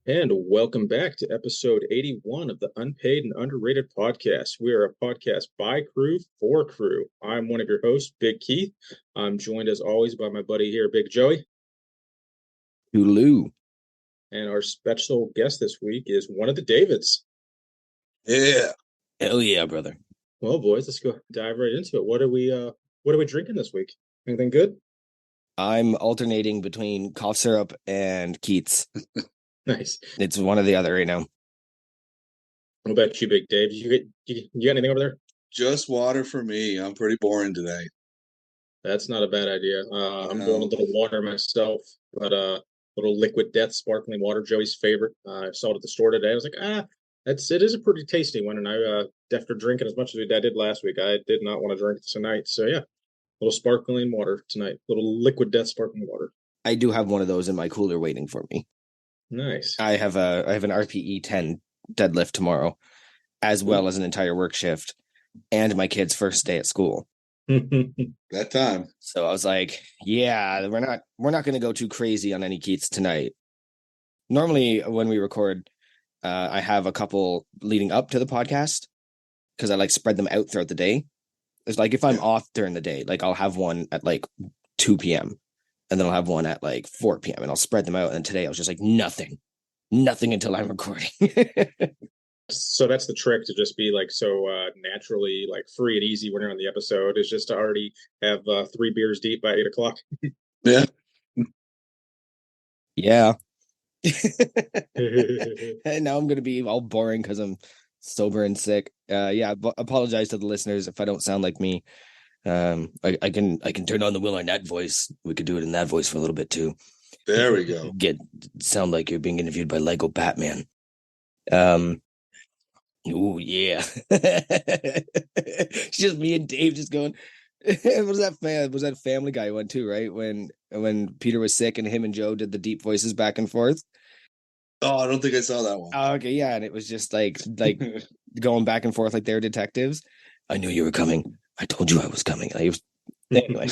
And welcome back to episode 81 of the Unpaid and Underrated Podcast. We are a podcast by crew for crew. I'm one of your hosts, Big Keith. I'm joined as always by my buddy here, Big Joey. Hulu. And our special guest this week is one of the Davids. Yeah. Hell yeah, brother. Well, boys, let's go dive right into it. What are we drinking this week? Anything good? I'm alternating between cough syrup and Keats. Nice. It's one or the other right now. What about you, Big Dave? You got anything over there? Just water for me. I'm pretty boring today. That's not a bad idea. I'm going a little water myself, but little Liquid Death sparkling water, Joey's favorite. I saw it at the store today. I was like, it is a pretty tasty one. And I after drinking as much as I did last week, I did not want to drink it tonight. So yeah, little sparkling water tonight, little Liquid Death sparkling water. I do have one of those in my cooler waiting for me. Nice. I have an RPE 10 deadlift tomorrow, as well as an entire work shift, and my kid's first day at school. That time. So I was like, yeah, we're not going to go too crazy on any Keats tonight. Normally, when we record, I have a couple leading up to the podcast because I like spread them out throughout the day. It's like if I'm off during the day, like I'll have one at like 2 p.m. and then I'll have one at like 4 p.m. and I'll spread them out. And today I was just like, nothing until I'm recording. So that's the trick, to just be like so naturally like free and easy when you're on the episode, is just to already have 3 beers deep by 8 o'clock. Yeah. Yeah. And now I'm going to be all boring because I'm sober and sick. Apologize to the listeners if I don't sound like me. I can turn on the Will Arnett voice. We could do it in that voice for a little bit too. There we go. Sound like you're being interviewed by Lego Batman. Oh yeah. It's just me and Dave just going. Was that Family Guy one too, right? When Peter was sick and him and Joe did the deep voices back and forth. Oh, I don't think I saw that one. Oh, okay, yeah, and it was just like going back and forth like they were detectives. I knew you were coming. I told you I was coming. Anyway.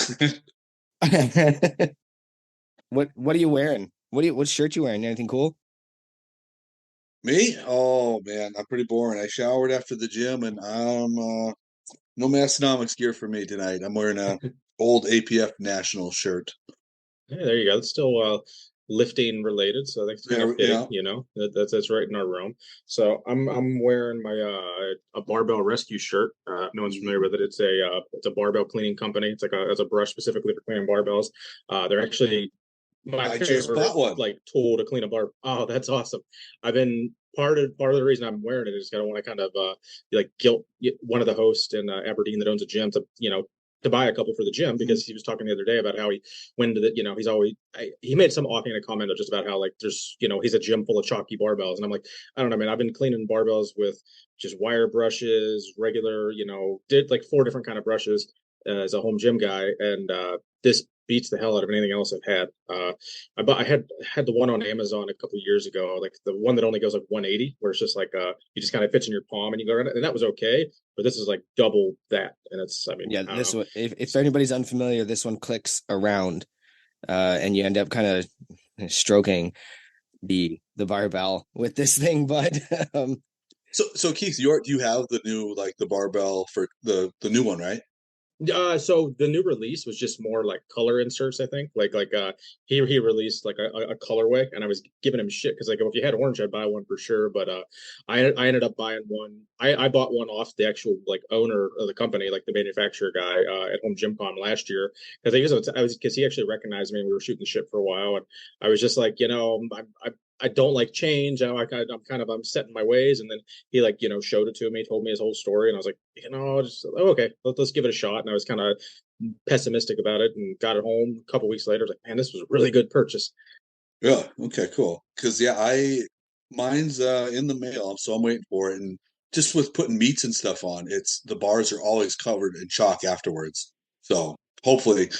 What are you wearing? What shirt you wearing? Anything cool? Me? Oh man, I'm pretty boring. I showered after the gym and I'm no Massonomics gear for me tonight. I'm wearing a old APF national shirt. Yeah, there you go. It's still lifting related, so I think it's kind of fitting. Yeah. You know, that's right in our realm. So I'm wearing my a barbell rescue shirt. No one's familiar with it. It's a barbell cleaning company. It's a brush specifically for cleaning barbells. They're actually my favorite like tool to clean a bar. Oh, that's awesome. I've been part of the reason I'm wearing it is I don't want to kind of like guilt one of the hosts in Aberdeen that owns a gym to buy a couple for the gym, because he was talking the other day about how he went to the, he made some offhand comment just about how like there's, he's a gym full of chalky barbells. And I'm like, I don't know, man, I've been cleaning barbells with just wire brushes, regular, did like 4 different kind of brushes as a home gym guy. And this beats the hell out of anything else I've had. I had the one on Amazon a couple years ago, like the one that only goes like 180, where it's just like you just kind of fits in your palm and you go around it, and that was okay. But this is like double that, and it's this one. If anybody's unfamiliar, this one clicks around, and you end up kind of stroking the barbell with this thing. But so Keith, you have the new the barbell for the new one, right? So the new release was just more like color inserts, I think. He released like a colorway, and I was giving him shit because like if you had orange, I'd buy one for sure. But I ended up buying one. I bought one off the actual like owner of the company, like the manufacturer guy at Home Gym Con last year, because he actually recognized me and we were shooting the shit for a while, and I was just like, I don't like change. I'm set in my ways. And then he showed it to me, told me his whole story. And I was like, okay, let's give it a shot. And I was kind of pessimistic about it and got it home a couple weeks later. I was like, man, this was a really good purchase. Yeah. Okay, cool. Cause mine's in the mail. So I'm waiting for it. And just with putting meats and stuff on, the bars are always covered in chalk afterwards. So hopefully.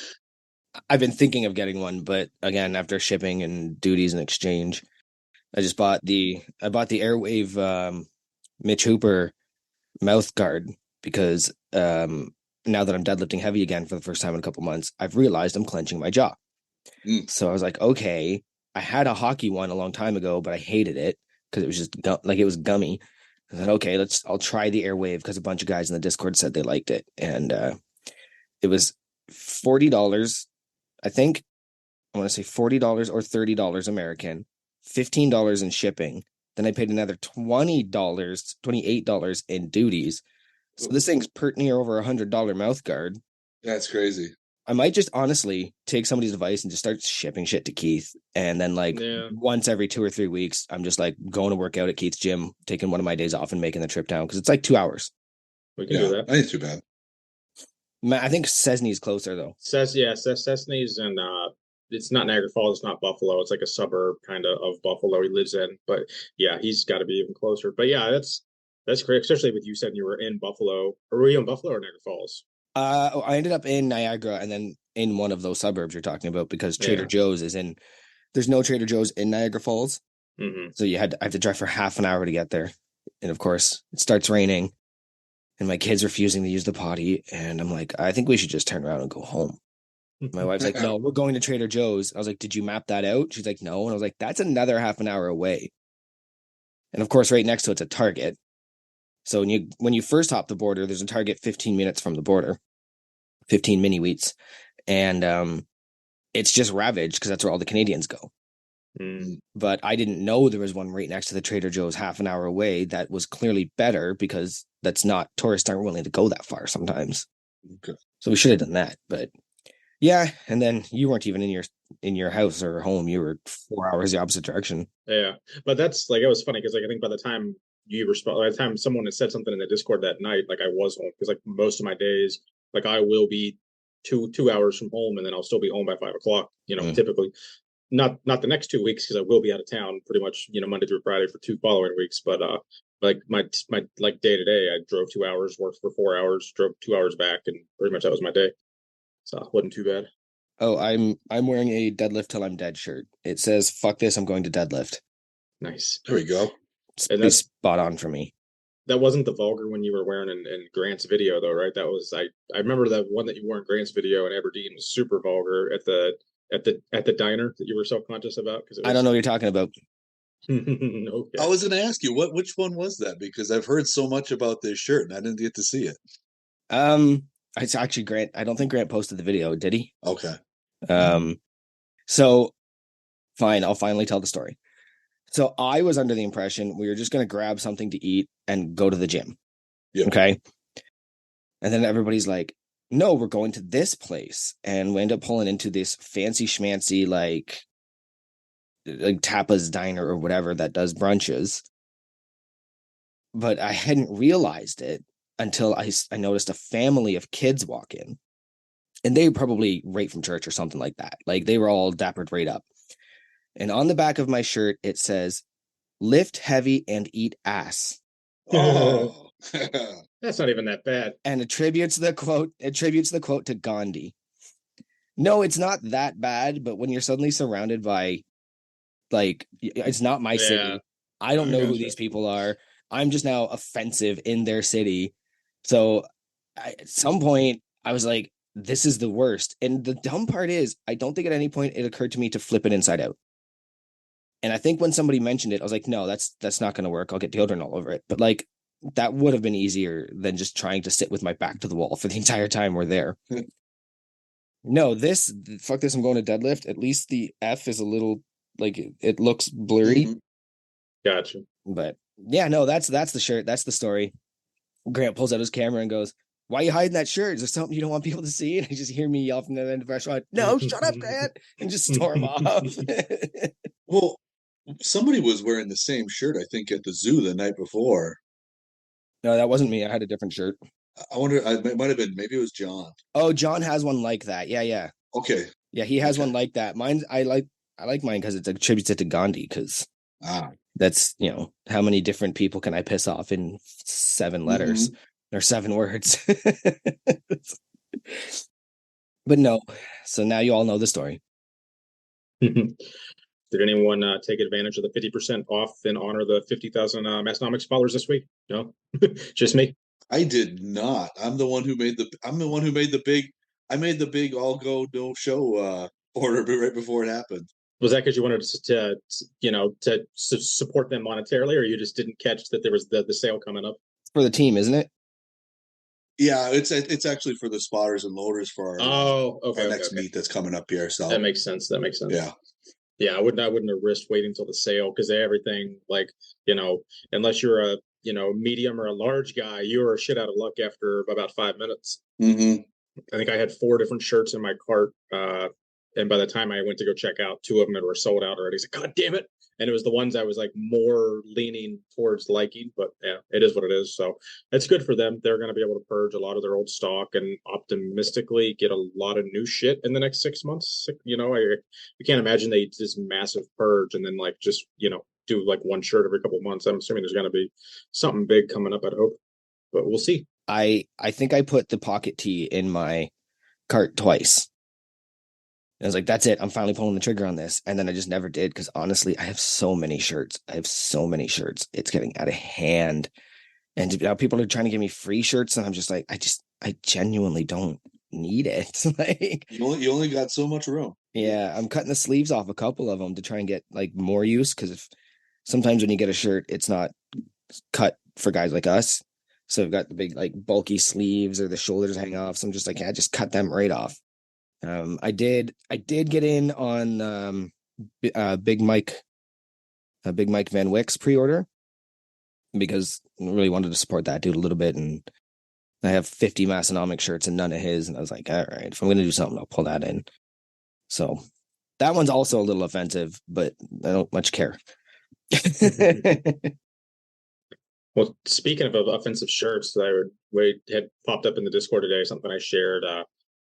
I've been thinking of getting one, but again, after shipping and duties and exchange, I bought the Airwave Mitch Hooper mouth guard because now that I'm deadlifting heavy again for the first time in a couple months, I've realized I'm clenching my jaw. So I was like, okay, I had a hockey one a long time ago, but I hated it because it was just like it was gummy. I said, okay, I'll try the Airwave because a bunch of guys in the Discord said they liked it. And it was $40, I think. I want to say $40 or $30 American, $15 in shipping. Then I paid another $20, $28 in duties. So this thing's pert near over $100 mouth guard. That's crazy. I might just honestly take somebody's advice and just start shipping shit to Keith. And then like once every 2 or 3 weeks, I'm just like going to work out at Keith's gym, taking one of my days off and making the trip down because it's like 2 hours. We can do that. I ain't too bad. I think Cessny's closer though. Cessny's and it's not Niagara Falls, it's not Buffalo. It's like a suburb kind of Buffalo he lives in. But yeah, he's got to be even closer. But yeah, that's great, especially with you said you were in Buffalo. Or were you in Buffalo or Niagara Falls? I ended up in Niagara and then in one of those suburbs you're talking about because Trader Joe's is in. There's no Trader Joe's in Niagara Falls, so I have to drive for half an hour to get there, and of course it starts raining, and my kid's refusing to use the potty, and I'm like, I think we should just turn around and go home. My wife's like, no, we're going to Trader Joe's. I was like, did you map that out? She's like, no, and I was like, that's another half an hour away, and of course right next to it's a Target. So when you first hop the border, there's a Target 15 minutes from the border, 15 mini wheats, and it's just ravaged because that's where all the Canadians go. But I didn't know there was one right next to the Trader Joe's half an hour away that was clearly better because tourists aren't willing to go that far sometimes. Okay. So we should have done that, but yeah. And then you weren't even in your house or home. You were 4 hours the opposite direction. Yeah, but that's like, it was funny because like I think by the time by the time someone had said something in the Discord that night, like I was home because like most of my days, like I will be two hours from home and then I'll still be home by 5 o'clock. Typically, not the next 2 weeks because I will be out of town pretty much Monday through Friday for 2 following weeks. But like my like day to day, I drove 2 hours, worked for 4 hours, drove 2 hours back, and pretty much that was my day. So it wasn't too bad. Oh, I'm wearing a deadlift till I'm dead shirt. It says, fuck this, I'm going to deadlift. Nice. There we go. And that's spot on for me. That wasn't the vulgar one you were wearing in Grant's video though, right? That was I remember that one that you wore in Grant's video in Aberdeen was super vulgar at the diner that you were self-conscious about because I don't know what you're talking about. Okay. I was going to ask you which one was that because I've heard so much about this shirt and I didn't get to see it. It's actually Grant. I don't think Grant posted the video, did he? Okay. So fine, I'll finally tell the story. So I was under the impression we were just going to grab something to eat and go to the gym. Yeah. Okay. And then everybody's like, no, we're going to this place. And we end up pulling into this fancy schmancy, like tapas diner or whatever that does brunches. But I hadn't realized it until I noticed a family of kids walk in. And they were probably right from church or something like that. Like they were all dappered right up. And on the back of my shirt, it says, lift heavy and eat ass. Oh, that's not even that bad. And attributes the quote to Gandhi. No, it's not that bad, but when you're suddenly surrounded by, like, it's not my city. I don't know who these people are. I'm just now offensive in their city. So at some point, I was like, this is the worst. And the dumb part is, I don't think at any point it occurred to me to flip it inside out. And I think when somebody mentioned it, I was like, no, that's not going to work. I'll get deodorant all over it. But like, that would have been easier than just trying to sit with my back to the wall for the entire time we're there. No, fuck this, I'm going to deadlift. At least the F is a little, like, it looks blurry. Gotcha. But yeah, no, that's the shirt. That's the story. Grant pulls out his camera and goes, why are you hiding that shirt? Is there something you don't want people to see? And I just hear me yell from the end of the restaurant, no, shut up, Grant, and just storm off. Well, somebody was wearing the same shirt, I think, at the zoo the night before. No, that wasn't me. I had a different shirt. I wonder, it might have been, maybe it was John. Oh, John has one like that. Yeah. Okay. Yeah, he has one like that. I like mine because it attributes it to Gandhi because that's, how many different people can I piss off in 7 letters or 7 words? But no. So now you all know the story. Did anyone take advantage of the 50% off in honor of the 50,000 Massnomics followers this week? No, just me. I did not. I'm the one who made the big. I made the big all go no show order right before it happened. Was that because you wanted to support them monetarily, or you just didn't catch that there was the sale coming up? For the team, isn't it? Yeah, it's actually for the spotters and loaders for our next meet that's coming up here. So that makes sense. Yeah. Yeah, I wouldn't have risked waiting until the sale because everything like, unless you're a, medium or a large guy, you're a shit out of luck after about 5 minutes. Mm-hmm. I think I had 4 different shirts in my cart. And by the time I went to go check out, 2 of them were sold out already. He's like, God damn it. And it was the ones I was like more leaning towards liking, but yeah, it is what it is. So it's good for them. They're going to be able to purge a lot of their old stock and optimistically get a lot of new shit in the next 6 months. You can't imagine they just massive purge and then like just, do like one shirt every couple of months. I'm assuming there's going to be something big coming up, I'd hope, but we'll see. I think I put the pocket tee in my cart twice. I was like, that's it. I'm finally pulling the trigger on this. And then I just never did because honestly, I have so many shirts. It's getting out of hand. And now people are trying to give me free shirts. And I'm just like, I genuinely don't need it. Like, you only got so much room. Yeah, I'm cutting the sleeves off a couple of them to try and get like more use. Because if sometimes when you get a shirt, it's not cut for guys like us. So I've got the big like bulky sleeves or the shoulders hang off. So I'm just like, yeah, just cut them right off. I did get in on Big Mike Van Wyck's pre-order because I really wanted to support that dude a little bit, and I have 50 Massonomic shirts and none of his, and I was like, all right, if I'm gonna do something, I'll pull that in. So that one's also a little offensive, but I don't much care. Well, speaking of offensive shirts, had popped up in the Discord today, something I shared.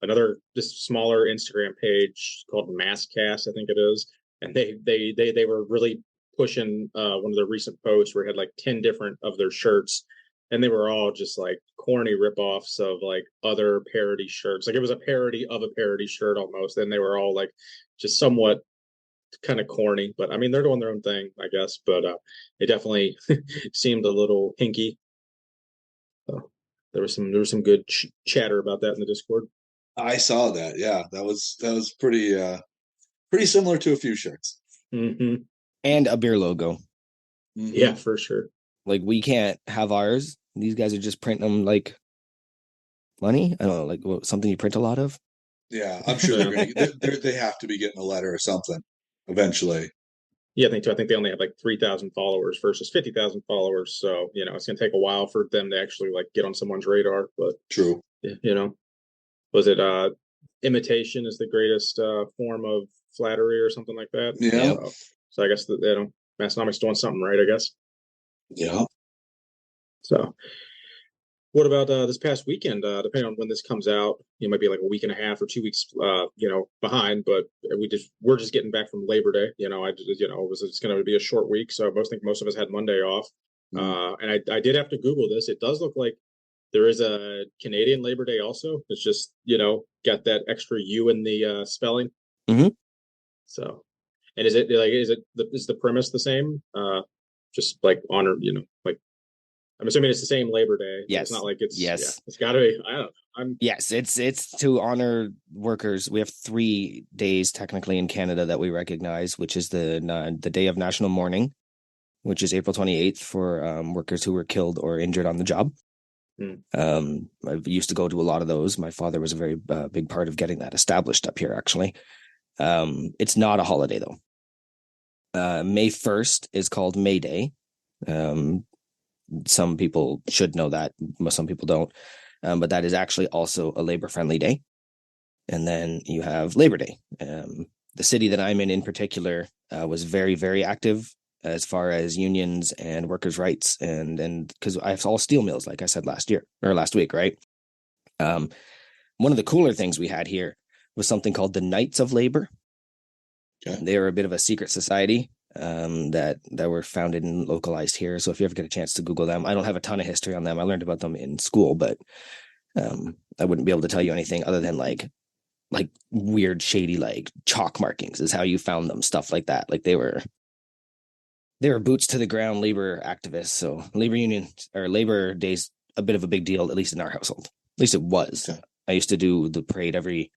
Another just smaller Instagram page called Masscast, I think it is, and they were really pushing one of their recent posts where it had like 10 different of their shirts, and they were all just like corny ripoffs of like other parody shirts. Like it was a parody of a parody shirt almost, and they were all like just somewhat kind of corny. But I mean, they're doing their own thing, I guess. But it definitely seemed a little hinky. So there was some good chatter about that in the Discord. I saw that. Yeah, that was pretty similar to a few shirts. Mm-hmm. And a beer logo. Mm-hmm. Yeah, for sure. Like we can't have ours. These guys are just printing them like money. I don't know, like something you print a lot of. Yeah, I'm sure they have to be getting a letter or something eventually. Yeah, I think too. I think they only have like 3,000 followers versus 50,000 followers. So it's gonna take a while for them to actually like get on someone's radar. But true. Was it imitation is the greatest form of flattery or something like that? Yeah. So I guess Massonomic's doing something right, I guess. Yeah. So what about this past weekend? Depending on when this comes out, it might be like a week and a half or 2 weeks, behind. But we're just getting back from Labor Day. It's going to be a short week, so I think most of us had Monday off. Mm-hmm. And I did have to Google this. It does look like there is a Canadian Labor Day also. It's just got that extra U in the spelling. Mm-hmm. So, and is the premise the same? Just like honor, like. I'm assuming it's the same Labor Day. Yes. It's not like it's... Yes. Yeah, it's got to be... I don't know. Yes, it's to honor workers. We have 3 days technically in Canada that we recognize, which is the Day of National Mourning, which is April 28th for workers who were killed or injured on the job. I used to go to a lot of those. My father was a very big part of getting that established up here, actually. It's not a holiday, though. May 1st is called May Day. Some people should know that, some people don't. But that is actually also a labor-friendly day. And then you have Labor Day. The city that I'm in particular, was very, very active as far as unions and workers' rights. And because I have all steel mills, like I said last week, right? One of the cooler things we had here was something called the Knights of Labor. Okay. They were a bit of a secret society that were founded and localized here. So if you ever get a chance to Google them, I don't have a ton of history on them. I learned about them in school, but I wouldn't be able to tell you anything other than like weird, shady, like chalk markings is how you found them, stuff like that. Like they were boots to the ground labor activists. So labor union or Labor Day's a bit of a big deal, at least in our household. At least it was. Okay. I used to do the parade every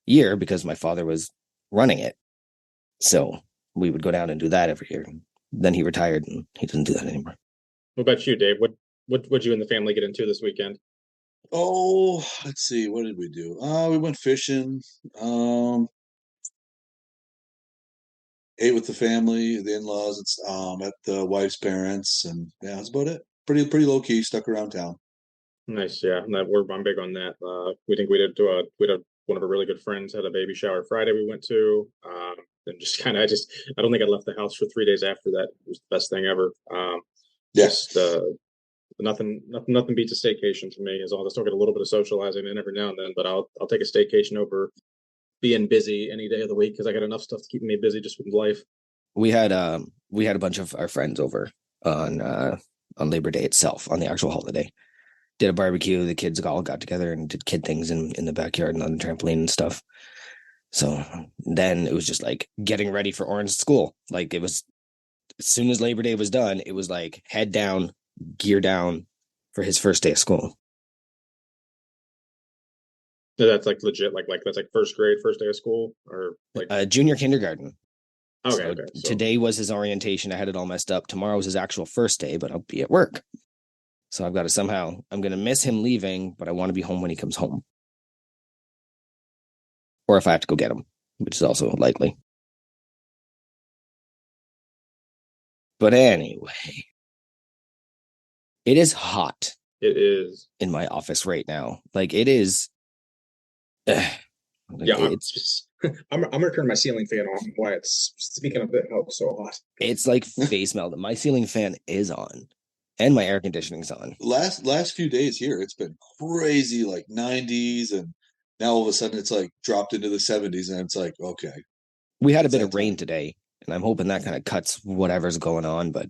year because my father was running it. So we would go down and do that every year. Then he retired and he doesn't do that anymore. What about you, Dave? What you and the family get into this weekend? Oh, let's see. What did we do? We went fishing. Ate with the family, the in-laws. It's at the wife's parents, and yeah, that's about it. Pretty low key. Stuck around town. Nice, yeah. I'm big on that. We think we did one of our really good friends had a baby shower Friday. We went to, and just kind of I don't think I left the house for 3 days after that. It was the best thing ever. Yes. Just nothing beats a staycation for me. As long as I still get a little bit of socializing in every now and then, but I'll take a staycation over being busy any day of the week because I got enough stuff to keep me busy just with life. We had a bunch of our friends over on Labor Day itself, on the actual holiday. Did a barbecue. The kids all got together and did kid things in the backyard and on the trampoline and stuff. So then it was just like getting ready for Orange school. Like it was, as soon as Labor Day was done, it was like head down, gear down for his first day of school. So that's like legit, like that's like first grade, first day of school, or like junior kindergarten. Okay, So okay. So today was his orientation. I had it all messed up. Tomorrow was his actual first day, but I'll be at work. So I've got to I'm going to miss him leaving, but I want to be home when he comes home. Or if I have to go get him, which is also likely. But anyway, it is hot. it is. In my office right now. Like it is. Yeah, I'm gonna turn my ceiling fan off. Why it's speaking of it, how it's so hot. It's like face melt. My ceiling fan is on, and my air conditioning's on. Last few days here, it's been crazy, like 90s, and now all of a sudden it's like dropped into the 70s, and it's like, okay. We had a bit of rain today, and I'm hoping that kind of cuts whatever's going on. But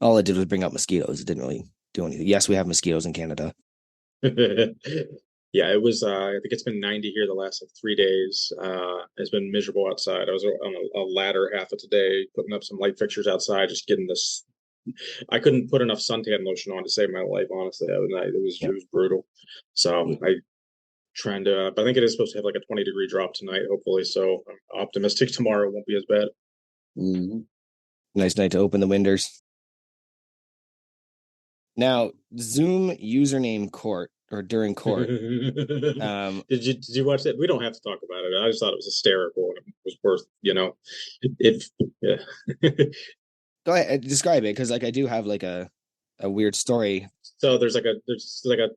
all it did was bring up mosquitoes. It didn't really do anything. Yes, we have mosquitoes in Canada. Yeah, it was. I think it's been 90 here the last like 3 days. It's been miserable outside. I was on a ladder half of today, putting up some light fixtures outside, just getting this. I couldn't put enough suntan lotion on to save my life. Honestly, it was brutal. So I trying to. But I think it is supposed to have like a 20-degree drop tonight, hopefully. So I'm optimistic tomorrow won't be as bad. Mm-hmm. Nice night to open the windows. Now, Zoom username court. Or during court. Did you watch that? We don't have to talk about it. I just thought it was hysterical and it was worth, yeah. Go ahead, describe it, because like I do have like a weird story. So there's like a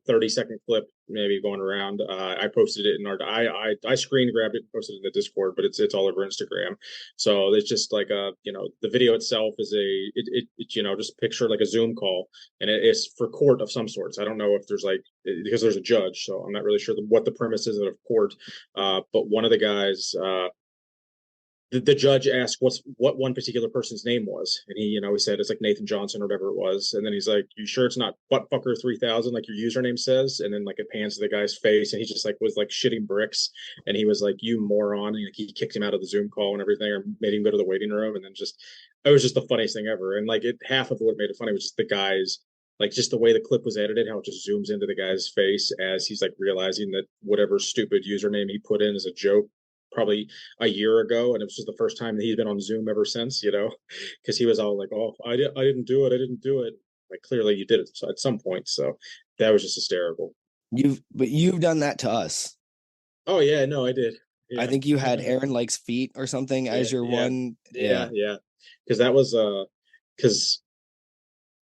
30-second clip maybe going around. I posted it in our I screen grabbed it and posted it in the Discord, but it's all over Instagram. So it's just like the video itself is just picture like a Zoom call, and it's for court of some sorts. I don't know if there's because there's a judge, so I'm not really sure what the premise is of court. But one of the guys the judge asked what one particular person's name was, and he said it's like Nathan Johnson or whatever it was, and then he's like, "You sure it's not Buttfucker 3000 like your username says?" And then like it pans to the guy's face, and he just like was like shitting bricks, and he was like, "You moron!" And like, he kicked him out of the Zoom call and everything, or made him go to the waiting room, and then it was just the funniest thing ever. And like half of what made it funny was just the guy's like just the way the clip was edited, how it just zooms into the guy's face as he's like realizing that whatever stupid username he put in is a joke probably a year ago, and it was just the first time that he'd been on Zoom ever since, because he was all like, "Oh, I didn't do it." Like clearly you did it at some point, so that was just hysterical. You've done that to us. Oh yeah, no, I did. Yeah. I think you had Aaron likes feet or something as your one. Yeah, because that was because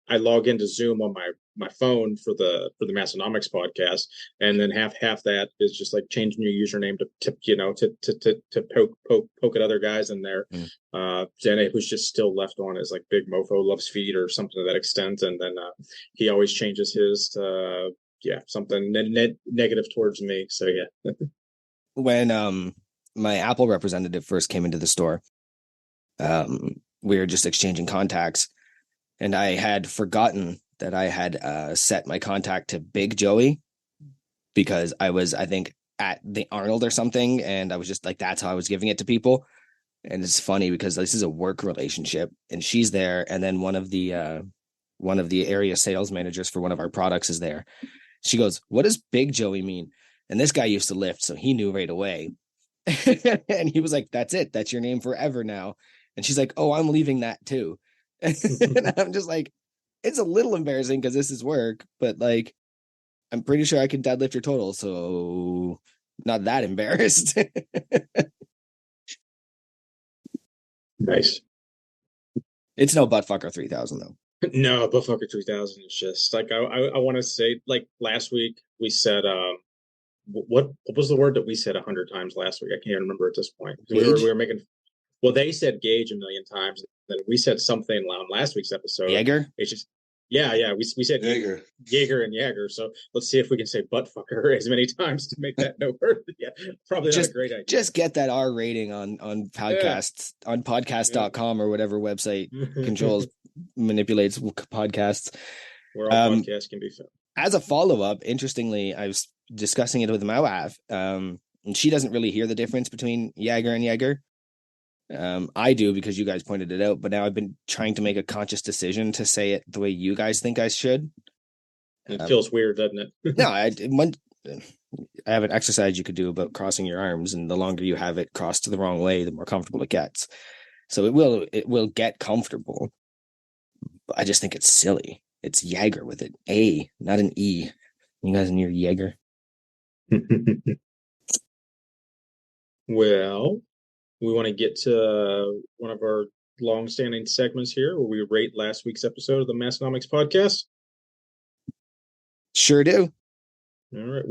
I log into Zoom on my phone for the Massonomics podcast, and then half that is just like changing your username to poke at other guys in there. Then it was just still left on as like Big Mofo loves feet or something to that extent, and then he always changes his to something negative towards me. So yeah. When my Apple representative first came into the store, we were just exchanging contacts. And I had forgotten that I had set my contact to Big Joey because I was, I think, at the Arnold or something. And I was just like, that's how I was giving it to people. And it's funny because this is a work relationship and she's there. And then one of the area sales managers for one of our products is there. She goes, "What does Big Joey mean?" And this guy used to lift, so he knew right away. And he was like, that's it. That's your name forever now. And she's like, oh, I'm leaving that too. And I'm just like, it's a little embarrassing because this is work, but like, I'm pretty sure I can deadlift your total. So not that embarrassed. Nice. It's no buttfucker 3000 though. No, Buttfucker 3000 is just like I want to say, like last week we said what was the word that we said 100 times last week? I can't remember at this point. We were making, well, they said gauge a million times, then we said something on last week's episode. Jaeger? It's just yeah, we said Jaeger and Jaeger. So let's see if we can say buttfucker as many times to make that no word. Yeah, probably not a great idea. Just get that R rating on podcasts, on podcast.com or whatever website controls manipulates podcasts. Where all podcasts can be found. As a follow-up, interestingly, I was discussing it with my wife, and she doesn't really hear the difference between Jaeger and Jaeger. I do because you guys pointed it out, but now I've been trying to make a conscious decision to say it the way you guys think I should. It feels weird, doesn't it? No, I have an exercise you could do about crossing your arms, and the longer you have it crossed the wrong way, the more comfortable it gets. So it will get comfortable. But I just think it's silly. It's Jaeger with an A, not an E. You guys in your Jaeger? Well, we want to get to one of our long-standing segments here where we rate last week's episode of the Massonomics podcast. Sure do. All right.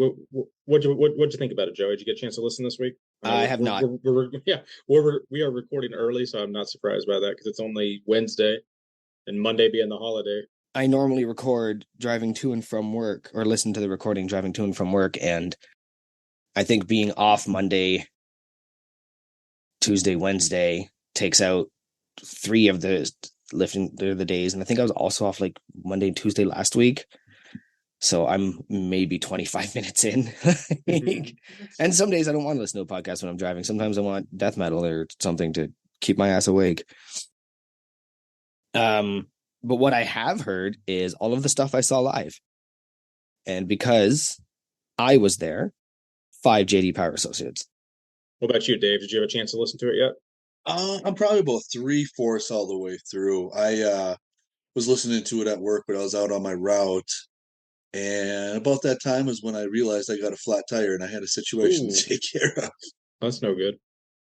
What'd you think about it, Joey? Did you get a chance to listen this week? I have not. We are recording early, so I'm not surprised by that because it's only Wednesday and Monday being the holiday. I normally record driving to and from work, or listen to the recording driving to and from work, and I think being off Monday, Tuesday, Wednesday takes out 3 of the lifting the days, and I think I was also off like Monday and Tuesday last week, so I'm maybe 25 minutes in. And some days I don't want to listen to a podcast when I'm driving. Sometimes I want death metal or something to keep my ass awake. But what I have heard is all of the stuff I saw live, and because I was there, 5 JD Power Associates. What about you, Dave? Did you have a chance to listen to it yet? I'm probably about 3/4 all the way through. I was listening to it at work, but I was out on my route. And about that time was when I realized I got a flat tire and I had a situation to take care of. That's no good.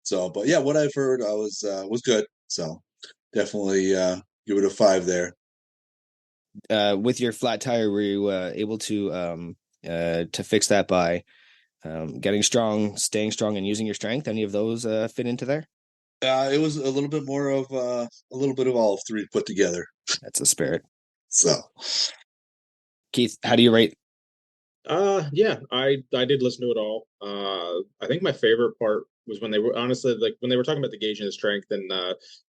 So, but yeah, what I've heard was good. So definitely give it a 5 there. With your flat tire, were you able to fix that by getting strong, staying strong, and using your strength? Any of those fit into there? It was a little bit more of a little bit of all 3 put together. That's the spirit. So, Keith, how do you rate? Yeah, I did listen to it all. I think my favorite part was when they were honestly when they were talking about the gauge and the strength, and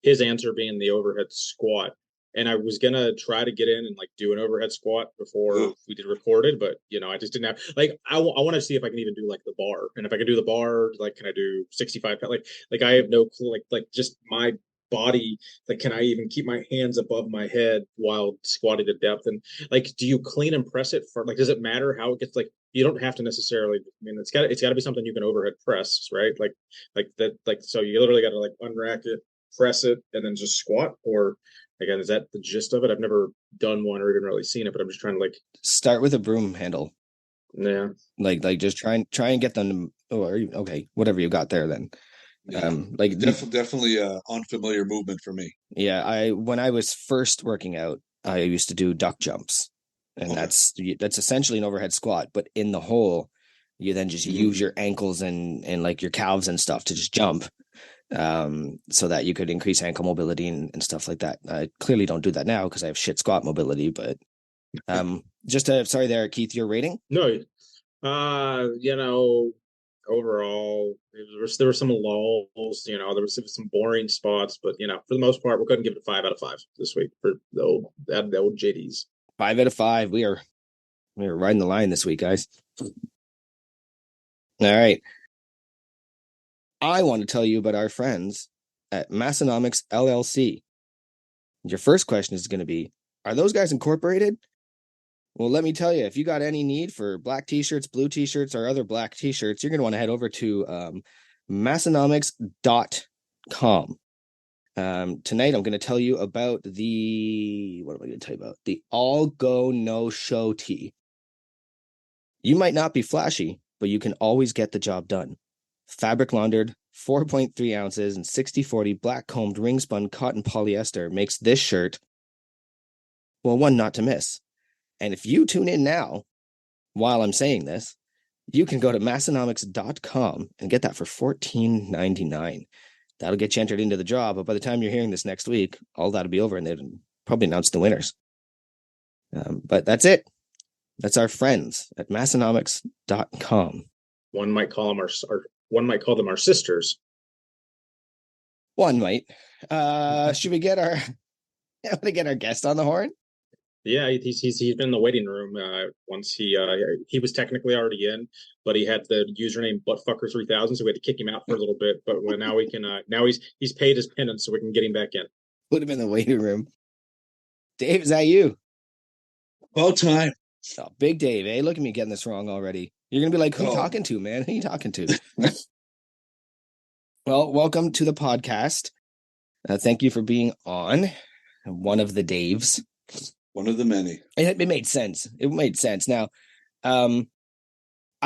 his answer being the overhead squat. And I was gonna try to get in and like do an overhead squat before we did recorded, but I just didn't have I want to see if I can even do like the bar, and if I can do the bar, like can I do 65 like I have no clue, like just my body, like can I even keep my hands above my head while squatting to depth? And like, do you clean and press it for like, does it matter how it gets? Like, you don't have to necessarily, I mean, it's got to be something you can overhead press, right? Like that, like, so you literally got to like unrack it, press it, and then just squat. Or again, is that the gist of it? I've never done one or even really seen it, but I'm just trying to like start with a broom handle. Yeah, like just try and get them to, okay, whatever you got there then. Yeah, like definitely a unfamiliar movement for me. Yeah, when I was first working out, I used to do duck jumps, and that's essentially an overhead squat, but in the hole, you then just use your ankles and like your calves and stuff to just jump, so that you could increase ankle mobility and stuff like that. I clearly don't do that now because I have shit squat mobility, but sorry there, Keith, your rating? No, overall, there were some lulls, there was some boring spots, but for the most part, we're going to give it a 5 out of 5 this week for the old JDs. 5 out of 5. We are riding the line this week, guys. All right. I want to tell you about our friends at Massonomics LLC. Your first question is going to be, are those guys incorporated? Well, let me tell you, if you got any need for black t-shirts, blue t-shirts, or other black t-shirts, you're going to want to head over to Massonomics.com. Tonight, I'm going to tell you about what am I going to tell you about? The All Go No Show tee. You might not be flashy, but you can always get the job done. Fabric laundered, 4.3 ounces, and 60/40 black combed ring spun cotton polyester makes this shirt, well, one not to miss. And if you tune in now, while I'm saying this, you can go to massonomics.com and get that for $14.99. That'll get you entered into the job, but by the time you're hearing this next week, all that'll be over and they'll probably announce the winners. But that's it. That's our friends at massonomics.com. One might call them our sisters. One might. Should we get our guest on the horn? Yeah, he's been in the waiting room. Once he was technically already in, but he had the username buttfucker3000, so we had to kick him out for a little bit. But now we can now he's paid his penance, so we can get him back in. Put him in the waiting room. Dave, is that you? About time. Oh, Big Dave, eh? Look at me getting this wrong already. You're gonna be like, who you talking to, man? Who you talking to? Well, welcome to the podcast. Thank you for being on. One of the Daves. One of the many. It made sense. It made sense. Now, I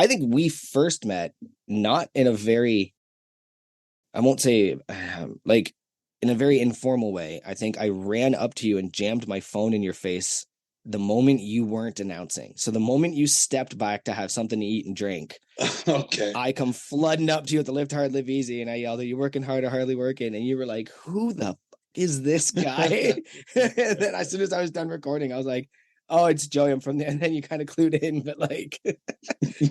think we first met not in a very, I won't say like in a very informal way. I think I ran up to you and jammed my phone in your face the moment you weren't announcing. So the moment you stepped back to have something to eat and drink, okay, I come flooding up to you at the Lift Hard, Live Easy, and I yelled, "Are you working hard or hardly working?" And you were like, "Who the is this guy?" And then as soon as I was done recording, I was like, "Oh, it's Joey. I'm from there." And then you kind of clued in, but like,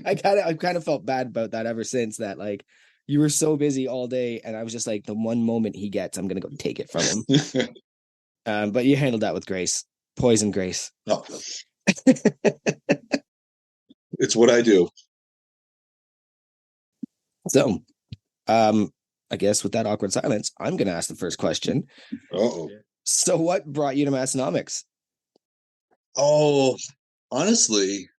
I kind of felt bad about that ever since that. Like, you were so busy all day, and I was just like, the one moment he gets, I'm gonna go take it from him. But you handled that with grace, poison grace. No. It's what I do. So, I guess with that awkward silence, I'm going to ask the first question. Uh-oh. So what brought you to Massonomics? Oh, honestly,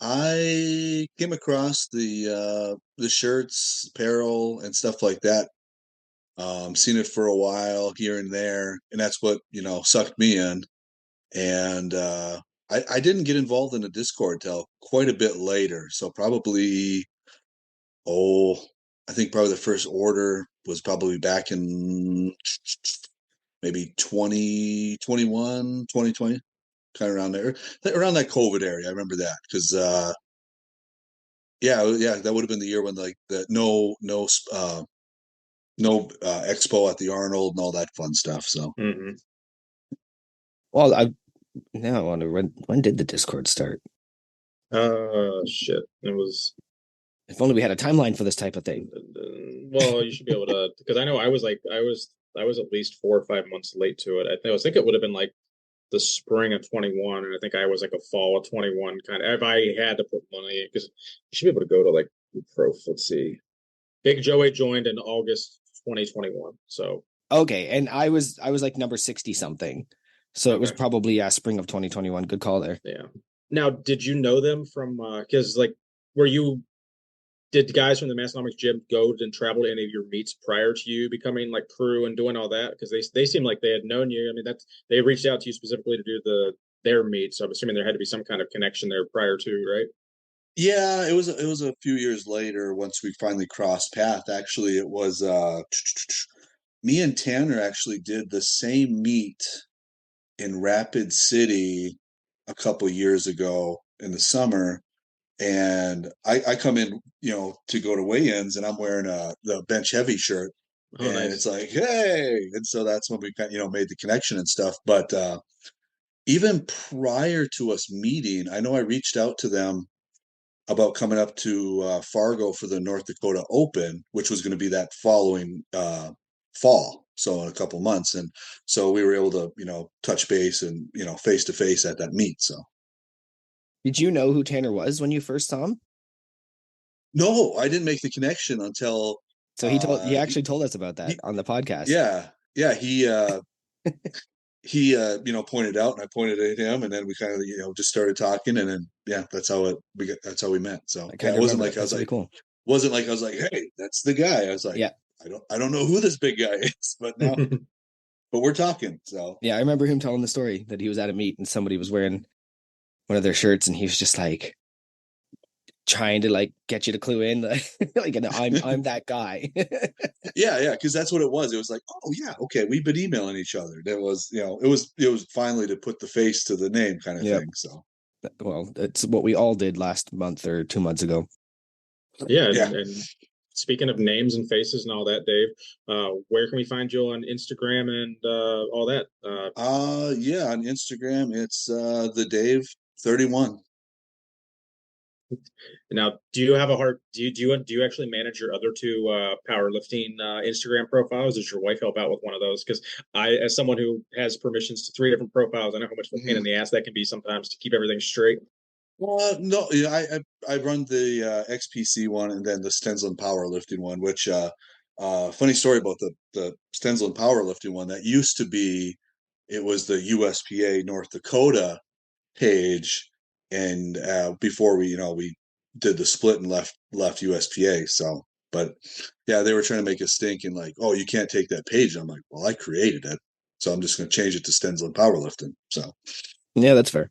I came across the shirts, apparel, and stuff like that. Seen it for a while here and there, and that's what, sucked me in. And I didn't get involved in the Discord till quite a bit later. So probably, I think probably the first order was probably back in maybe 2021, 2020, kind of around there, around that COVID area. I remember that because, yeah, that would have been the year when like the no expo at the Arnold and all that fun stuff. So, well, I wonder when did the Discord start? Shit, it was. If only we had a timeline for this type of thing. Well, you should be able to, because I know I was at least 4 or 5 months late to it. I think it would have been like the spring of 21, and I think I was like a fall of 21 kind of. If I had to put money, because you should be able to go to like let's see, Big Joey joined in August 2021. So okay, and I was like number 60 something, so okay. It was probably spring of 2021. Good call there. Yeah. Now, did you know them from? Because like, did guys from the Massonomics gym go and travel to any of your meets prior to you becoming like crew and doing all that? Because they seem like they had known you. I mean, they reached out to you specifically to do their meet. So I'm assuming there had to be some kind of connection there prior to, right? Yeah, it was a few years later once we finally crossed path. Actually, it was me and Tanner actually did the same meet in Rapid City a couple years ago in the summer. And I come in, to go to weigh-ins, and I'm wearing the bench heavy shirt, and nice. It's like, hey, and so that's when we made the connection and stuff. But even prior to us meeting, I know I reached out to them about coming up to Fargo for the North Dakota Open, which was going to be that following fall, so in a couple months, and so we were able to touch base and face to face at that meet. So. Did you know who Tanner was when you first saw him? No, I didn't make the connection until. So he actually told us about that on the podcast. Yeah. He pointed out, and I pointed at him, and then we kind of just started talking, and then that's how we met. So it wasn't like I was like, cool. wasn't like I was like, hey, that's the guy. I was like, Yeah. I don't know who this big guy is, but we're talking. So Yeah, I remember him telling the story that he was at a meet and somebody was wearing one of their shirts and he was just like trying to like get you to clue in, like, and I'm that guy. yeah, because that's what it was. It was like, oh yeah, okay, we've been emailing each other. That was, it was finally to put the face to the name kind of Yep. thing. So Well, it's what we all did last month or 2 months ago. Yeah, yeah. and speaking of names and faces and all that, Dave, where can we find you on Instagram and all that? Yeah, on Instagram it's the Dave 31. Now, do you have a heart? Do you actually manage your other two powerlifting Instagram profiles? Does your wife help out with one of those? Because I, as someone who has permissions to three different profiles, I know how much of a pain in the ass that can be sometimes to keep everything straight. No, yeah, I run the XPC one and then the Stensland powerlifting one. Which funny story about the Stensland powerlifting one. That used to be, it was the USPA North Dakota page, and before we did the split and left USPA. So, but yeah, they were trying to make us stink and like, oh, you can't take that page. I'm like, well, I created it, so I'm just going to change it to Stensland powerlifting. So Yeah, that's fair.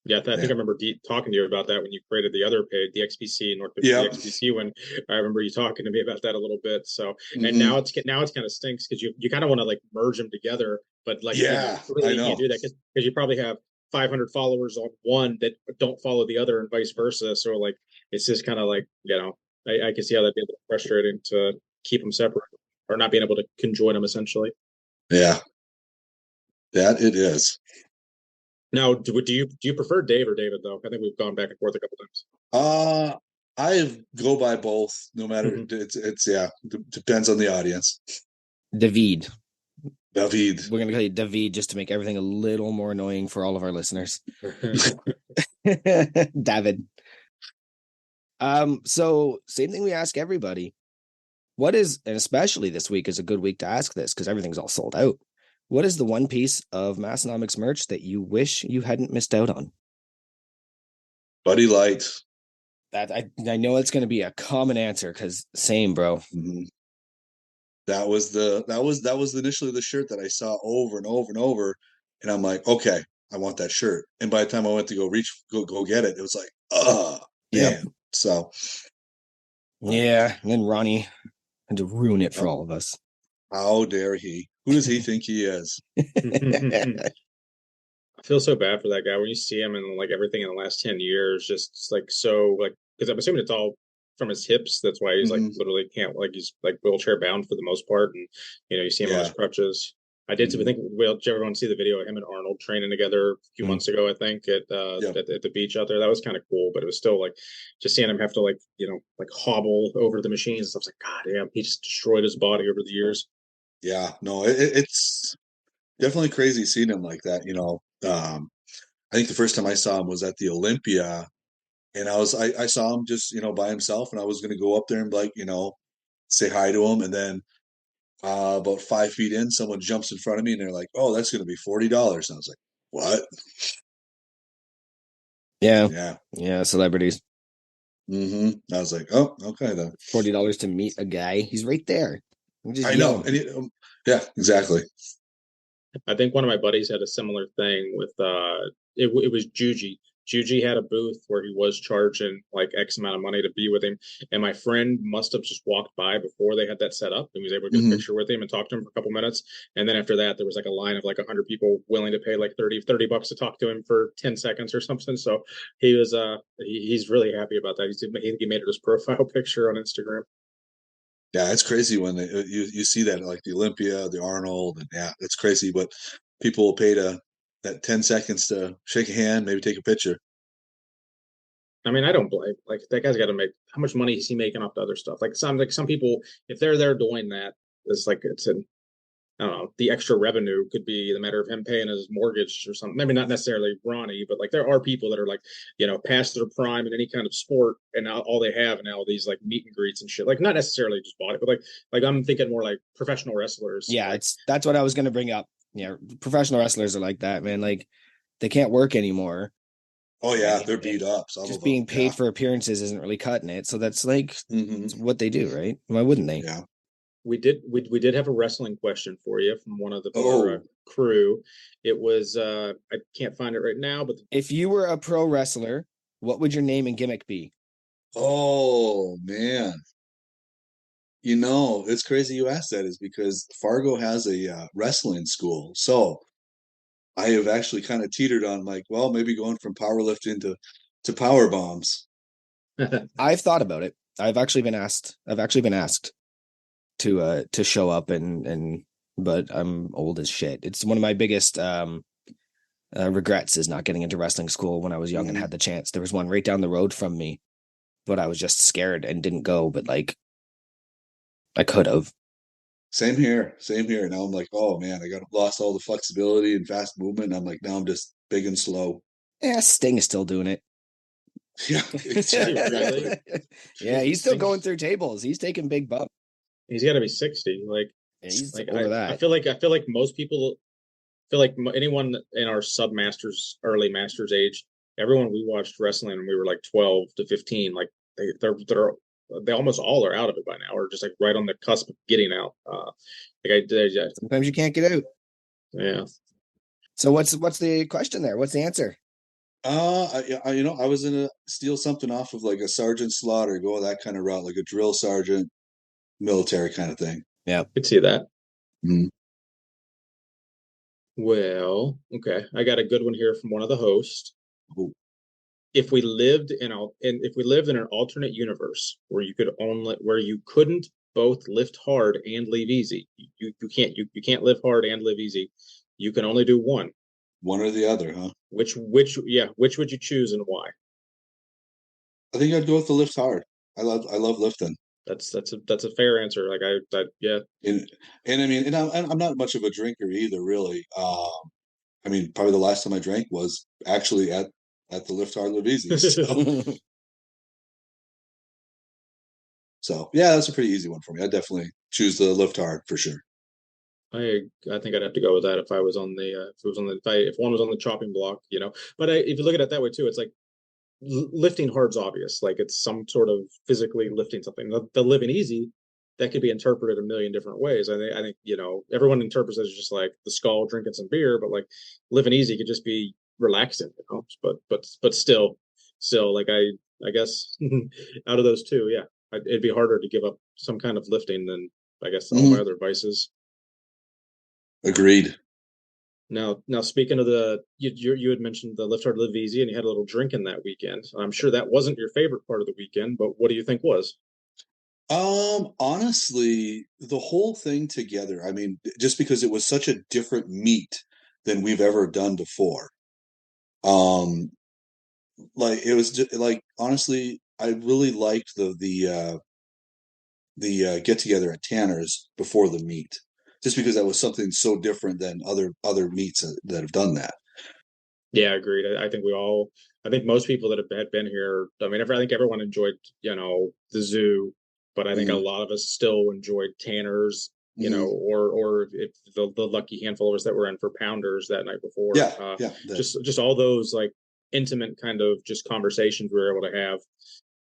Yeah, I think yeah. I remember talking to you about that when you created the other page, the XPC North Yeah. the XPC one. I remember you talking to me about that a little bit. So, and Mhm. now it's kind of stinks because you kind of want to like merge them together, but like Yeah, really I you can't know. do that because you probably have 500 followers on one that don't follow the other and vice versa. So like it's just kind of like I can see how that'd be a little frustrating to keep them separate or not being able to conjoin them essentially. Yeah, that it is. Now, do you prefer Dave or David though? I think we've gone back and forth a couple times. Uh I go by both. No matter, it's yeah, depends on the audience. David. David. We're gonna call you David just to make everything a little more annoying for all of our listeners. David. So same thing we ask everybody. What is, and especially this week is a good week to ask this because everything's all sold out. What is the one piece of Massonomics merch that you wish you hadn't missed out on? Buddy Light. That I know it's going to be a common answer because same, bro. Mm-hmm. That was initially the shirt that I saw over and over and over, and I'm like, okay, I want that shirt. And by the time I went to go get it, it was like, Yeah. man. So Yeah, and then Ronnie had to ruin it for all of us. how dare he? Who does he think he is? I feel so bad for that guy when you see him and like everything in the last 10 years, just like so like because I'm assuming it's all from his hips. That's why he's like Mm-hmm. literally can't like he's like wheelchair bound for the most part, and you see him on his Yeah. crutches. I Mm-hmm. think did everyone see the video of him and Arnold training together a few months ago? I think at Yep. at the beach out there. That was kind of cool, but it was still like just seeing him have to like like hobble over the machines and stuff. Like God damn, he just destroyed his body over the years. Yeah. No, it's definitely crazy seeing him like that. I think the first time I saw him was at the Olympia, and I saw him just by himself, and I was going to go up there and like say hi to him, and then about 5 feet in, someone jumps in front of me, and they're like, "Oh, that's going to be $40." And I was like, "What?" Yeah, Yeah. celebrities. Mm-hmm. I was like, "Oh, okay then." $40 to meet a guy. He's right there. I know, and yeah, exactly. I think one of my buddies had a similar thing with it was Juji. Juji had a booth where he was charging like X amount of money to be with him. And my friend must have just walked by before they had that set up and was able to get a picture with him and talk to him for a couple minutes. And then after that, there was like a line of like 100 people willing to pay like 30 bucks to talk to him for 10 seconds or something. So he was he's really happy about that. He made it his profile picture on Instagram. Yeah, it's crazy when you see that like the Olympia, the Arnold, and yeah, it's crazy. But people will pay to that 10 seconds to shake a hand, maybe take a picture. I mean, I don't blame like that guy's got to make how much money is he making off the other stuff? Like some people, if they're there doing that, it's like it's an I don't know, the extra revenue could be the matter of him paying his mortgage or something. Maybe not necessarily Ronnie, but like there are people that are like, past their prime in any kind of sport, and now all they have now these like meet and greets and shit. Like not necessarily just bought it, but like I'm thinking more like professional wrestlers. Yeah, like, that's what I was going to bring up. Yeah, professional wrestlers are like that, man. Like they can't work anymore, Oh yeah, right? they're beat And up. Some of just them. being paid for appearances isn't really cutting it. So that's like Hmm. it's what they do, right? Why wouldn't they? Yeah. We did have a wrestling question for you from one of our Oh. crew. It was I can't find it right now, but If you were a pro wrestler, what would your name and gimmick be? Oh man. It's crazy you asked that is because Fargo has a wrestling school. So I have actually kind of teetered on like, well, maybe going from powerlifting to power bombs. I've thought about it. I've actually been asked. I've actually been asked to show up and but I'm old as shit. It's one of my biggest regrets is not getting into wrestling school when I was young and Mhm. had the chance. There was one right down the road from me, but I was just scared and didn't go. But like I could have. Same here. Same here. Now I'm like, oh man, I got lost all the flexibility and fast movement. And I'm like, now I'm just big and slow. Yeah, Sting is still doing it. Yeah, is he exactly. really? Yeah, he's still Sting's going through tables. He's taking big bumps. He's got to be 60. Yeah, he's Like over I that. feel like most people feel like anyone in our sub masters, early masters age, everyone we watched wrestling when we were like 12 to 15, like they almost all are out of it by now, or just like right on the cusp of getting out. Like I did, Sometimes you can't get out. yeah. So what's the question there? What's the answer? I was gonna steal something off of like a Sergeant Slaughter, go that kind of route, like a drill sergeant, military kind of thing. Yeah. Could see that. Mhm. Well, okay, I got a good one here from one of the hosts. Ooh. If we lived in an alternate universe where you couldn't both lift hard and live easy, you can't live hard and live easy. You can only do one. One or the other, huh? Which would you choose and why? I think I'd go with the lift hard. I love lifting. That's a fair answer. Like yeah. And and I mean, and I'm not much of a drinker either, really. I mean, probably the last time I drank was actually at the Lift Hard Live Easy. So yeah, that's a pretty easy one for me. I definitely choose the Lift Hard for sure. I think I'd have to go with that if I was on the if it was on the if one was on the chopping block, you know. But if you look at it that way too, it's like lifting hard's obvious. Like it's some sort of physically lifting something. The living easy, that could be interpreted a million different ways. I think everyone interprets it as just like the skull drinking some beer, but like living easy could just be relaxing, you know. But still, like I guess out of those two, yeah, it'd be harder to give up some kind of lifting than I guess all my Hmm. other vices. Agreed. Now speaking of you had mentioned the lift hard live easy, and you had a little drinking that weekend. I'm sure that wasn't your favorite part of the weekend, but what do you think was? Honestly, the whole thing together, I mean, just because it was such a different meet than we've ever done before. Um, like it was just, like honestly, I really liked the get together at Tanner's before the meet, just because that was something so different than other meets that have done that. Yeah, agreed. I think most people that had been here, I mean, I think everyone enjoyed, the zoo, but I think a Mm-hmm. lot of us still enjoyed Tanner's, Mm-hmm. or if the lucky handful of us that were in for Pounders that night before, Yeah, yeah, just all those like intimate kind of just conversations we were able to have,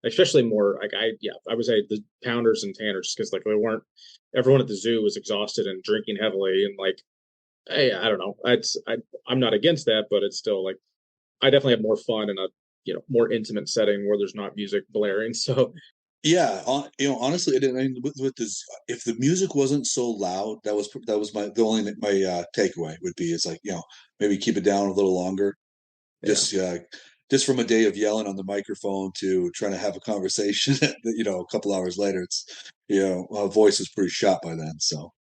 especially more like I would say the Pounders and Tanners because like they weren't everyone at the zoo was exhausted and drinking heavily and like hey, I don't know. I'm not against that, but it's still like I definitely have more fun in a more intimate setting where there's not music blaring. So yeah. Honestly, I didn't. I mean, with this, if the music wasn't so loud, that was the only my takeaway would be is like maybe keep it down a little longer. yeah, Just from a day of yelling on the microphone to trying to have a conversation, a couple hours later, it's my voice is pretty shot by then. So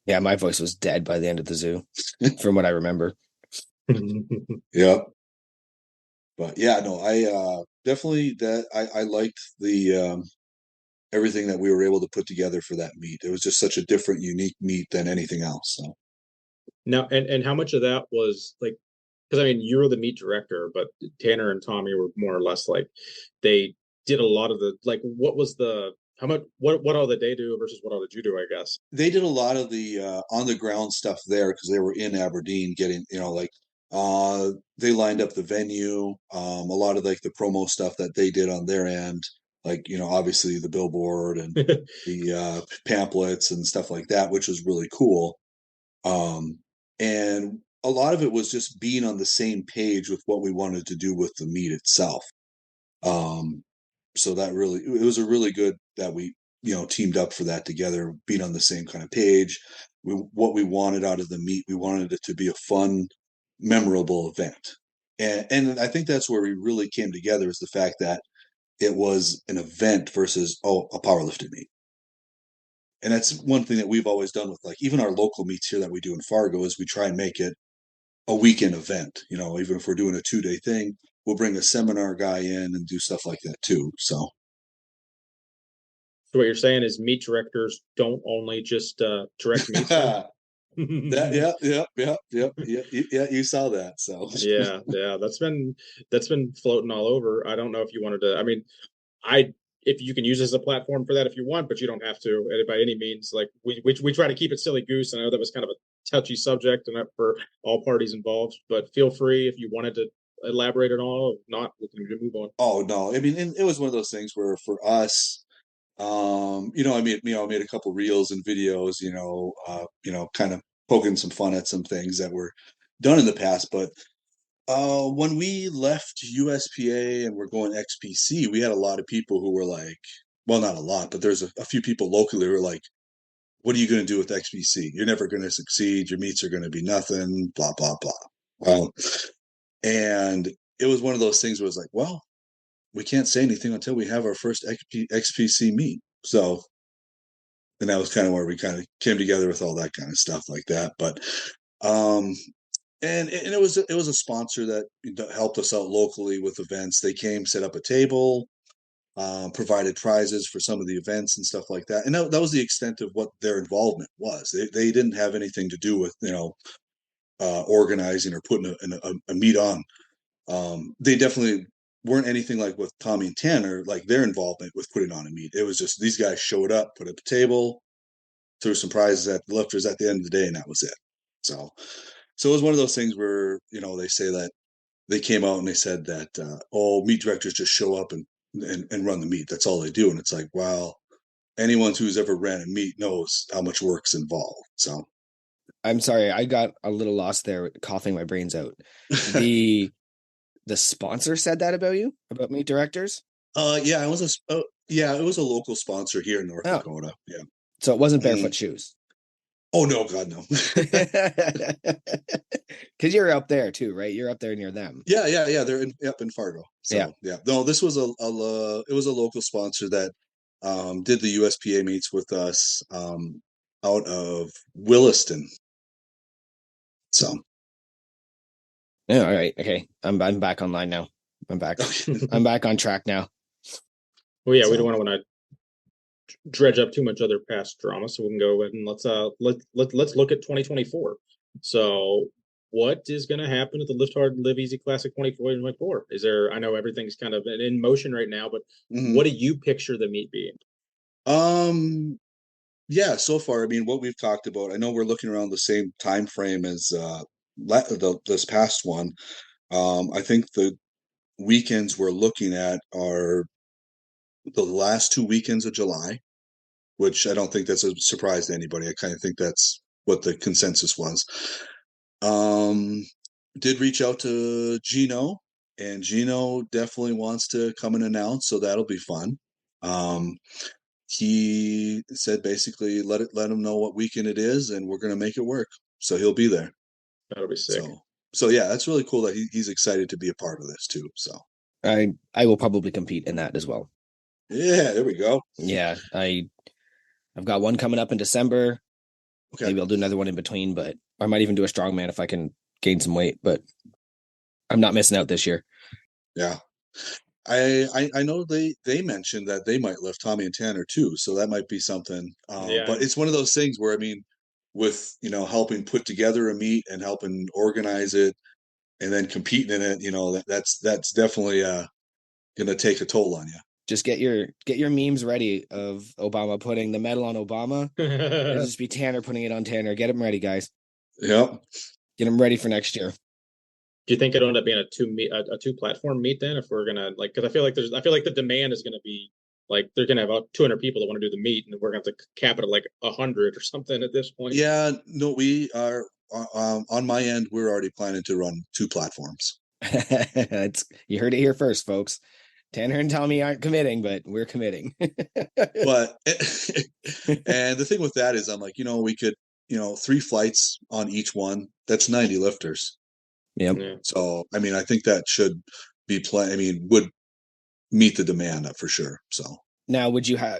Yeah, my voice was dead by the end of the zoo, from what I remember. yeah. But yeah, no, I definitely that I liked the everything that we were able to put together for that meet. It was just such a different, unique meet than anything else. So now and how much of that was like because I mean you were the meet director, but Tanner and Tommy were more or less like they did a lot of the like what was the how much what all did they do versus what all did you do? I guess. they did a lot of the on the ground stuff there because they were in Aberdeen getting like They lined up the venue, a lot of like the promo stuff that they did on their end, like, obviously the billboard and the pamphlets and stuff like that, which was really cool. And a lot of it was just being on the same page with what we wanted to do with the meet itself. So that really, it was a really good that we, teamed up for that together, being on the same kind of page. What we wanted out of the meet, we wanted it to be a fun, memorable event. And I think that's where we really came together, is the fact that it was an event versus, a powerlifting meet. And that's one thing that we've always done with, like, even our local meets here that we do in Fargo, is we try and make it a weekend event. Even if we're doing a 2-day thing, we'll bring a seminar guy in and do stuff like that too. So So what you're saying is meat directors don't only just direct meats. yeah, you saw that. So yeah, that's been floating all over. I don't know if you wanted to. I mean, I if you can use it as a platform for that if you want, but you don't have to by any means. Like we try to keep it silly goose. I know that was kind of a touchy subject and for all parties involved, but feel free if you wanted to elaborate at all. If not, we can move on. Oh no, I mean, it was one of those things where for us, I made a couple reels and videos, kind of poking some fun at some things that were done in the past. But when we left USPA and we're going XPC, we had a lot of people who were like, well, not a lot, but there's a few people locally who were like, what are you going to do with XPC? You're never going to succeed. Your meets are going to be nothing, blah, blah, blah. And it was one of those things where it was like, well, we can't say anything until we have our first XPC meet. So, and that was kind of where we kind of came together with all that kind of stuff like that. But, and it was a sponsor that helped us out locally with events. They came, set up a table, provided prizes for some of the events and stuff like that. And that was the extent of what their involvement was. They didn't have anything to do with, organizing or putting a meet on. They definitely weren't anything like with Tommy and Tanner, like their involvement with putting on a meet. It was just these guys showed up, put up a table, threw some prizes at the lifters at the end of the day, and that was it. So it was one of those things where, they say that they came out and they said that, meet directors just show up and run the meet. That's all they do. And it's like, well, anyone who's ever ran a meet knows how much work's involved. So I'm sorry, I got a little lost there, coughing my brains out. The sponsor said that about you, about meet directors? Yeah, it was a local sponsor here in North Dakota. Yeah. So it wasn't Barefoot Shoes. Oh no, God no. Because you're up there too, right? You're up there near them. Yeah. They're up in Fargo. So yeah. No, this was it was a local sponsor that did the USPA meets with us out of Williston. So yeah, all right, okay. I'm back online now. I'm back. I'm back on track now. Well, yeah, we don't want to dredge up too much other past drama, so we can go ahead and let's look at 2024. So what is going to happen at the Lift Hard Live Easy Classic 2024? Is there, I know everything's kind of in motion right now, but what do you picture the meet being? Yeah, so far, I mean, what we've talked about, I know we're looking around the same time frame as this past one. I think the weekends we're looking at are the last 2 weekends of July, which I don't think that's a surprise to anybody. I kind of think that's what the consensus was. Did reach out to Gino, and Gino definitely wants to come and announce, so that'll be fun. He said basically let him know what weekend it is, and we're going to make it work. So he'll be there. That'll be sick. So yeah, that's really cool that he's excited to be a part of this too. So I will probably compete in that as well. Yeah, there we go. Yeah, I've got one coming up in December. Okay. Maybe I'll do another one in between, but I might even do a strongman if I can gain some weight, but I'm not missing out this year. Yeah. I know they mentioned that they might lift Tommy and Tanner too, so that might be something. But it's one of those things where, I mean, with helping put together a meet and helping organize it, and then competing in it, that's definitely going to take a toll on you. Just get your memes ready of Obama putting the medal on Obama. It'll just be Tanner putting it on Tanner. Get him ready, guys. Yep. Get him ready for next year. Do you think it'll end up being a two platform meet then? If we're gonna like, because I feel like the demand is gonna be like they're gonna have about 200 people that want to do the meet, and we're gonna have to cap it at like 100 or something at this point. Yeah, no, we are on my end. We're already planning to run 2 platforms. You heard it here first, folks. Tanner and Tommy aren't committing, but we're committing. But and the thing with that is, I'm like, we could, 3 flights on each one. That's 90 lifters. Yep. Yeah. So, I mean, I think that should be would meet the demand for sure. So Now,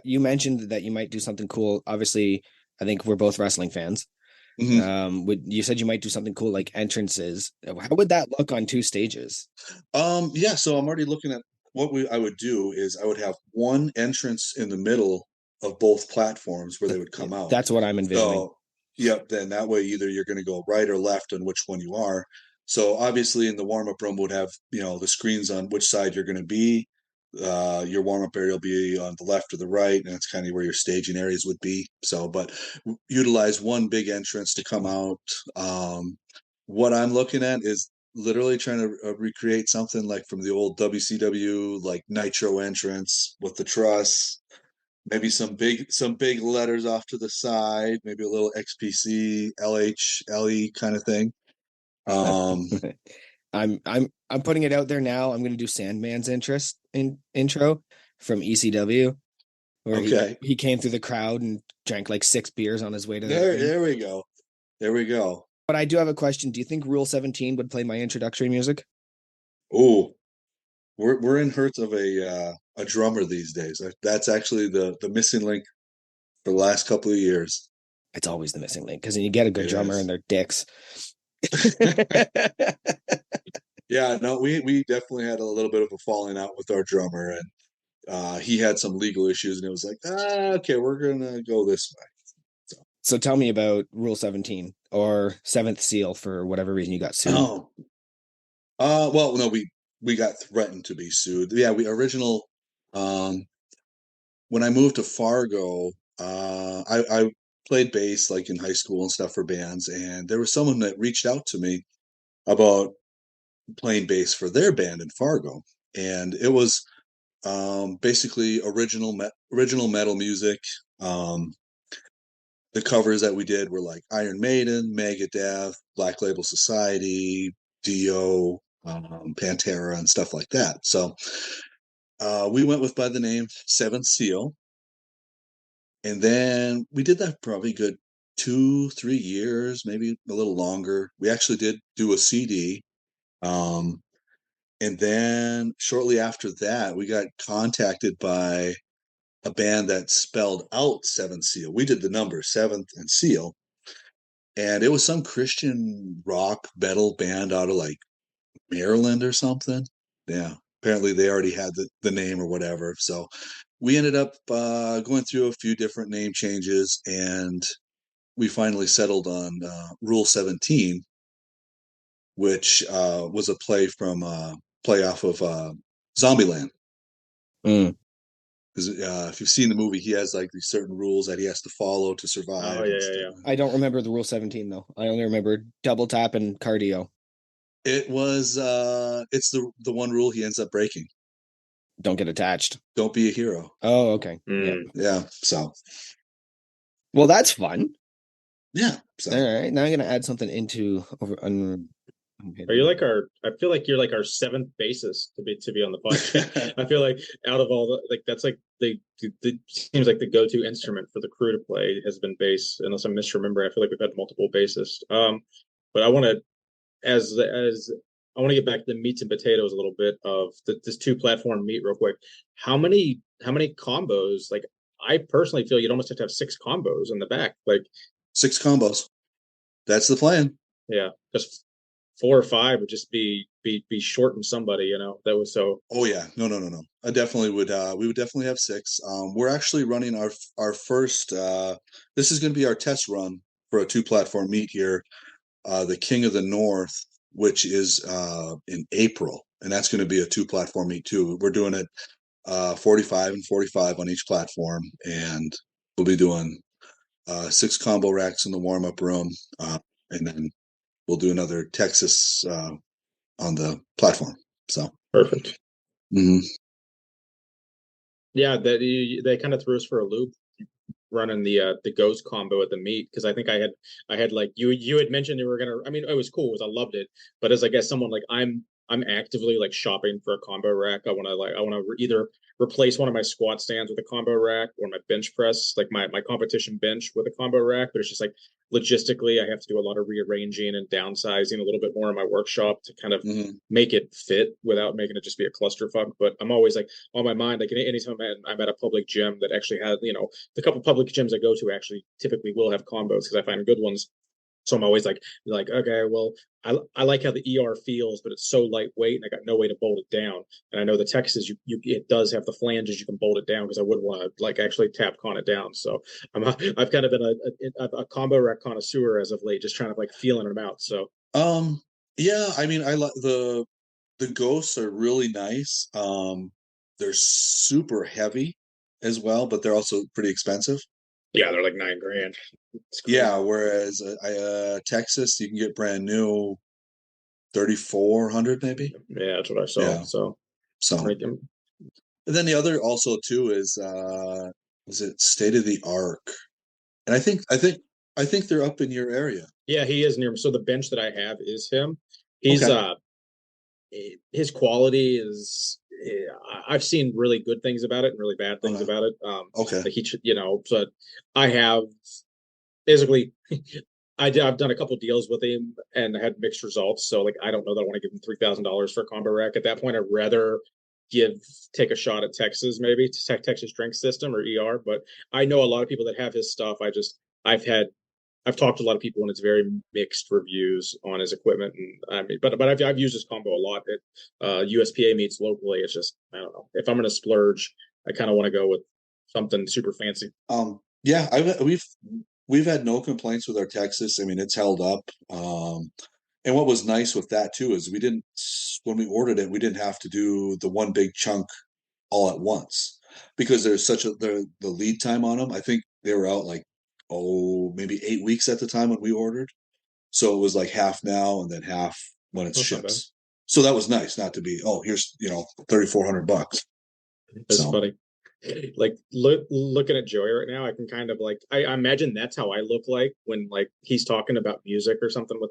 you mentioned that you might do something cool. Obviously, I think we're both wrestling fans. You said you might do something cool like entrances. How would that look on 2 stages? Yeah, so I'm already looking at what I would do is I would have one entrance in the middle of both platforms where they would come out. That's what I'm envisioning. So, yep, then that way either you're going to go right or left on which one you are. So obviously in the warm-up room would have, the screens on which side you're going to be. Your warm-up area will be on the left or the right, and that's kind of where your staging areas would be. So, but utilize one big entrance to come out. What I'm looking at is literally trying to recreate something like from the old WCW, like Nitro entrance with the truss, maybe some big letters off to the side, maybe a little XPC, LH, LE kind of thing. I'm putting it out there now. I'm going to do Sandman's intro from ECW, where he came through the crowd and drank like 6 beers on his way to there we go. There we go. But I do have a question. Do you think Rule 17 would play my introductory music? Oh, we're in hurts of a drummer these days. That's actually the missing link for the last couple of years. It's always the missing link because you get a good drummer and they're dicks. Yeah, no, we definitely had a little bit of a falling out with our drummer, and he had some legal issues, and it was like, okay, we're gonna go this way. So tell me about Rule 17 or Seventh Seal for whatever reason you got sued. Oh, well, no, we got threatened to be sued. Yeah, when I moved to Fargo, I played bass like in high school and stuff for bands, and there was someone that reached out to me about playing bass for their band in Fargo, and it was basically original metal music. The covers that we did were like Iron Maiden, Megadeth, Black Label Society, Dio, Pantera, and stuff like that. So we went with by the name Seventh Seal, and then we did that probably good 2-3 years, maybe a little longer. We actually did do a CD. And then shortly after that, we got contacted by a band that spelled out Seventh Seal. We did the number 7th and Seal. And it was some Christian rock metal band out of like Maryland or something. Yeah. Apparently they already had the name or whatever. So we ended up going through a few different name changes, and we finally settled on Rule 17, which was a play off of Zombieland. Because if you've seen the movie, he has like these certain rules that he has to follow to survive. Oh yeah. I don't remember the Rule 17 though. I only remember double tap and cardio. It was it's the one rule he ends up breaking. Don't get attached. Don't be a hero. Oh, okay. Yeah. So. Well, that's fun. Yeah. So. All right. Now I'm gonna add something into over. Are you like I feel like you're like our 7th bassist to be on the podcast. I feel like out of all that's like the seems like the go-to instrument for the crew to play has been bass, unless I'm misremembering. I feel like we've had multiple bassists. But I want to as I want to get back to the meats and potatoes a little bit of this 2-platform meet real quick. How many combos? Like I personally feel you'd almost have to have 6 combos in the back, like 6 combos. That's the plan. Yeah, just 4 or 5 would just be shorting somebody, that was so. Oh yeah, no. I definitely would. We would definitely have 6. We're actually running our first. This is going to be our test run for a 2-platform meet here, the King of the North, which is in April, and that's going to be a 2-platform meet too. We're doing it 45 and 45 on each platform, and we'll be doing 6 combo racks in the warm-up room, and then we'll do another Texas the platform. So Perfect. mhm. Yeah, they kind of threw us for a loop running the ghost combo at the meet, because I think I had like you had mentioned you were gonna. I mean, it was cool, I loved it, but as I guess someone like I'm actively like shopping for a combo rack. I want to either replace one of my squat stands with a combo rack, or my bench press, like my competition bench, with a combo rack. But it's just like logistically, I have to do a lot of rearranging and downsizing a little bit more in my workshop to kind of Mhm. make it fit without making it just be a clusterfuck. But I'm always like on my mind, like anytime I'm at a public gym that actually has, the couple public gyms I go to actually typically will have combos because I find good ones. So I'm always like, okay, well, I like how the ER feels, but it's so lightweight, and I got no way to bolt it down. And I know the Texas, it does have the flanges you can bolt it down, because I would want to like actually tap con it down. So I've kind of been a combo rack connoisseur as of late, just trying to like feeling them out. So Um, yeah, I mean, I like the ghosts are really nice. They're super heavy as well, but they're also pretty expensive. yeah, they're like 9 grand. It's Yeah, crazy. whereas Texas, you can get brand new 3,400 maybe. Yeah, that's what I saw. Yeah, So so like, and then the other also too is it State of the Arc, and I think they're up in your area. yeah, he is near me. So the bench that I have is him. He's Okay. his quality is, I've seen really good things about it and really bad things Okay. about it. Okay. Like but I have basically I've done a couple deals with him and had mixed results. So like I don't know that I want to give him $3,000 for a combo rack. At that point, I'd rather give take a shot at Texas, maybe Texas Drink System or ER. But I know a lot of people that have his stuff. I've had I've talked to a lot of people, and it's very mixed reviews on his equipment. And I mean, but I've used his combo a lot at USPA meets locally. It's just, I don't know, if I'm going to splurge, I kind of want to go with something super fancy. Yeah, we've had no complaints with our Texas. I mean, it's held up. And what was nice with that too is we didn't when we ordered it, we didn't have to do the one big chunk all at once because there's such the lead time on them. I think they were out like maybe 8 weeks at the time when we ordered. So it was like half now and then half when it That's not bad. ships. So that was nice not to be, here's, $3,400. That's So funny. Like looking at Joey right now, I can kind of like I imagine that's how I look like when like he's talking about music or something with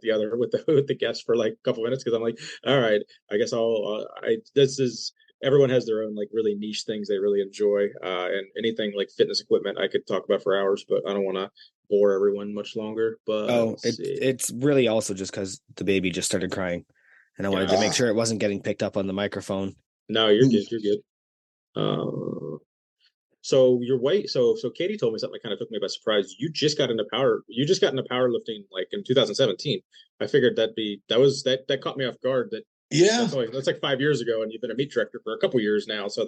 with the guest for like a couple minutes, because I'm like, all right, I guess I this is everyone has their own like really niche things they really enjoy, and anything like fitness equipment I could talk about for hours, but I don't want to bore everyone much longer. But Oh, let's see. it's really also just because the baby just started crying, and I wanted to make Gotcha. ah, sure it wasn't getting picked up on the microphone. No, you're good. You're good. Uh, So your weight, so Katie told me something that kind of took me by surprise. You just got into powerlifting like in 2017. I figured that caught me off guard. yeah, That's like 5 years ago, and you've been a meet director for a couple years now. So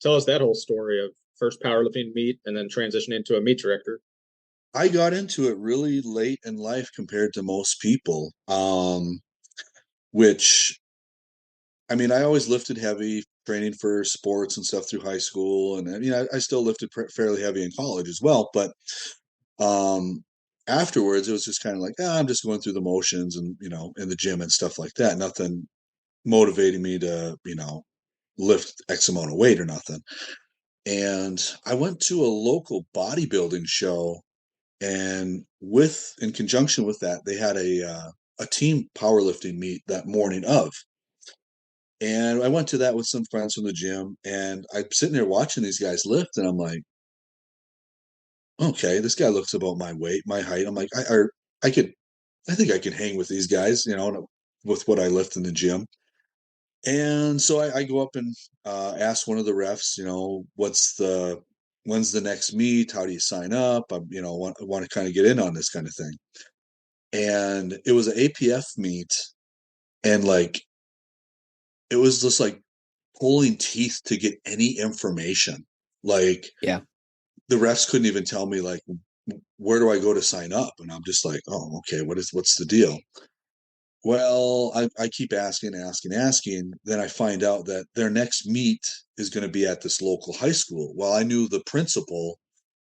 tell us that whole story of first powerlifting meet and then transitioning into a meet director. I got into it really late in life compared to most people. Which I mean, I always lifted heavy, training for sports and stuff through high school, and I still lifted fairly heavy in college as well. But um, afterwards, it was just kind of like, I'm just going through the motions, and in the gym and stuff like that. Nothing motivating me to lift X amount of weight or nothing. And I went to a local bodybuilding show, and in conjunction with that, they had a team powerlifting meet that morning of. And I went to that with some friends from the gym, and I'm sitting there watching these guys lift, and I'm like, okay, this guy looks about my weight, my height. I'm like, I think I can hang with these guys, with what I lift in the gym. And so I go up and ask one of the refs, when's the next meet? How do you sign up? I want to kind of get in on this kind of thing. And it was an APF meet, and like it was just like pulling teeth to get any information. Like Yeah. the refs couldn't even tell me like where do I go to sign up, and I'm just like, oh, okay, what's the deal? Well, I keep asking. Then I find out that their next meet is going to be at this local high school. Well, I knew the principal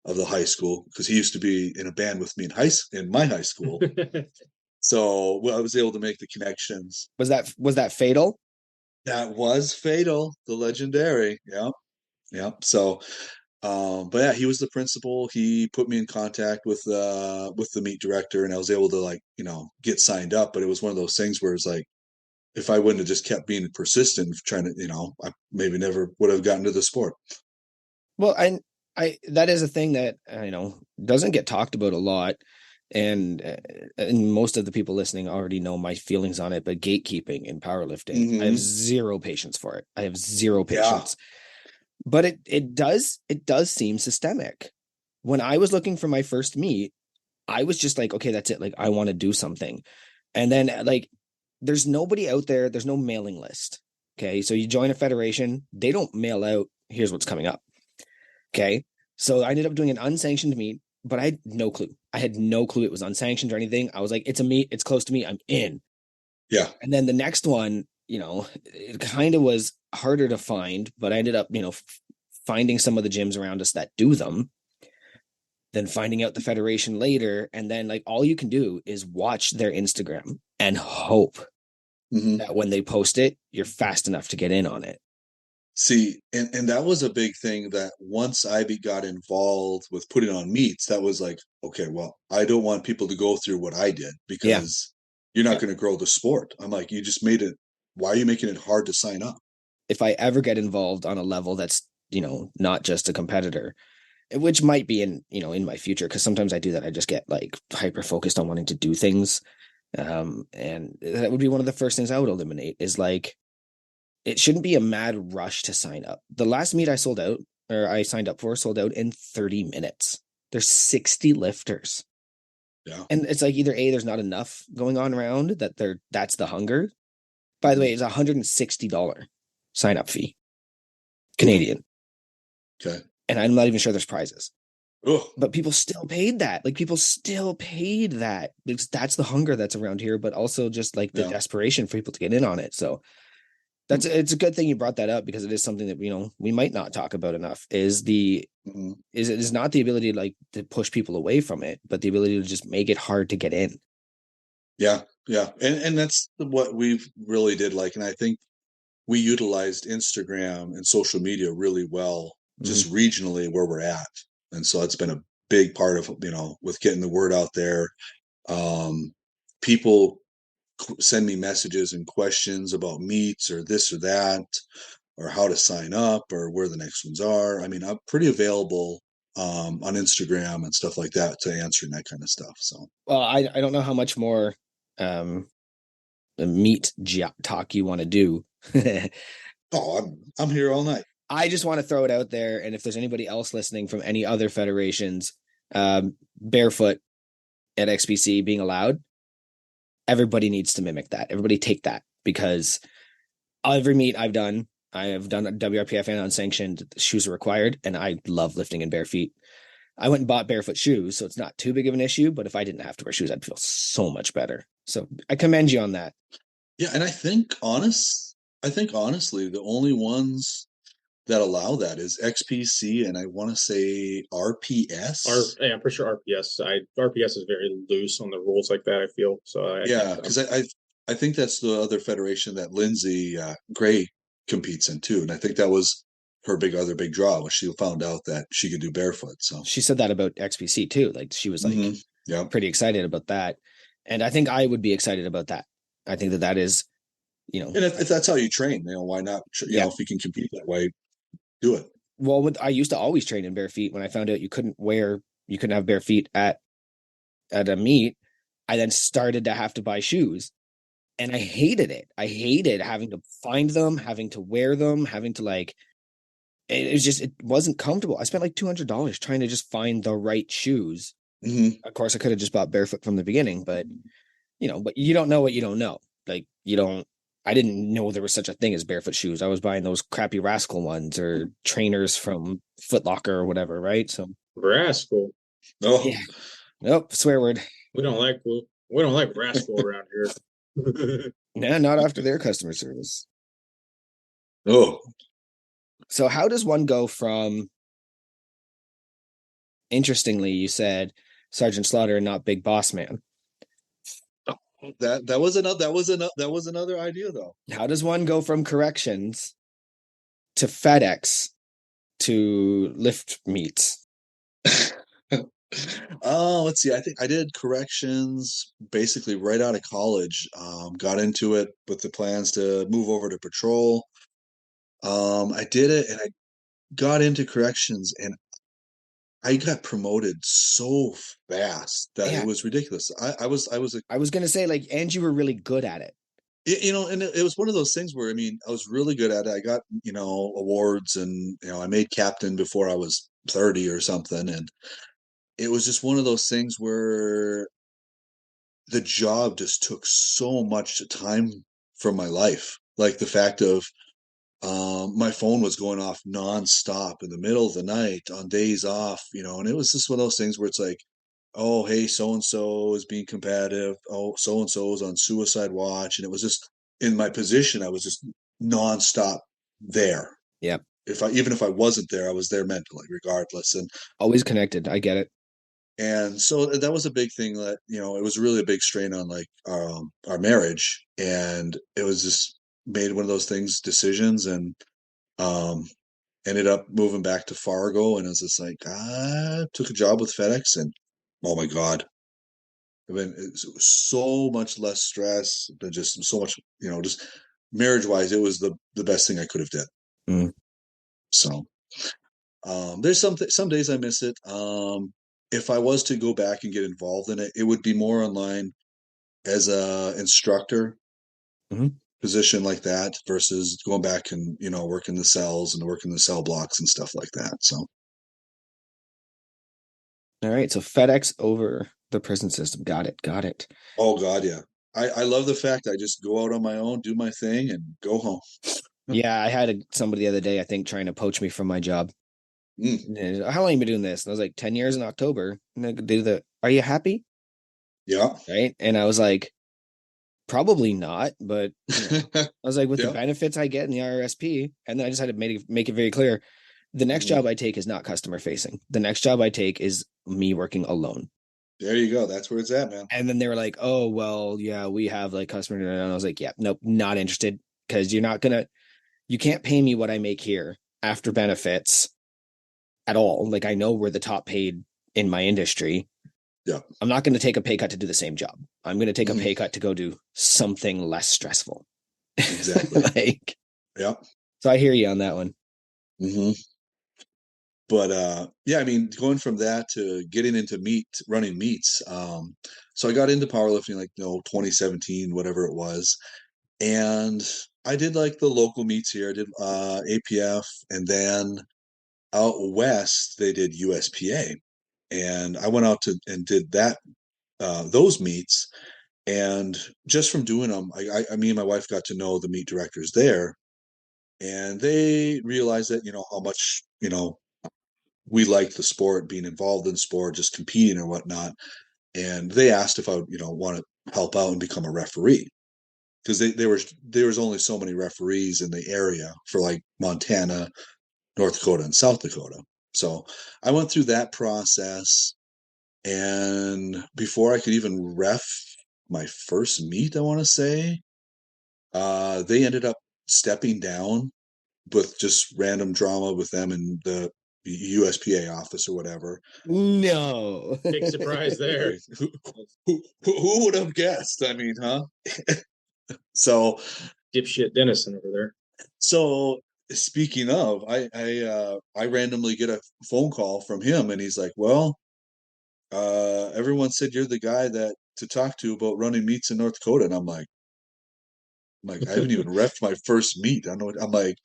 of the high school because he used to be in a band with me in my high school. So I was able to make the connections. Was that fatal? That was Fatal, the legendary. Yeah. Yeah. So but yeah, he was the principal. He put me in contact with the meet director, and I was able to, like, get signed up. But it was one of those things where it's like, if I wouldn't have just kept being persistent, trying to, I maybe never would have gotten to the sport. Well, I that is a thing that doesn't get talked about a lot, and most of the people listening already know my feelings on it. But gatekeeping in powerlifting, I have zero patience for it. I have zero patience. But it does seem systemic. When I was looking for my first meet, I was just like, okay, that's it. Like, I want to do something. And then, like, there's nobody out there. There's no mailing list. Okay. So you join a federation. They don't mail out, here's what's coming up. Okay. So I ended up doing an unsanctioned meet, but I had no clue. I had no clue it was unsanctioned or anything. I was like, it's a meet. It's close to me. I'm in. Yeah. And then the next one, it kind of was harder to find, but I ended up, finding some of the gyms around us that do them, then finding out the federation later. And then, like, all you can do is watch their Instagram and hope that when they post it, you're fast enough to get in on it. See, and that was a big thing, that once I got involved with putting on meets, that was like, okay, well, I don't want people to go through what I did, because you're not going to grow the sport. I'm like, you just made it. Why are you making it hard to sign up? If I ever get involved on a level that's, not just a competitor, which might be in my future, because sometimes I do that. I just get like hyper focused on wanting to do things. And that would be one of the first things I would eliminate, is like, it shouldn't be a mad rush to sign up. The last meet I sold out in 30 minutes. There's 60 lifters. Yeah. And it's like, either A, there's not enough going on around, that's the hunger. By the way, it's $160 sign up fee. Canadian. Okay. And I'm not even sure there's prizes. Oh. But people still paid that. Like, people still paid that, because that's the hunger that's around here, but also just like the desperation for people to get in on it. So it's a good thing you brought that up, because it is something that we might not talk about enough. Is not the ability to push people away from it, but the ability to just make it hard to get in. Yeah, and that's what we've really did. Like, and I think we utilized Instagram and social media really well, just regionally where we're at, and so it's been a big part of with getting the word out there. People send me messages and questions about meets or this or that, or how to sign up, or where the next ones are. I mean, I'm pretty available on Instagram and stuff like that to answering that kind of stuff. So, well, I don't know how much more meet talk you want to do. oh, I'm here all night. I just want to throw it out there, and if there's anybody else listening from any other federations, barefoot at XPC being allowed, everybody needs to mimic that. Everybody take that, because every meet I have done WRPF and unsanctioned, shoes are required, and I love lifting in bare feet. I went and bought barefoot shoes, so it's not too big of an issue, but if I didn't have to wear shoes, I'd feel so much better. So I commend you on that. Yeah, and I think honestly, the only ones that allow that is XPC, and I want to say RPS. Yeah, for sure RPS. RPS is very loose on the rules like that, I feel. So because I think that's the other federation that Lindsay Gray competes in too, and I think that was her other big draw when she found out that she could do barefoot. So she said that about XPC too. Like, she was like pretty excited about that, and I think I would be excited about that. I think that is, and if that's how you train, why not? If you can compete that way, do it. Well, I used to always train in bare feet. When I found out you couldn't have bare feet at a meet, I then started to have to buy shoes, and I hated it. I hated having to find them, having to wear them, having to it wasn't comfortable. I spent like $200 trying to just find the right shoes. Of course, I could have just bought barefoot from the beginning, but you don't know what you don't know. Like, I didn't know there was such a thing as barefoot shoes. I was buying those crappy Rascal ones or trainers from Foot Locker or whatever, right? So Rascal. Oh, yeah. Nope, swear word. We don't like Rascal around here. Nah, not after their customer service. Oh. So how does one go from, interestingly, you said Sergeant Slaughter and not Big Boss Man? That was another idea though. How does one go from corrections to FedEx to lift meats? Oh, let's see. I think I did corrections basically right out of college. Got into it with the plans to move over to patrol. I did it and I got into corrections and I got promoted so fast that it Yeah, was ridiculous. I was gonna say like, and you were really good at it. And it was one of those things where, I mean, I was really good at it. I got, awards and, I made captain before I was 30 or something. And it was just one of those things where the job just took so much time from my life. Like the fact of my phone was going off nonstop in the middle of the night on days off, and it was just one of those things where it's like, oh, hey, so and so is being combative. Oh, so and so is on suicide watch. And it was just in my position, I was just nonstop there. Yep. Even if I wasn't there, I was there mentally, regardless. Always connected. I get it. And so that was a big thing that, it was really a big strain on like our marriage. And it was just made one of those things, decisions, and um, ended up moving back to Fargo. And it was just like, I took a job with FedEx and oh my God. I mean, it's so much less stress, but just so much, just marriage wise, it was the best thing I could have did. Mm. So there's some days I miss it. If I was to go back and get involved in it, it would be more online as a instructor Mm-hmm. position like that versus going back and working the cells and working the cell blocks and stuff like that. So All right. So FedEx over the prison system. Got it. Got it. oh God, yeah. I love the fact I just go out on my own, do my thing, and go home. Yeah, I had somebody the other day, I think, trying to poach me from my job. Mm, How long you been doing this? And I was like, 10 years in October. And they do are you happy? yeah. Right. And I was like, probably not, but I was like, with the Yeah. benefits I get in the RRSP, and then I just had to make it very clear. The next Mm, job I take is not customer facing. The next job I take is me working alone. there you go. That's where it's at, man. And then they were like, oh, well, yeah, we have like customer. And I was like, yeah, nope, not interested because you can't pay me what I make here after benefits at all. Like, I know we're the top paid in my industry. Yeah. I'm not going to take a pay cut to do the same job. I'm going to take a Mhm. pay cut to go do something less stressful. Exactly. Like, Yeah. so I hear you on that one. Hmm. But yeah, I mean, going from that to getting into running meets. So I got into powerlifting like 2017, whatever it was, and I did like the local meets here. I did APF, and then out west they did USPA, and I went out to and did that those meets. And just from doing them, me and my wife got to know the meet directors there, and they realized that how much we liked the sport, being involved in sport, just competing or whatnot. And they asked if I would want to help out and become a referee because there was only so many referees in the area for like Montana, North Dakota, and South Dakota. So I went through that process, and before I could even ref my first meet, I want to say, they ended up stepping down with just random drama with them in the USPA office or whatever. No. Big surprise there. Who would have guessed? I mean, huh? So, Dipshit Dennison over there. so speaking of, I randomly get a phone call from him, and he's like, "Well, everyone said you're the guy that to talk to about running meets in North Dakota," and I'm like, I haven't even refed my first meet. I don't know. I'm like,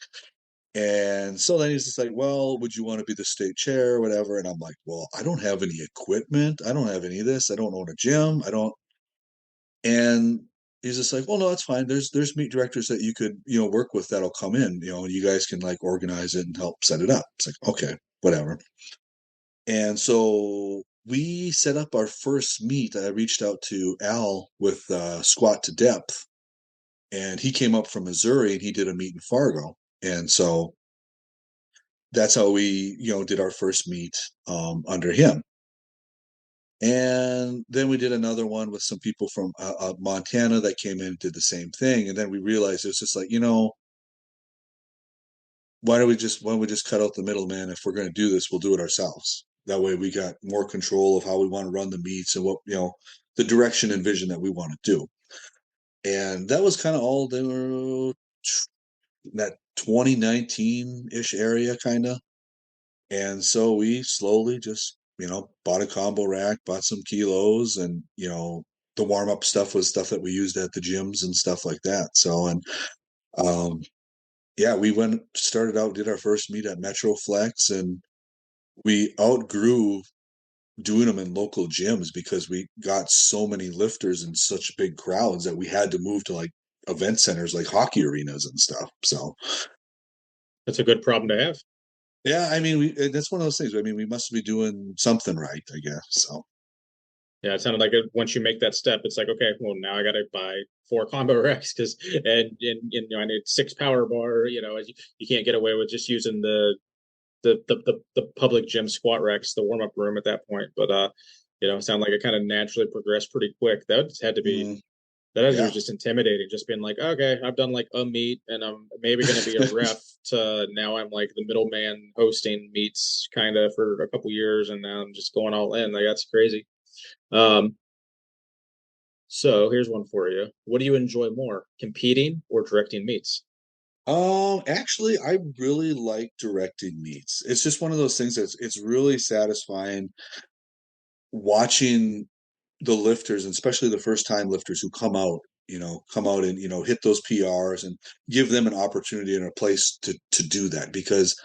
and so then he's just like, well, would you want to be the state chair or whatever? And I'm like, well, I don't have any equipment. I don't have any of this. I don't own a gym. I don't. And he's just like, well, no, that's fine. There's meet directors that you could, work with that'll come in, and you guys can like organize it and help set it up. It's like, okay, whatever. And so we set up our first meet. I reached out to Al with Squat to Depth, and he came up from Missouri and he did a meet in Fargo. And so that's how we, did our first meet under him. And then we did another one with some people from Montana that came in and did the same thing. And then we realized it was just like, why don't we just cut out the middleman? If we're going to do this, we'll do it ourselves. That way we got more control of how we want to run the meets and what, the direction and vision that we want to do. And that was kind of all that 2019-ish area kind of. And so we slowly just, bought a combo rack, bought some kilos, and, the warm-up stuff was stuff that we used at the gyms and stuff like that. So, and yeah, we started out, did our first meet at Metroflex, and we outgrew doing them in local gyms because we got so many lifters and such big crowds that we had to move to like event centers like hockey arenas and stuff. So That's a good problem to have. yeah, I mean, that's one of those things. I mean, we must be doing something right, I guess. So Yeah, it sounded like once you make that step, it's like, okay, well, now I got to buy 4 combo racks and I need 6 power bar. As you can't get away with just using the public gym squat racks, the warm up room at that point. But it sounded like it kind of naturally progressed pretty quick. That had to be that was just intimidating. Just being like, okay, I've done like a meet, and I'm maybe going to be a ref. To now, I'm like the middleman hosting meets kind of for a couple years, and now I'm just going all in. Like that's crazy. Um, so here's one for you. What do you enjoy more, competing or directing meets? Actually, I really like directing meets. It's just one of those things it's really satisfying watching the lifters, and especially the first time lifters who come out and, hit those PRs and give them an opportunity and a place to do that, because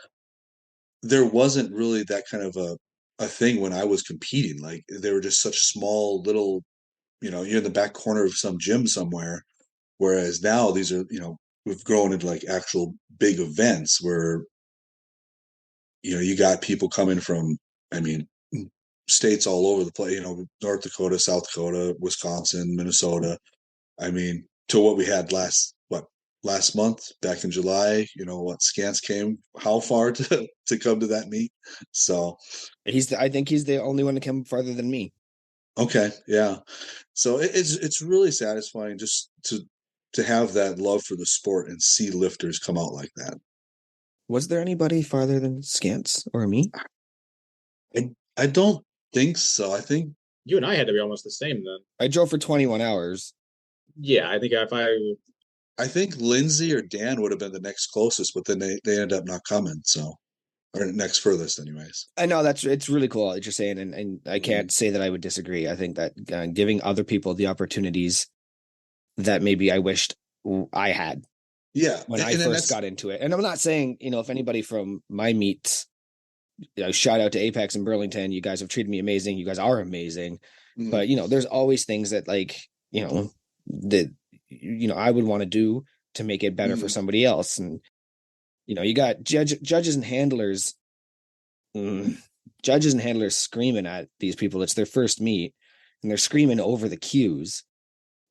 there wasn't really that kind of a thing when I was competing. Like they were just such small little, you're in the back corner of some gym somewhere. Whereas now these are, we've grown into like actual big events where, you got people coming from, I mean, states all over the place, North Dakota, South Dakota, Wisconsin, Minnesota. I mean, to what we had last month, back in July, what Scans came, how far to come to that meet. So I think he's the only one to come farther than me. okay. Yeah. So it's really satisfying just to have that love for the sport and see lifters come out like that. Was there anybody farther than Scants or me? I don't think so. I think You and I had to be almost the same then. I drove for 21 hours. Yeah, I think I think Lindsay or Dan would have been the next closest, but then they end up not coming. So, or next furthest, anyways. I know it's really cool what you're saying, and I can't say that I would disagree. I think that giving other people the opportunities that maybe I wished I had. Yeah, when I first got into it, and I'm not saying if anybody from my meets, shout out to Apex and Burlington, you guys have treated me amazing. You guys are amazing, but there's always things that that I would want to do to make it better for somebody else, and you got judges and handlers. Judges and handlers screaming at these people. It's their first meet, and they're screaming over the cues.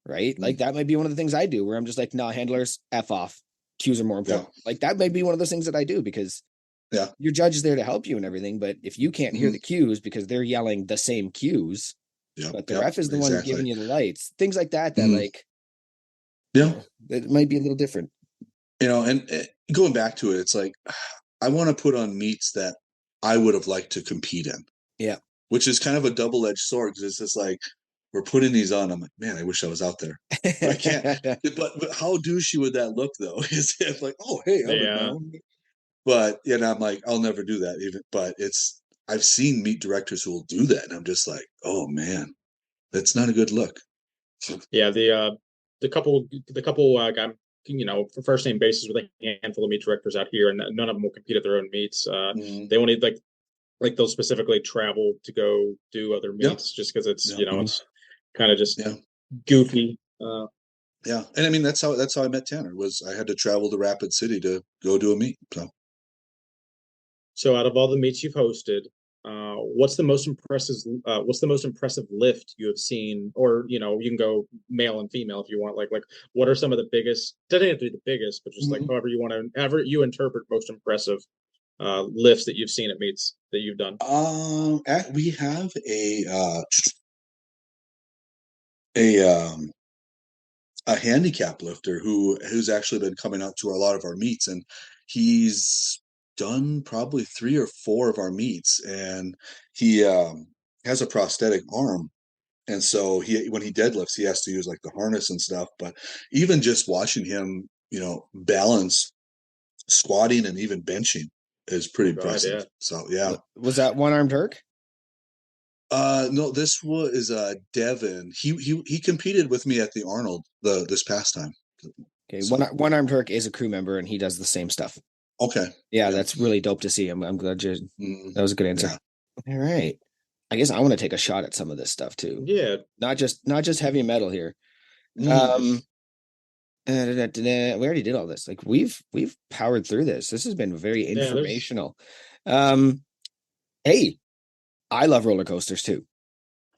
Right? Like that might be one of the things I do where I'm just like, nah, handlers, F off. Cues are more important. Yeah. Like that might be one of those things that I do because your judge is there to help you and everything. But if you can't hear the cues because they're yelling the same cues, but the ref is the one giving you the lights, things like that, it might be a little different. And going back to it, it's like, I want to put on meets that I would have liked to compete in. Yeah. Which is kind of a double-edged sword because it's just like, we're putting these on. I'm like, man, I wish I was out there. But I can't. but how douchey would that look, though? Is if like, oh, hey, I'm But I'm like, I'll never do that. Even, but I've seen meet directors who will do that, and I'm just like, oh man, that's not a good look. Yeah, the couple I'm for first name basis with a handful of meet directors out here, and none of them will compete at their own meets. They will need like they'll specifically travel to go do other meets just because it's it's kind of just goofy. Yeah, and I mean that's how I met Tanner. Was I had to travel to Rapid City to go do a meet. So out of all the meets you've hosted, what's the most impressive? What's the most impressive lift you have seen? Or you can go male and female if you want. Like what are some of the biggest? Doesn't have to be the biggest, but just like however you want to, however you interpret most impressive. lifts that you've seen at meets that you've done? We have a a handicap lifter who's actually been coming out to a lot of our meets, and he's done probably 3 or 4 of our meets, and he has a prosthetic arm. And so when he deadlifts, he has to use like the harness and stuff. But even just watching him, balance, squatting, and even benching is pretty impressive. Yeah. So yeah. Was that one-armed Turk? No, this was Devin. He competed with me at the Arnold this past time. Okay, So, one-armed Turk is a crew member, and he does the same stuff. okay. Yeah, that's really dope to see. I'm glad that was a good answer. Yeah. All right. I guess I want to take a shot at some of this stuff too. Yeah. Not just heavy metal here. We already did all this. Like we've powered through this. This has been very informational. Hey, I love roller coasters too.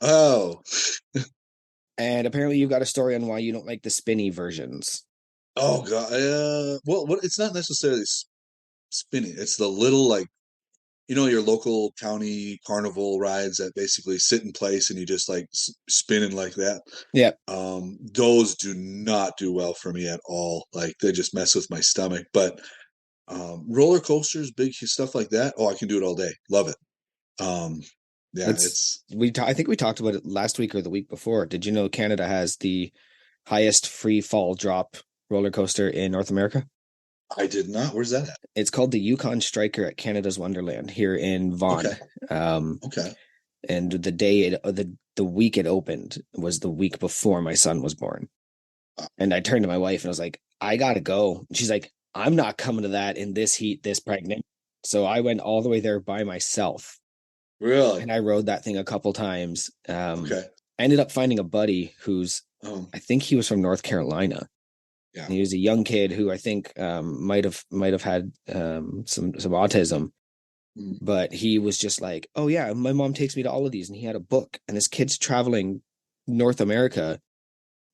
Oh. And apparently you've got a story on why you don't like the spinny versions. Oh god. Well, it's not necessarily spinning. It's the little, like, your local county carnival rides that basically sit in place and you just like spinning like that. Yeah. Those do not do well for me at all. Like, they just mess with my stomach. But roller coasters, big stuff like that, oh, I can do it all day. Love it. Yeah, I think we talked about it last week or the week before. Did you know Canada has the highest free fall drop roller coaster in North America? I did not. Where's that at? It's called the Yukon Striker at Canada's Wonderland here in Vaughan. Okay. And the week it opened was the week before my son was born. And I turned to my wife and I was like, I gotta go. She's like, I'm not coming to that in this heat, this pregnant. So I went all the way there by myself. Really? And I rode that thing a couple times. Okay. I ended up finding a buddy who's, I think he was from North Carolina. Yeah. And he was a young kid who I think might have had some autism. But he was just like, oh yeah, my mom takes me to all of these. And he had a book, and this kid's traveling North America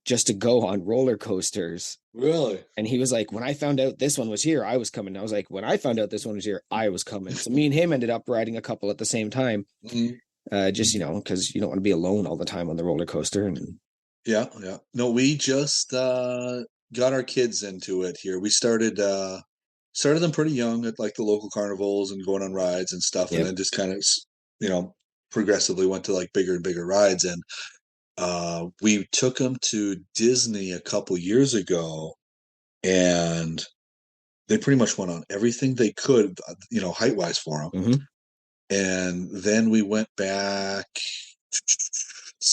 just to go on roller coasters. Really? And he was like, when I found out this one was here, I was coming. I was like, when I found out this one was here, I was coming. So me and him ended up riding a couple at the same time. Just, because you don't want to be alone all the time on the roller coaster. And yeah. No, we just got our kids into it here. We started them pretty young at like the local carnivals and going on rides and stuff. Yep. And then just kind of, progressively went to like bigger and bigger rides. And we took them to Disney a couple years ago, and they pretty much went on everything they could, height wise for them. And then we went back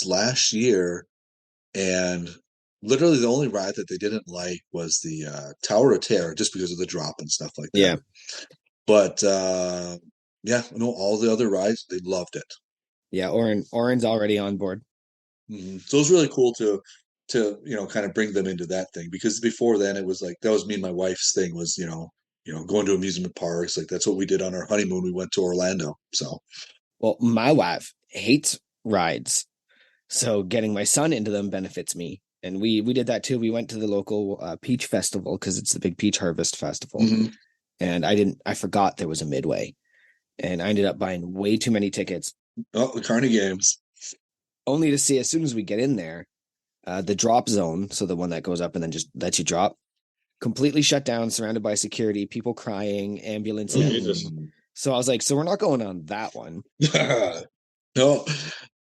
last year, and literally the only ride that they didn't like was the Tower of Terror, just because of the drop and stuff like that. Yeah. But all the other rides, they loved it. Yeah, Oren's already on board. So it was really cool to kind of bring them into that thing, because before then it was like, that was me and my wife's thing, was going to amusement parks. Like, that's what we did on our honeymoon. We went to Orlando. So, well, my wife hates rides, so getting my son into them benefits me. And we did that too. We went to the local peach festival, because it's the big peach harvest festival. And I forgot there was a midway, and I ended up buying way too many tickets. Oh, the Carney games. Only to see, as soon as we get in there, the drop zone, so the one that goes up and then just lets you drop, completely shut down, surrounded by security, people crying, ambulances. So I was like, so we're not going on that one. No.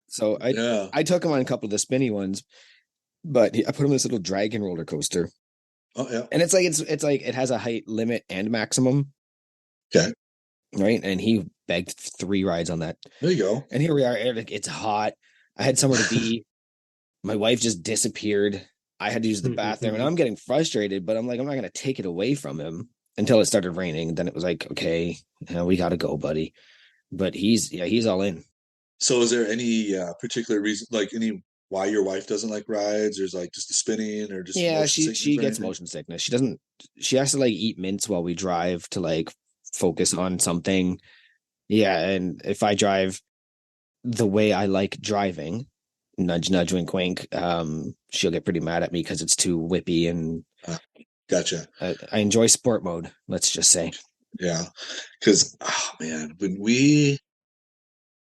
So I took him on a couple of the spinny ones, but I put him in this little dragon roller coaster. Oh yeah. And it's like it has a height limit and maximum. Okay. Right. And he begged 3 rides on that. There you go. And here we are. It's hot. I had somewhere to be. My wife just disappeared. I had to use the bathroom, and I'm getting frustrated, but I'm like, I'm not going to take it away from him until it started raining. Then it was like, okay, we got to go, buddy. But he's all in. So is there any particular reason, like why your wife doesn't like rides, or is like just the spinning, or just she gets motion sickness. She has to like eat mints while we drive to like focus on something. Yeah, and if I drive the way I like driving, nudge nudge wink wink, she'll get pretty mad at me because it's too whippy. And gotcha. I enjoy sport mode, let's just say. Yeah. Because, oh man, I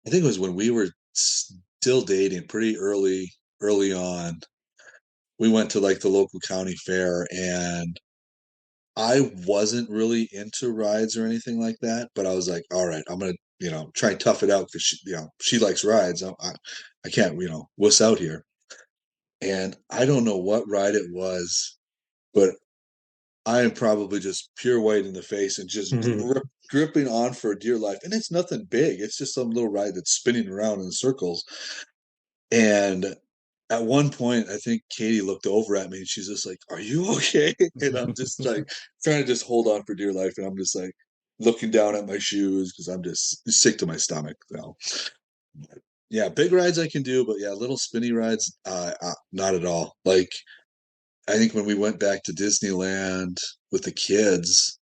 think it was when we were still dating pretty early on, we went to like the local county fair, and I wasn't really into rides or anything like that, but I was like, all right, I'm gonna, try and tough it out because she likes rides. I can't, wuss out here. And I don't know what ride it was, but I am probably just pure white in the face and just gripping on for dear life. And it's nothing big. It's just some little ride that's spinning around in circles. And at one point, I think Katie looked over at me and she's just like, "Are you okay?" And I'm just like trying to just hold on for dear life. And I'm just like looking down at my shoes because I'm just sick to my stomach now. Yeah, big rides I can do, but yeah, little spinny rides, not at all. Like, I think when we went back to Disneyland with the kids,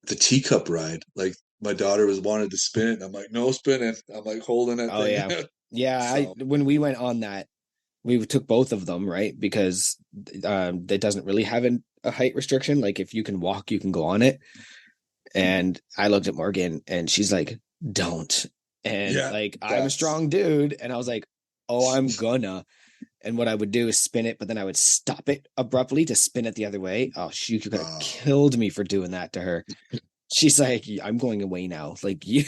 the teacup ride, like my daughter was wanted to spin it. And I'm like, no spinning. I'm like holding that Oh thing. yeah. Yeah, So, when we went on that, we took both of them, right? Because it doesn't really have a height restriction. Like if you can walk, you can go on it. And I looked at Morgan and she's like, don't. And yeah, like, I'm a that's strong dude. And I was like, oh, I'm gonna. And what I would do is spin it, but then I would stop it abruptly to spin it the other way. Oh, she could have killed me for doing that to her. She's like, I'm going away now. Like, you.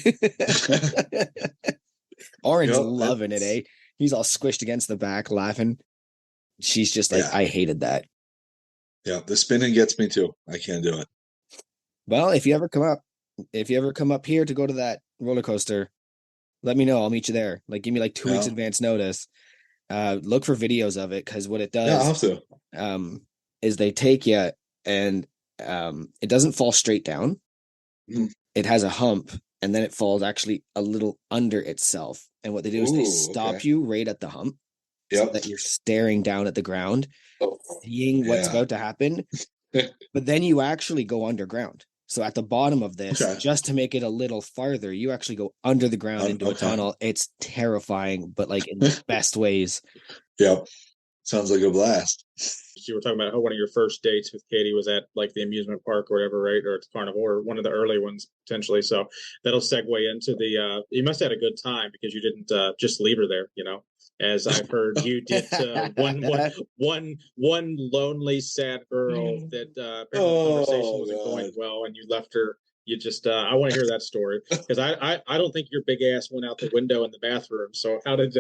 Oren's yep, loving it, eh? He's all squished against the back, laughing. She's just like, yeah, I hated that. yeah. The spinning gets me too. I can't do it. Well, if you ever come up here to go to that roller coaster, let me know. I'll meet you there. Like, give me like 2 weeks Yeah, advance notice. Look for videos of it because what it yeah. I'll does have to. is they take you and it doesn't fall straight down. Mm. It has a hump and then it falls actually a little under itself. And what they do is they Ooh, okay. stop you right at the hump so Yep. that you're staring down at the ground, Oh, seeing what's yeah. about to happen. But then you actually go underground. So at the bottom of this, Okay. just to make it a little farther, you actually go under the ground into a Okay. tunnel. It's terrifying, but like in the best ways. Yep. Sounds like a blast. You were talking about how one of your first dates with Katie was at like the amusement park or whatever, right? Or it's carnival or one of the early ones potentially. So that'll segue into the you must have had a good time because you didn't just leave her there, as I've heard you did one lonely sad girl that apparently the conversation Oh wasn't going God. well and you left her. You just I want to hear that story because I don't think your big ass went out the window in the bathroom. So how did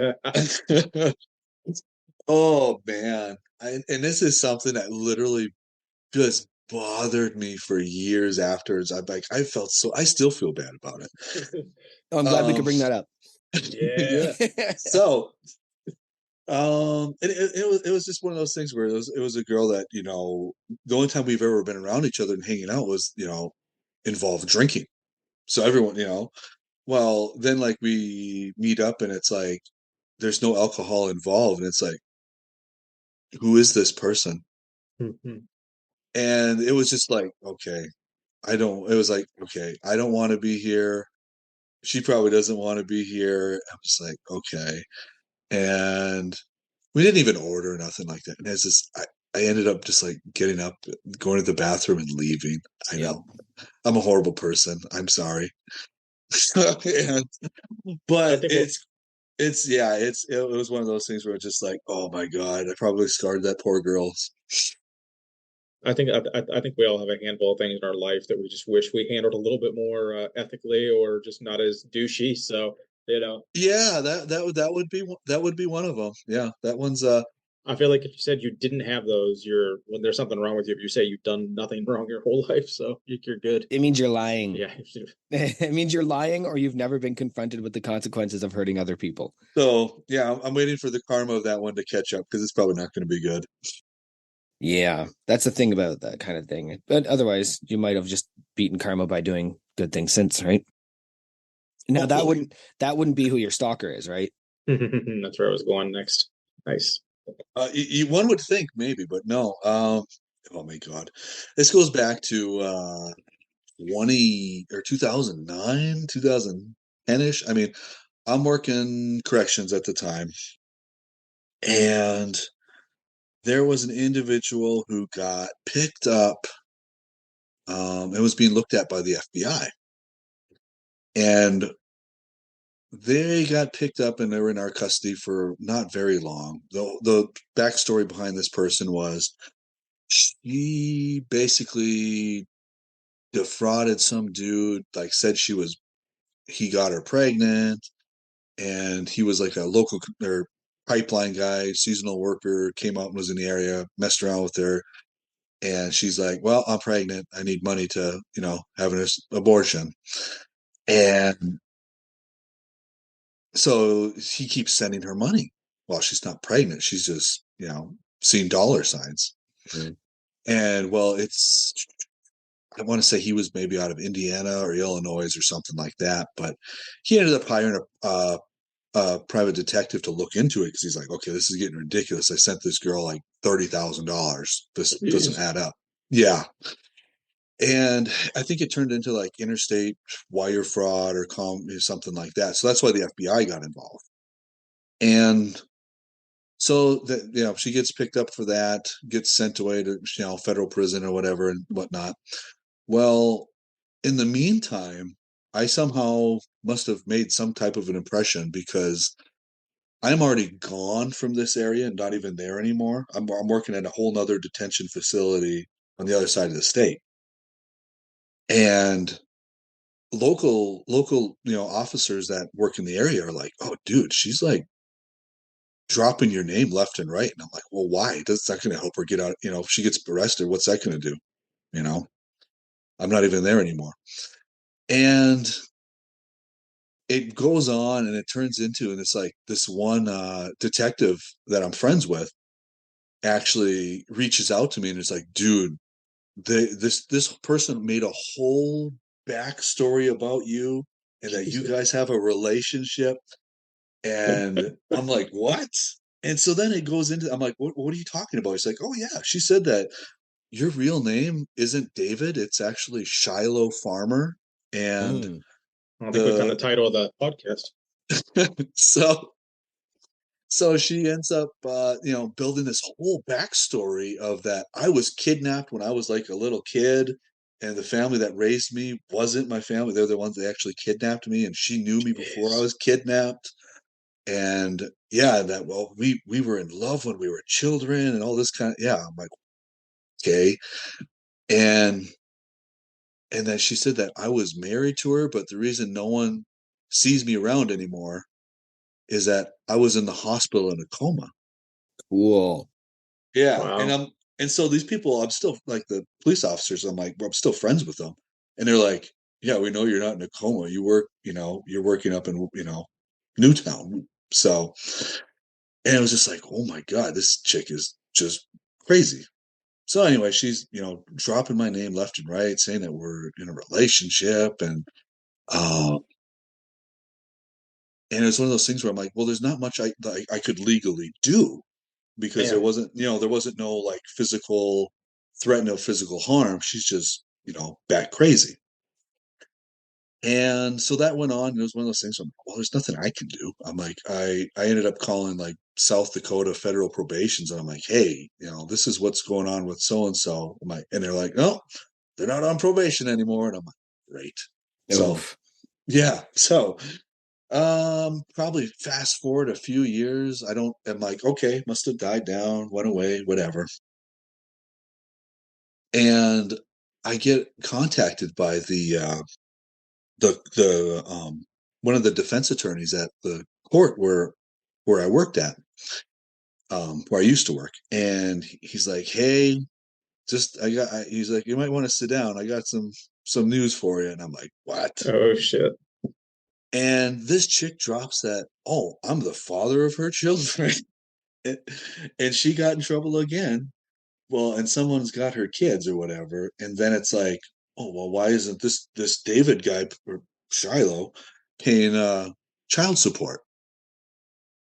Oh man. And this is something that literally just bothered me for years afterwards. I still feel bad about it. Oh, I'm glad we could Um bring that up. Yeah. yeah. So it was just one of those things where it was a girl that, the only time we've ever been around each other and hanging out was, involved drinking. So everyone, well, then like we meet up and it's like there's no alcohol involved and it's like, who is this person? And it was just like, okay, it was like, okay, I don't want to be here. She probably doesn't want to be here. I was like, okay. And we didn't even order nothing like that. And it's just, I ended up just like getting up, going to the bathroom and leaving. I Yep. know I'm a horrible person. I'm sorry. And, I but think it was one of those things where it's just like, oh my God, I probably scarred that poor girl. I think we all have a handful of things in our life that we just wish we handled a little bit more ethically or just not as douchey. So Yeah, that would be one of them. Yeah, that one's I feel like if you said you didn't have those, you're when there's something wrong with you. If you say you've done nothing wrong your whole life, so you're good. It means you're lying. Yeah. It means you're lying or you've never been confronted with the consequences of hurting other people. so yeah, I'm waiting for the karma of that one to catch up because it's probably not going to be good. Yeah, that's the thing about that kind of thing. But otherwise, you might have just beaten karma by doing good things since, right? Now Hopefully. that wouldn't be who your stalker is, right? That's where I was going next. Nice. One would think maybe, but no. Oh my God, this goes back to 2009, 2010ish. I mean, I'm working corrections at the time, and there was an individual who got picked up It was being looked at by the FBI. And they got picked up and they were in our custody for not very long. The backstory behind this person was she basically defrauded some dude, like said he got her pregnant, and he was like a local or pipeline guy, seasonal worker, came out and was in the area, messed around with her. And she's like, well, I'm pregnant. I need money to, have an abortion. And so he keeps sending her money while she's not pregnant. She's just, seeing dollar signs. Mm. And well, I want to say he was maybe out of Indiana or Illinois or something like that. But he ended up hiring a private detective to look into it because he's like, okay, this is getting ridiculous. I sent this girl like $30,000. This doesn't add up. Yeah. And I think it turned into like interstate wire fraud or something like that. So that's why the FBI got involved. And so that, she gets picked up for that, gets sent away to, federal prison or whatever and whatnot. Well, in the meantime, I somehow must have made some type of an impression because I'm already gone from this area and not even there anymore. I'm working at a whole nother detention facility on the other side of the state. And local, officers that work in the area are like, oh, dude, she's like dropping your name left and right. And I'm like, well, why? That's not going to help her get out. If she gets arrested, what's that going to do? I'm not even there anymore. And it goes on and it turns into, and it's like this one detective that I'm friends with actually reaches out to me and is like, dude, this person made a whole backstory about you and that you guys have a relationship. And I'm like, what? And so then it goes into, I'm like, what are you talking about? He's like, oh yeah, she said that your real name isn't David, it's actually Shylo Farmer. And I don't think we found the title of the podcast. so she ends up building this whole backstory of that I was kidnapped when I was like a little kid, and the family that raised me wasn't my family. They're the ones that actually kidnapped me, and she knew me before I was kidnapped. And yeah, that we were in love when we were children and all this kind of, yeah. I'm like, okay. And then she said that I was married to her, but the reason no one sees me around anymore is that I was in the hospital in a coma. Cool. Yeah. Wow. And so these people, I'm still like the police officers, I'm like, well, I'm still friends with them. And they're like, yeah, we know you're not in a coma. You work, you're working up in, Newtown. So, and it was just like, oh my God, this chick is just crazy. So anyway, she's, dropping my name left and right, saying that we're in a relationship. Uh, and it's one of those things where I'm like, well, there's not much I could legally do because there wasn't, there wasn't no like physical threat, no physical harm. She's just, bat crazy. And so that went on. It was one of those things. I'm like, well, there's nothing I can do. I'm like, I ended up calling like South Dakota federal probations, and I'm like, hey, this is what's going on with so and so. And they're like, no, they're not on probation anymore. And I'm like, great. So Oof. yeah. So probably fast forward a few years. I'm like, okay, must have died down, went away, whatever. And I get contacted by the one of the defense attorneys at the court where I worked at, where I used to work. And he's like, hey, he's like, you might want to sit down. I got some news for you. And I'm like, what? Oh shit. And this chick drops that, oh, I'm the father of her children. And she got in trouble again. Well, and someone's got her kids or whatever. And then it's like, oh, well, why isn't this David guy or Shylo paying child support?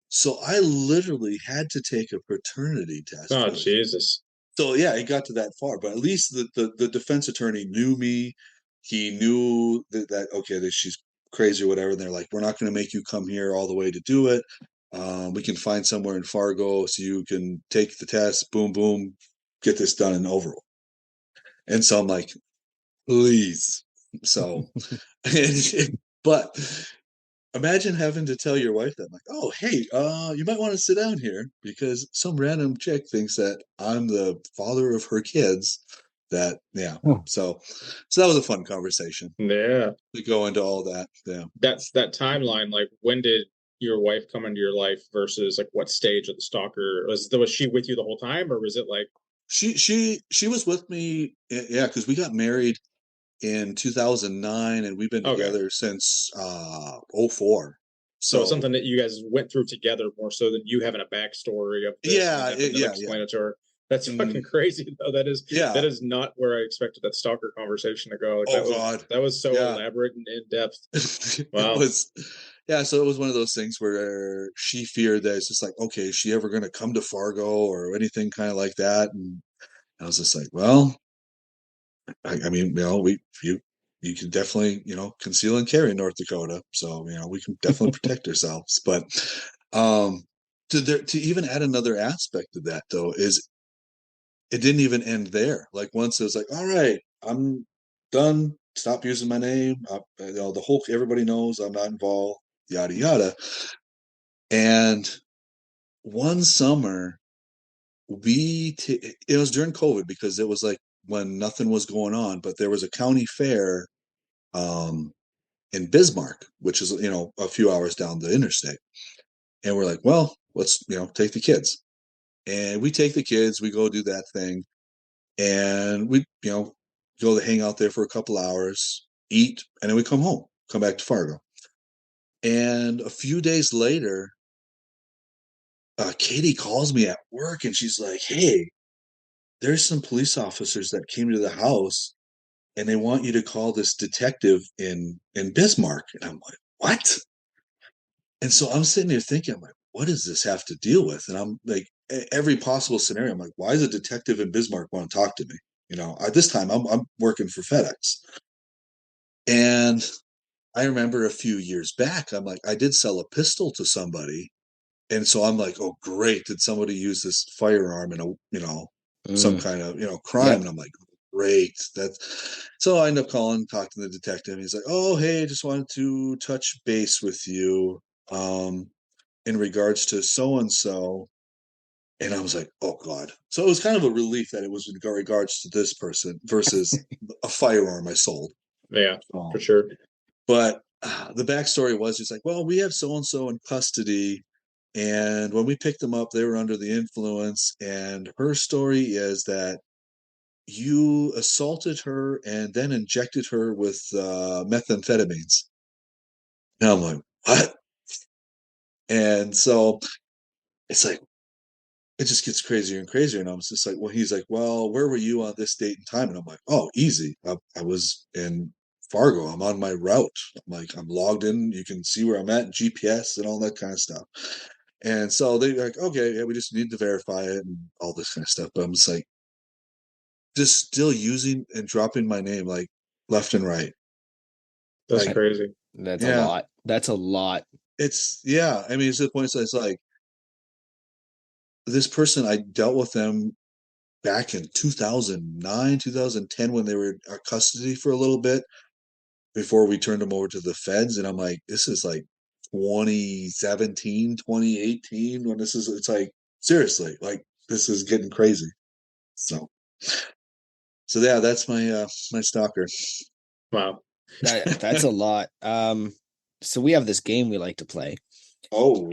So I literally had to take a paternity test Oh for this. Jesus. So yeah, it got to that far, but at least the defense attorney knew me. He knew that okay, that she's crazy or whatever. And they're like, we're not going to make you come here all the way to do it. We can find somewhere in Fargo so you can take the test. Boom, boom, get this done and over. And so I'm like, Please. So, but imagine having to tell your wife that, like, oh, hey, you might want to sit down here because some random chick thinks that I'm the father of her kids. That, yeah. Oh. So that was a fun conversation Yeah. to go into all that. Yeah. That's that timeline. Like, when did your wife come into your life versus like what stage of the stalker was she with you the whole time, or was it like She was with me, yeah, because we got married in 2009 and we've been okay? together since '04. So it's So something that you guys went through together more so than you having a backstory of this and then yeah, having to yeah, yeah. explain it to her. That's And fucking crazy though. That yeah. is not where I expected that stalker conversation to go. Like Oh God. that was so Yeah. elaborate and in depth. It Wow. was, yeah, so it was one of those things where she feared that it's just like, okay, is she ever going to come to Fargo or anything kind of like that? And I was just like, well, I mean, you can definitely, conceal and carry in North Dakota, so we can definitely protect ourselves. But um, to even add another aspect of that though is it didn't even end there. Like once it was like, all right, I'm done. Stop using my name. The whole everybody knows I'm not involved. Yada yada. And one summer, it was during COVID because it was like when nothing was going on, but there was a county fair um, in Bismarck, which is a few hours down the interstate. And we're like, well, let's take the kids. And we take the kids. We go do that thing, and we go to hang out there for a couple hours, eat, and then we come home, come back to Fargo. And a few days later, Katie calls me at work, and she's like, "Hey, there's some police officers that came to the house, and they want you to call this detective in Bismarck." And I'm like, "What?" And so I'm sitting there thinking, I'm like, what does this have to deal with? And I'm like, every possible scenario, I'm like, why does a detective in Bismarck want to talk to me? At this time, I'm working for FedEx. And I remember a few years back, I'm like, I did sell a pistol to somebody. And so I'm like, oh, great. Did somebody use this firearm in some Mm. kind of, crime? Yep. And I'm like, great. So I end up calling, talking to the detective. And he's like, oh, hey, just wanted to touch base with you. In regards to so and so. And I was like, oh God. So it was kind of a relief that it was in regards to this person versus a firearm I sold. Yeah, for So, sure. but the backstory was just like, well, we have so and so in custody. And when we picked them up, they were under the influence. And her story is that you assaulted her and then injected her with methamphetamines. And I'm like, what? And so it's like, it just gets crazier and crazier. And I was just like, well, he's like, well, where were you on this date and time? And I'm like, oh, easy. I was in Fargo. I'm on my route. I'm like, I'm logged in. You can see where I'm at, GPS and all that kind of stuff. And so they're like, okay, yeah, we just need to verify it and all this kind of stuff. But I'm just like, just still using and dropping my name like left and right. That's Like, crazy. That's a yeah, lot. That's a lot. yeah. I mean, it's to the point that it's like, this person, I dealt with them back in 2009, 2010 when they were in our custody for a little bit before we turned them over to the feds. And I'm like, this is like 2017, 2018 when it's like, seriously, like this is getting crazy. So, so yeah, that's my stalker. Wow. That's a lot. So we have this game we like to play. Oh,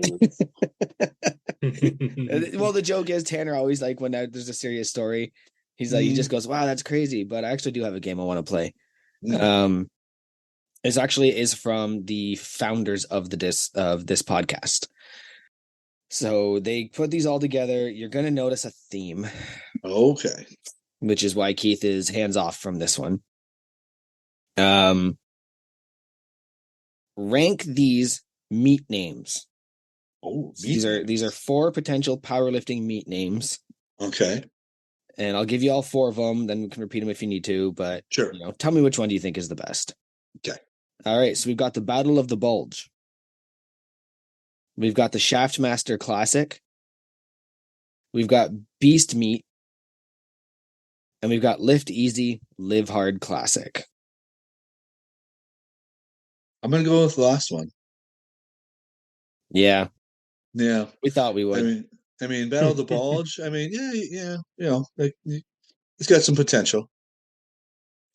Well, the joke is Tanner always like when there's a serious story, he's like, he just goes, "Wow, that's crazy." But I actually do have a game I want to play. Um, it's actually is from the founders of this podcast. So they put these all together. You're gonna notice a theme, okay. which is why Keith is hands off from this one. Um, rank these meat names. Oh, So these are 4 potential powerlifting meat names. okay. And I'll give you all 4 of them. Then we can repeat them if you need to. But Sure. tell me which one do you think is the best? Okay. All right. So we've got the Battle of the Bulge. We've got the Shaftmaster Classic. We've got Beast Meat, And we've got Lift Easy, Live Hard Classic. I'm gonna go with the last one. Yeah, Yeah, we thought we would. I mean, Battle of the Bulge. I mean, yeah, like, it's got some potential.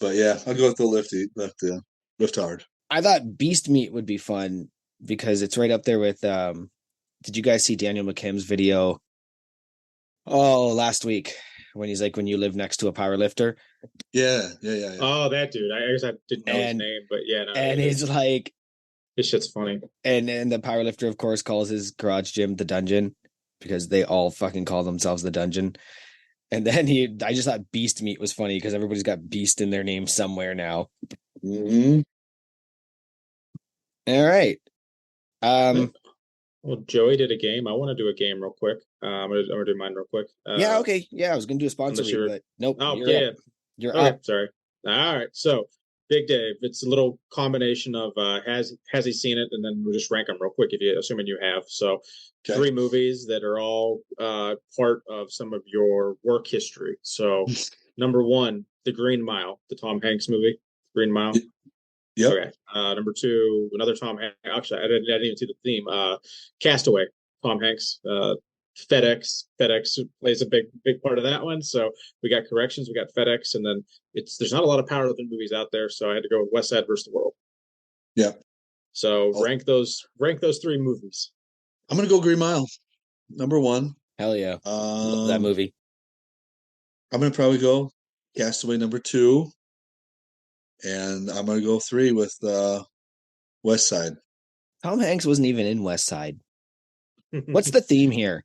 But yeah, I'll go with the lift hard. I thought Beast Meat would be fun because it's right up there with. Did you guys see Daniel McKim's video? Oh, last week when he's like, when you live next to a power lifter. Yeah. Oh, that dude. I guess I didn't know his name, but yeah. No, and he's like, this shit's funny. And the power lifter, of course, calls his garage gym the dungeon because they all fucking call themselves the dungeon. And then I just thought Beast Meat was funny because everybody's got Beast in their name somewhere now. Mm-hmm. All right. Well, Joey did a game. I want to do a game real quick. I'm gonna do mine real quick. Yeah, okay. Yeah, I was gonna do a sponsor lead, but nope. Oh, you're up. You're okay, up. Sorry. All right. So, Big Dave, it's a little combination of has he seen it, and then we'll just rank them real quick assuming you have. So, Okay. 3 movies that are all part of some of your work history. So, number 1, The Green Mile, the Tom Hanks movie, Green Mile. Yep. Okay. Number 2, another Tom Hanks. Actually, I didn't even see the theme. Castaway, Tom Hanks. FedEx plays a big part of that one. So we got corrections, we got FedEx, and then there's not a lot of powerlifting movies out there, so I had to go with West Side versus the World. Yeah. So rank those 3 movies. I'm gonna go Green Mile, number 1. Hell yeah. Love that movie. I'm gonna probably go Castaway number 2. And I'm gonna go 3 with West Side. Tom Hanks wasn't even in West Side. What's the theme here?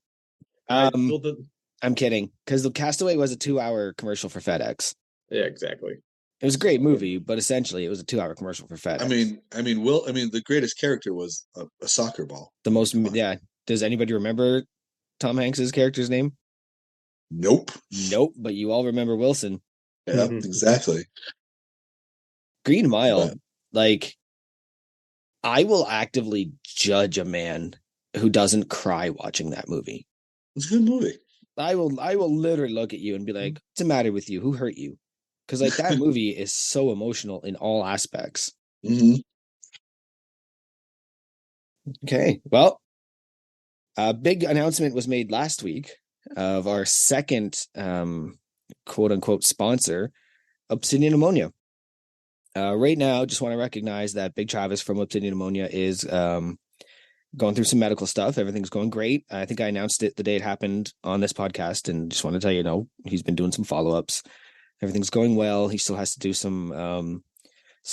I'm kidding, because the Castaway was a 2-hour commercial for FedEx. Yeah, exactly. It was a great movie, but essentially it was a 2-hour commercial for FedEx. I mean, the greatest character was a soccer ball. The most, yeah. Does anybody remember Tom Hanks's character's name? Nope. But you all remember Wilson. Yeah, exactly. Green Mile, like, I will actively judge a man who doesn't cry watching that movie. It's a good movie. I will literally look at you and be like, what's the matter with you? Who hurt you? Because like that movie is so emotional in all aspects. Mm-hmm. Okay, well, a big announcement was made last week of our second quote unquote sponsor, Obsidian Ammonia. Right now, just want to recognize that Big Travis from Obsidian Ammonia is going through some medical stuff. Everything's going great. I think I announced it the day it happened on this podcast, and just want to tell you, he's been doing some follow-ups. Everything's going well. He still has to do some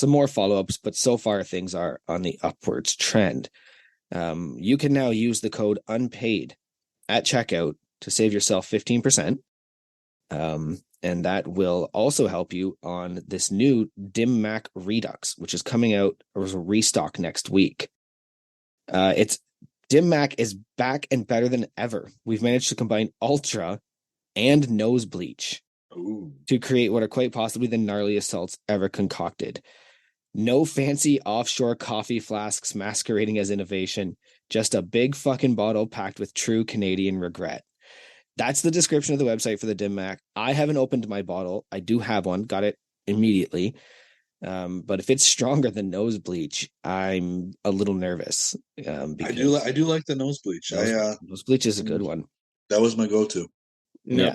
more follow-ups, but so far things are on the upwards trend. You can now use the code UNPAID at checkout to save yourself 15%. And that will also help you on this new Dim Mac Redux, which is coming out as a restock next week. It's Dim Mac is back and better than ever. We've managed to combine Ultra and Nose Bleach to create what are quite possibly the gnarliest salts ever concocted. No fancy offshore coffee flasks masquerading as innovation, just a big fucking bottle packed with true Canadian regret. That's the description of the website for the Dim Mac. I haven't opened my bottle. I do have one, got it immediately. But if it's stronger than Nose Bleach, I'm a little nervous. I do like the Nose Bleach. Nose Bleach is a good one. That was my go-to. No, yeah.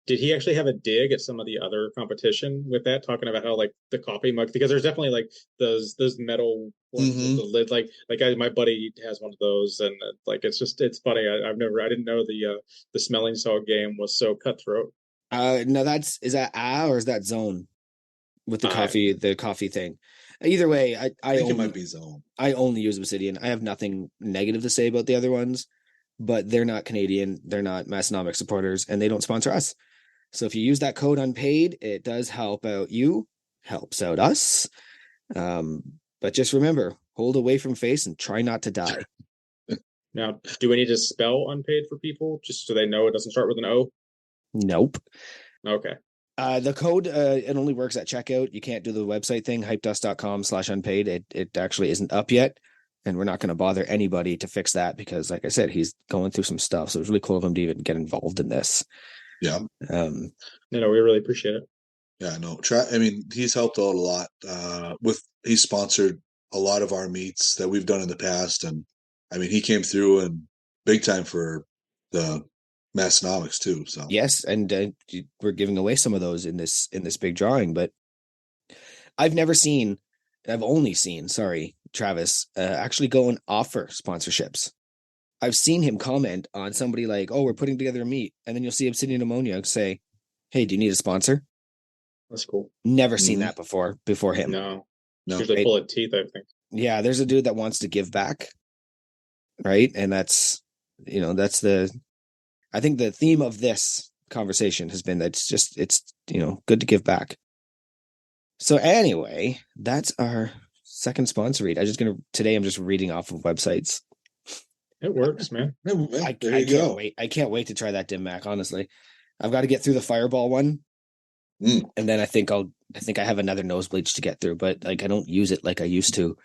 Did he actually have a dig at some of the other competition with that, talking about how like the coffee mug, because there's definitely like those metal ones with the lid, like my buddy has one of those, and like it's funny. I didn't know the smelling salt game was so cutthroat. No, is that or is that Zone with the coffee thing? Either way, I think it might be Zone. I only use Obsidian. I have nothing negative to say about the other ones, but they're not Canadian, they're not Massonomic supporters, and they don't sponsor us. So if you use that code UNPAID, it does help out you, helps out us. But just remember, hold away from face and try not to die. Now, do we need to spell UNPAID for people just so they know it doesn't start with an O? Nope. Okay. The code, it only works at checkout. You can't do the website thing, hypedust.com/unpaid. It actually isn't up yet. And we're not going to bother anybody to fix that because, like I said, he's going through some stuff. So it's really cool of him to even get involved in this. Yeah. We really appreciate it. Yeah, no. I mean, he's helped out a lot. He's sponsored a lot of our meets that we've done in the past, and I mean, he came through and big time for the Massonomics too. So Yes, and we're giving away some of those in this big drawing. But I've only seen, sorry, Travis, actually go and offer sponsorships. I've seen him comment on somebody like, "Oh, we're putting together a meet," and then you'll see Obsidian Ammonia say, "Hey, do you need a sponsor?" That's cool. Never seen that before him. No. No. Usually full of teeth, I think. Yeah, there's a dude that wants to give back, right? And that's I think the theme of this conversation has been that it's good to give back. So anyway, that's our second sponsor read. Today I'm just reading off of websites. It works, man. I can't wait. I can't wait to try that Dim Mac, honestly. I've got to get through the Fireball one. And then I think I have another nosebleeds to get through, but like I don't use it like I used to.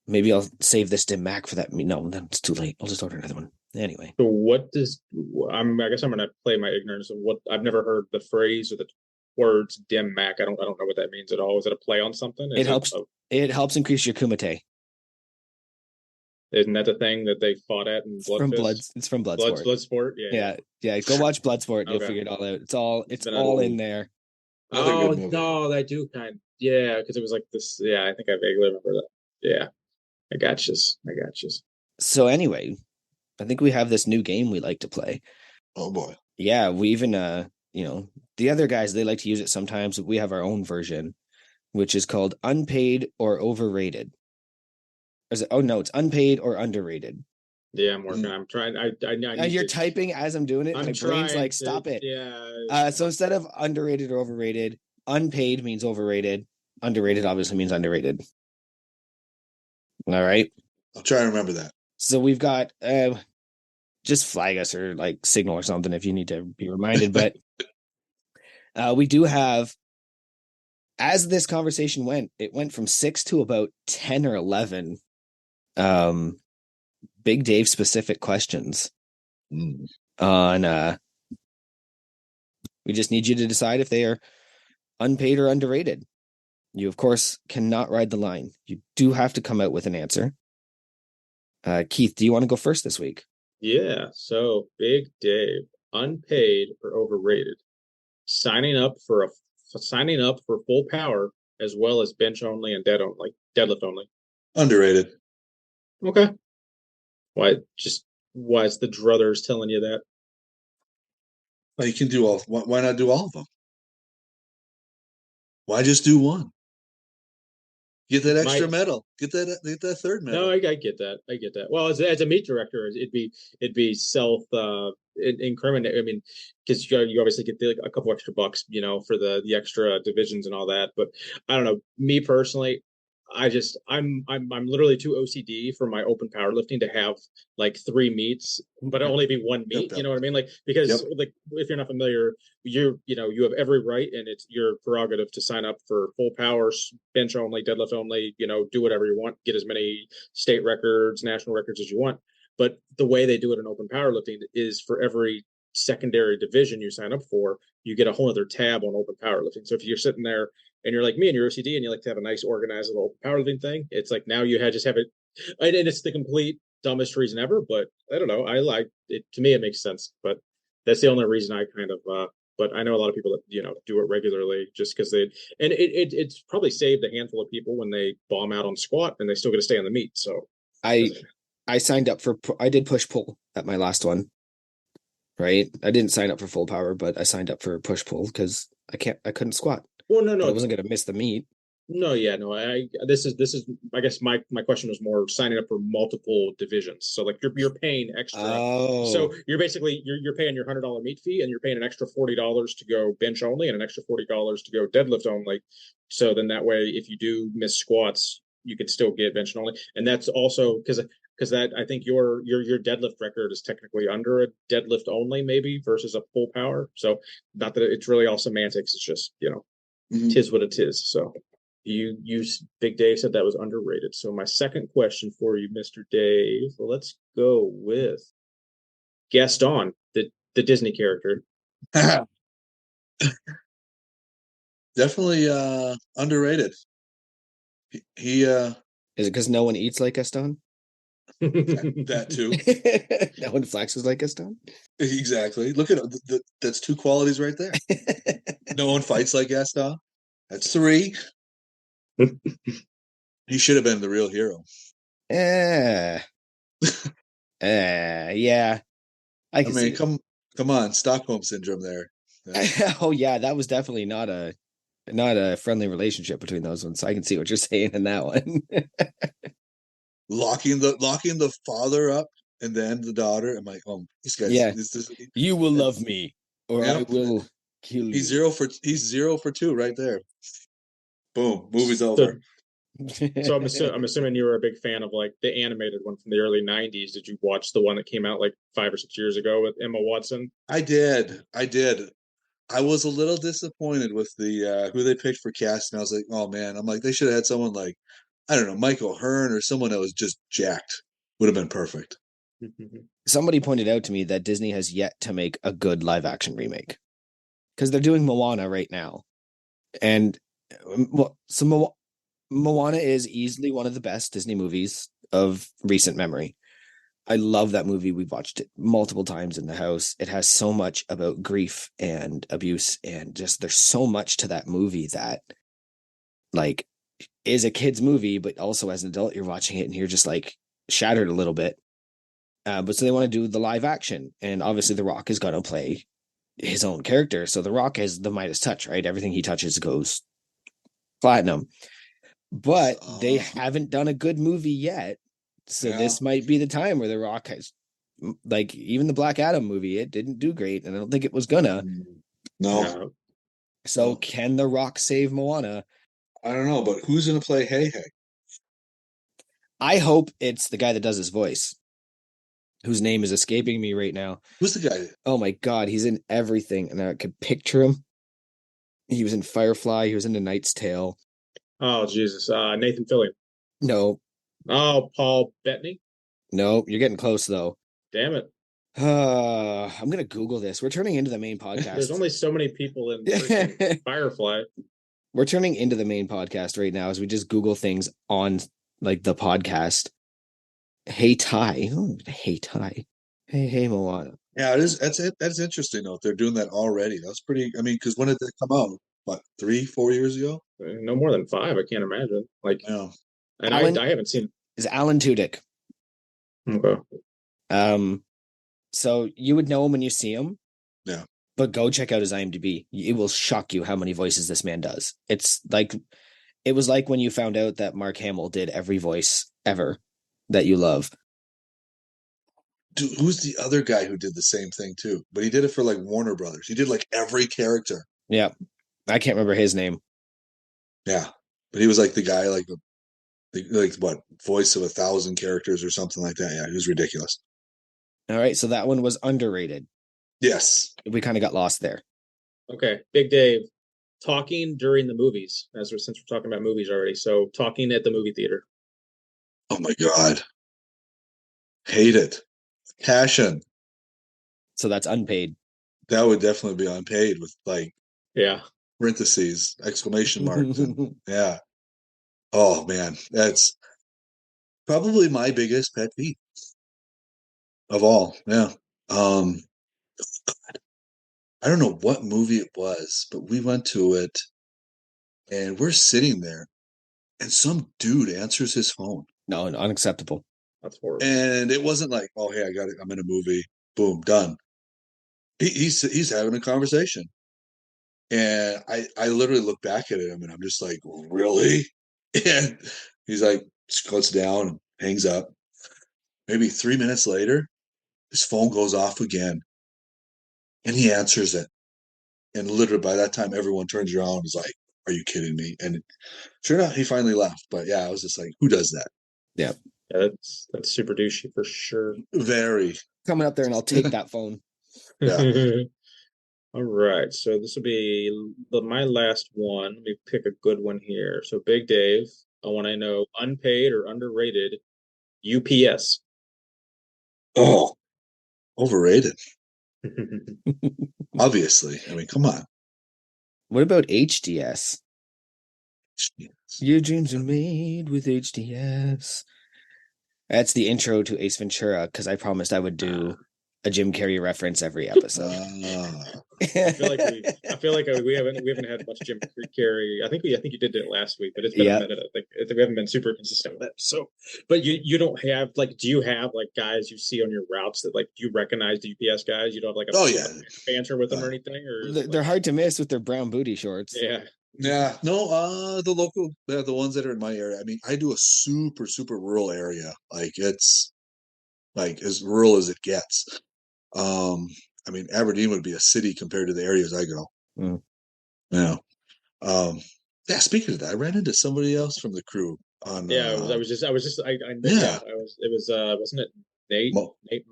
Maybe I'll save this Dim Mac for that. No, then it's too late. I'll just order another one. Anyway. So I guess I'm gonna play my ignorance of what I've never heard the phrase or the words Dim Mac. I don't know what that means at all. Is it a play on something? It helps increase your kumite. Isn't that the thing that they fought at in It's from Bloodsport. Bloodsport. Yeah. Go watch Bloodsport. You'll figure it all out. It's all in there. Oh no, I do because it was like this. Yeah, I think I vaguely remember that. Yeah, I got you. So anyway, I think we have this new game we like to play. Oh boy. Yeah, we even the other guys, they like to use it sometimes. We have our own version, which is called Unpaid or Overrated. Is it? Oh no, it's Unpaid or Underrated. Yeah, I'm working. I'm trying. You're typing as I'm doing it. My brain's like, stop it. Yeah. So instead of underrated or overrated, unpaid means overrated. Underrated obviously means underrated. All right. I'll try and remember that. So we've got just flag us or like signal or something if you need to be reminded. But we do have, as this conversation went, it went from 6 to about 10 or 11 Big Dave specific questions on we just need you to decide if they are unpaid or underrated. You of course cannot ride the line. You do have to come out with an answer. Keith, do you want to go first this week? Yeah. So Big Dave, unpaid or overrated? Signing up for full power as well as bench only and deadlift only. Underrated. Okay. Why is the druthers telling you that? Well, you can do all. Why not do all of them? Why just do one? Get that extra medal. Get that third medal. No, I get that. Well, as a meet director, it'd be self incriminate. I mean, because you obviously get a couple extra bucks, for the extra divisions and all that. But I don't know. Me personally, I'm literally too OCD for my open powerlifting to have like 3 meets, but only be one meet. Yep. You know what I mean? Like, because like if you're not familiar, you have every right, and it's your prerogative to sign up for full power, bench only, deadlift only. Do whatever you want, get as many state records, national records as you want. But the way they do it in open powerlifting is for every secondary division you sign up for, you get a whole other tab on open powerlifting. So if you're sitting there and you're like me and you're OCD and you like to have a nice organized little powerlifting thing, it's like now you just have it, and it's the complete dumbest reason ever. But I don't know, I like it. To me, it makes sense. But that's the only reason I kind of. But I know a lot of people that do it regularly just because it's probably saved a handful of people when they bomb out on squat and they still get to stay on the meet. So I signed up I did push pull at my last one. Right, I didn't sign up for full power, but I signed up for push pull because I couldn't squat. Well, no, I wasn't going to miss the meet. No, yeah, no. This is. I guess my question was more signing up for multiple divisions. So like you're paying extra. Oh. So you're basically you're paying your $100 meet fee, and you're paying an extra $40 to go bench only, and an extra $40 to go deadlift only. So then that way, if you do miss squats, you could still get bench only, and that's also because that I think your deadlift record is technically under a deadlift only maybe versus a full power. So not that it's really all semantics. It's just tis what it is. So you Big Dave said that was underrated. So my second question for you, Mr. Dave, let's go with Gaston, the Disney character. Definitely underrated. He Is it because no one eats like Gaston? that too. No one flexes like Gaston? Exactly. Look at that's two qualities right there. No one fights like Gaston. That's three. He should have been the real hero. Eh, yeah, I I can mean, see come on, Stockholm syndrome there. it. Oh yeah, that was definitely not a friendly relationship between those ones. So I can see what you're saying in that one. Locking the father up and then the daughter. I'm like, oh, Yeah, this is you will love that's me, or I yep. will kill you. He's 0 for 2 right there. Boom, movie's So, over. so I'm assuming you were a big fan of like the animated one from the early '90s. Did you watch the one that came out like 5 or 6 years ago with Emma Watson? I did. I was a little disappointed with the who they picked for casting. I was like, oh man, I'm like they should have had someone like I don't know, Michael Hearn or someone that was just jacked. Would have been perfect. Somebody pointed out to me that Disney has yet to make a good live action remake because they're doing Moana right now, and Moana is easily one of the best Disney movies of recent memory. I love that movie. We've watched it multiple times in the house. It has so much about grief and abuse, and just there's so much to that movie that like is a kid's movie, but also as an adult, you're watching it and you're just like shattered a little bit. But so they want to do the live action, and obviously The Rock is going to play his own character. So The Rock has the Midas touch, right? Everything he touches goes platinum. But they haven't done a good movie yet. So Yeah. this might be the time where The Rock has, like, even the Black Adam movie, it didn't do great, and I don't think it was gonna. No, So no. can The Rock save Moana? I don't know, but who's gonna play Hey Hey? I hope it's the guy that does his voice, whose name is escaping me right now. Who's the guy? Oh my God, he's in everything, and I could picture him. He was in Firefly. He was in The Knight's Tale. Oh Jesus, Nathan Fillion. No, Oh, Paul Bettany. no, you're getting close though. Damn it. I'm gonna Google this. We're turning into the main There's podcast. only so many people in freaking Firefly. We're turning into the main podcast right now as we just Google things on like the podcast. Hey Ty. Oh, hey Ty. Hey Moana. Yeah, it is. That's it. That's interesting though. If they're doing that already, that's pretty. I mean, because when did that come out? What, 3, 4 years ago? No more than five. I can't imagine. Like, Yeah. and Alan I haven't seen. is Alan Tudyk. Okay. So you would know him when you see him. Yeah. But go check out his IMDb. It will shock you how many voices this man does. It was like when you found out that Mark Hamill did every voice ever that you love. Dude, who's the other guy who did the same thing too? But he did it for like Warner Brothers. He did like every character. Yeah. I can't remember his name. Yeah, but he was like the guy, like what voice of 1,000 characters or something like that. Yeah, he was ridiculous. All right. So that one was underrated. Yes. We kind of got lost there. Okay, Big Dave. Talking during the movies, since we're talking about movies already. So talking at the movie theater. Oh my God. Hate it. Passion. So that's unpaid. That would definitely be unpaid with like Yeah. parentheses, exclamation marks, and yeah. Oh man, that's probably my biggest pet peeve of all. Yeah. Um, I don't know what movie it was, but we went to it and we're sitting there and some dude answers his phone. No, unacceptable. That's horrible. And it wasn't like, oh hey, I got it, I'm in a movie, boom, done. He's having a conversation. And I literally look back at him and I'm just like, really? And he's like, scuts down and hangs up. Maybe 3 minutes later, his phone goes off again and he answers it. And literally by that time, everyone turns around and is like, are you kidding me? And sure enough, he finally left. But yeah, I was just like, who does that? Yeah. Yeah, that's super douchey for sure. Very. Coming up there and I'll take that phone. Yeah. All right, so this will be my last one. Let me pick a good one here. So, Big Dave, I want to know unpaid or underrated UPS. Oh, overrated. Obviously. I mean, come on. What about HDS? Yes. Your dreams are made with HDS. That's the intro to Ace Ventura because I promised I would do a Jim Carrey reference every episode. I feel like we haven't had much Jim Carrey. I think you did it last week, but it's been a minute. I think we haven't been super consistent with that. So, but you don't have like, do you have like guys you see on your routes that like, do you recognize the UPS guys? You don't have like banter with them or anything, or they're hard to miss with their brown booty shorts. Yeah. Yeah, no, the local, the ones that are in my area. I mean, I do a super, super rural area. Like it's like as rural as it gets. I mean, Aberdeen would be a city compared to the areas I go. Mm. Yeah. Yeah. Speaking of that, I ran into somebody else from the crew on. Yeah, I was just, it was, wasn't it Nate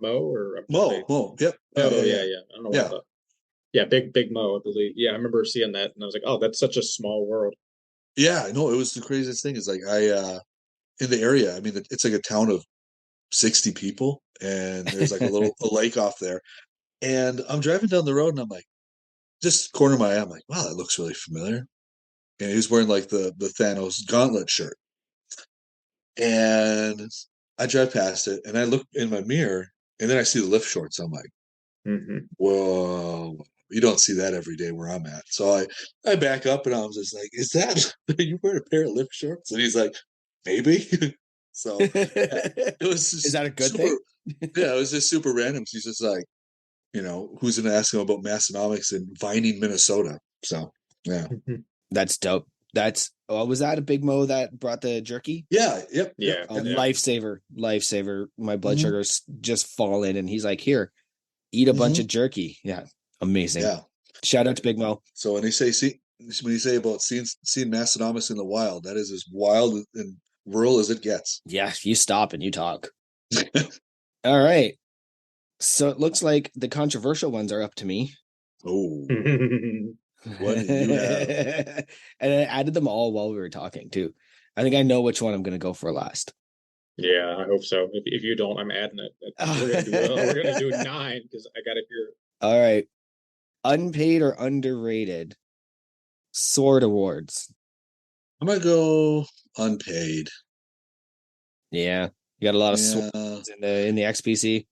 Mo or Mo. Yep. Oh yeah. I don't know what yeah, big Mo, I believe. Yeah, I remember seeing that, and I was like, "Oh, that's such a small world." Yeah, no, it was the craziest thing. Is like in the area. I mean, it's like a town of 60 people, and there's like a lake off there. And I'm driving down the road, and I'm like, just corner of my eye, I'm like, wow, that looks really familiar. And he was wearing like the Thanos gauntlet shirt, and I drive past it, and I look in my mirror, and then I see the lift shorts. I'm like, whoa, you don't see that every day where I'm at. So I back up and I was just like, is that you wearing a pair of lift shorts? And he's like, maybe. So it was just is that a good thing? Yeah, it was just super random. He's just like, who's gonna ask him about Massonomics in Vining, Minnesota? So yeah. That's dope. Was that a Big Mo that brought the jerky? Yeah, yep. Lifesaver. My blood sugar's just fallen, and he's like, here, eat a bunch of jerky. Yeah, amazing. Yeah. Shout out to Big Mo. So when you say about seeing Massonomics in the wild, that is as wild and rural as it gets. Yeah, you stop and you talk. All right. So it looks like the controversial ones are up to me. Oh. What do you have? And I added them all while we were talking too. I think I know which one I'm going to go for last. Yeah, I hope so. If you don't, I'm adding it. We're gonna do 9 because I got it here. All right, unpaid or underrated sword awards. I'm gonna go unpaid. Yeah, you got a lot of swords in the XPC.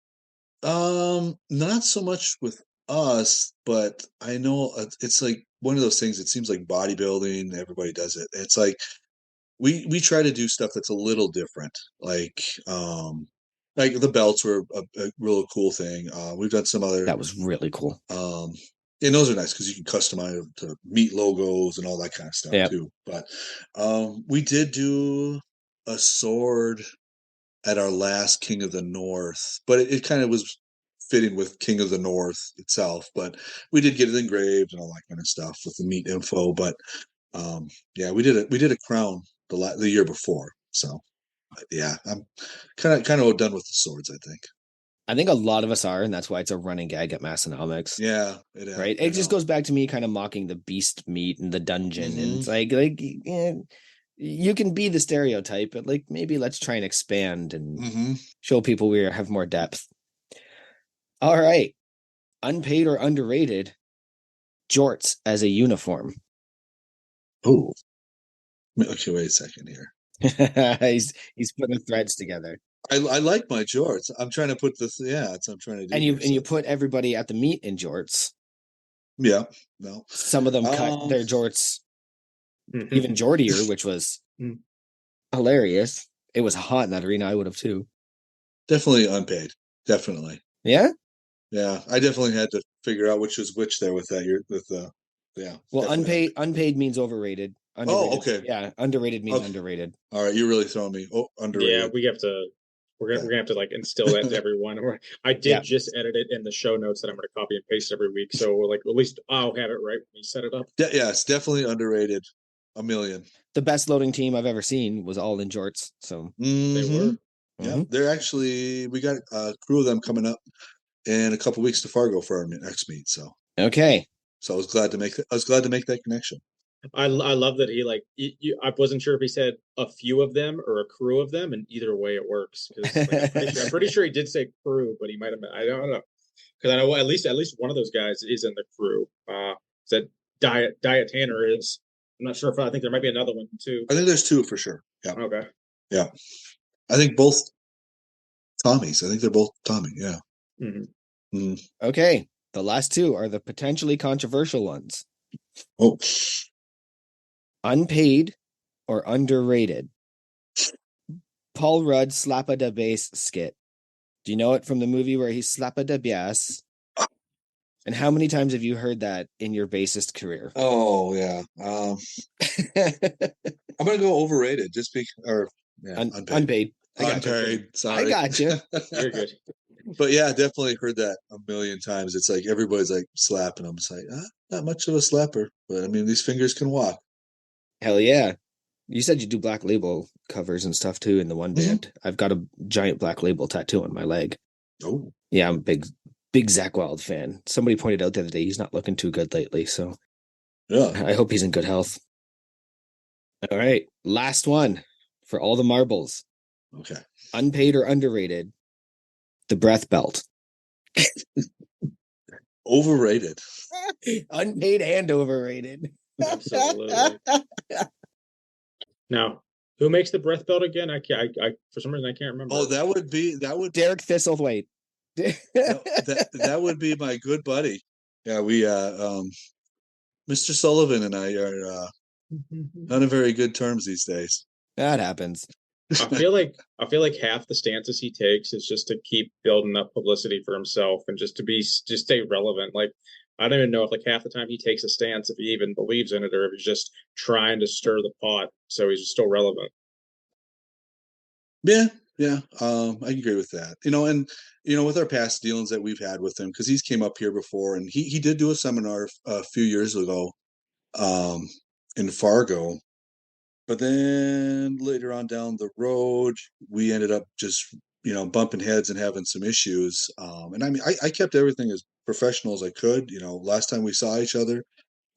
Not so much with us, but I know it's like one of those things. It seems like bodybuilding, everybody does it. It's like we try to do stuff that's a little different. Like the belts were a real cool thing. We've done some other that was really cool. And those are nice because you can customize them to meet logos and all that kind of stuff too. But we did do a sword at our last King of the North, but it kind of was fitting with King of the North itself. But we did get it engraved and all that kind of stuff with the meat info. But we did a crown the year before. So yeah, I'm kind of done with the swords, I think a lot of us are, and that's why it's a running gag at Massonomics. Yeah, it is. Right. It just goes back to me kind of mocking the beast meat and the dungeon. And it's like you can be the stereotype, but like maybe let's try and expand and show people we have more depth. All right. Unpaid or underrated jorts as a uniform. Oh. Okay, wait a second here. he's putting threads together. I like my jorts. I'm trying to put this. Yeah, that's what I'm trying to do. And you put everybody at the meet in jorts. Yeah, no. Some of them cut their jorts even jortier, which was hilarious. It was hot in that arena. I would have too. Definitely unpaid. Definitely. Yeah. Yeah, I definitely had to figure out which was which there with that. Yeah. Well, unpaid means overrated. Oh, okay. Yeah, underrated means underrated. All right, you're really throwing me. Oh, underrated. Yeah, we're gonna have to like instill that to everyone. I did just edit it in the show notes that I'm gonna copy and paste every week. So like at least I'll have it right when we set it up. Yeah, it's definitely underrated. A million. The best loading team I've ever seen was all in jorts. So they were. Yeah, they're actually we got a crew of them coming up in a couple weeks to Fargo for our next meet. So okay. So I was glad to make that connection. I love that he like I wasn't sure if he said a few of them or a crew of them, and either way it works. Because I'm pretty sure he did say crew, but he might have. I don't know. because I know at least one of those guys is in the crew. That Diet Tanner is. I'm not sure if I think there might be another one too. I think there's two for sure. Yeah. Okay. Yeah. I think both Tommies. I think they're both Tommy. Yeah. Mm-hmm. Mm. Okay. The last two are the potentially controversial ones. Oh. Unpaid or underrated? Paul Rudd Slappa da Bass skit. Do you know it from the movie where he's Slappa da Bass? And how many times have you heard that in your bassist career? Oh yeah. I'm gonna go overrated. Just unpaid. Unpaid. I got you. Unpaid. Sorry. I got you. You're good. But yeah, I definitely heard that a million times. It's like everybody's like slapping them. It's like not much of a slapper, but I mean these fingers can walk. Hell yeah. You said you do Black Label covers and stuff too in the one band. I've got a giant Black Label tattoo on my leg. Oh. Yeah, I'm a big Zach Wild fan. Somebody pointed out the other day he's not looking too good lately, so yeah. I hope he's in good health. All right, last one for all the marbles. Okay. Unpaid or underrated? The breath belt. Overrated. Unpaid and overrated. Absolutely. Now, who makes the breath belt again? I can't. I for some reason I can't remember. Oh, that would Derek Thistlethwaite. that would be my good buddy. Yeah, we Mr. Sullivan and I are not on very good terms these days. That happens. I feel like half the stances he takes is just to keep building up publicity for himself and just stay relevant. Like I don't even know if like half the time he takes a stance if he even believes in it or if he's just trying to stir the pot so he's still relevant. Yeah, I agree with that. And with our past dealings that we've had with him, because he's came up here before, and he did do a seminar a few years ago, in Fargo. But then later on down the road, we ended up just bumping heads and having some issues. And I mean, I kept everything as professional as I could. Last time we saw each other,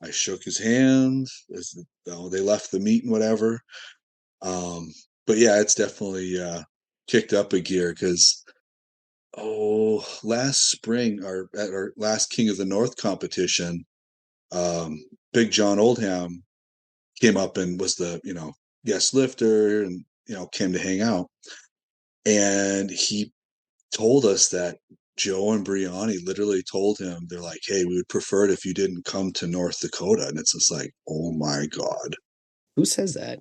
I shook his hand as they left the meet and whatever. But yeah, it's definitely kicked up a gear because last spring at our last King of the North competition, Big John Oldham came up and was the guest lifter and came to hang out, and he told us that Joe and Briani literally told him, they're like, hey, we would prefer it if you didn't come to North Dakota. And it's just like, oh my God. Who says that?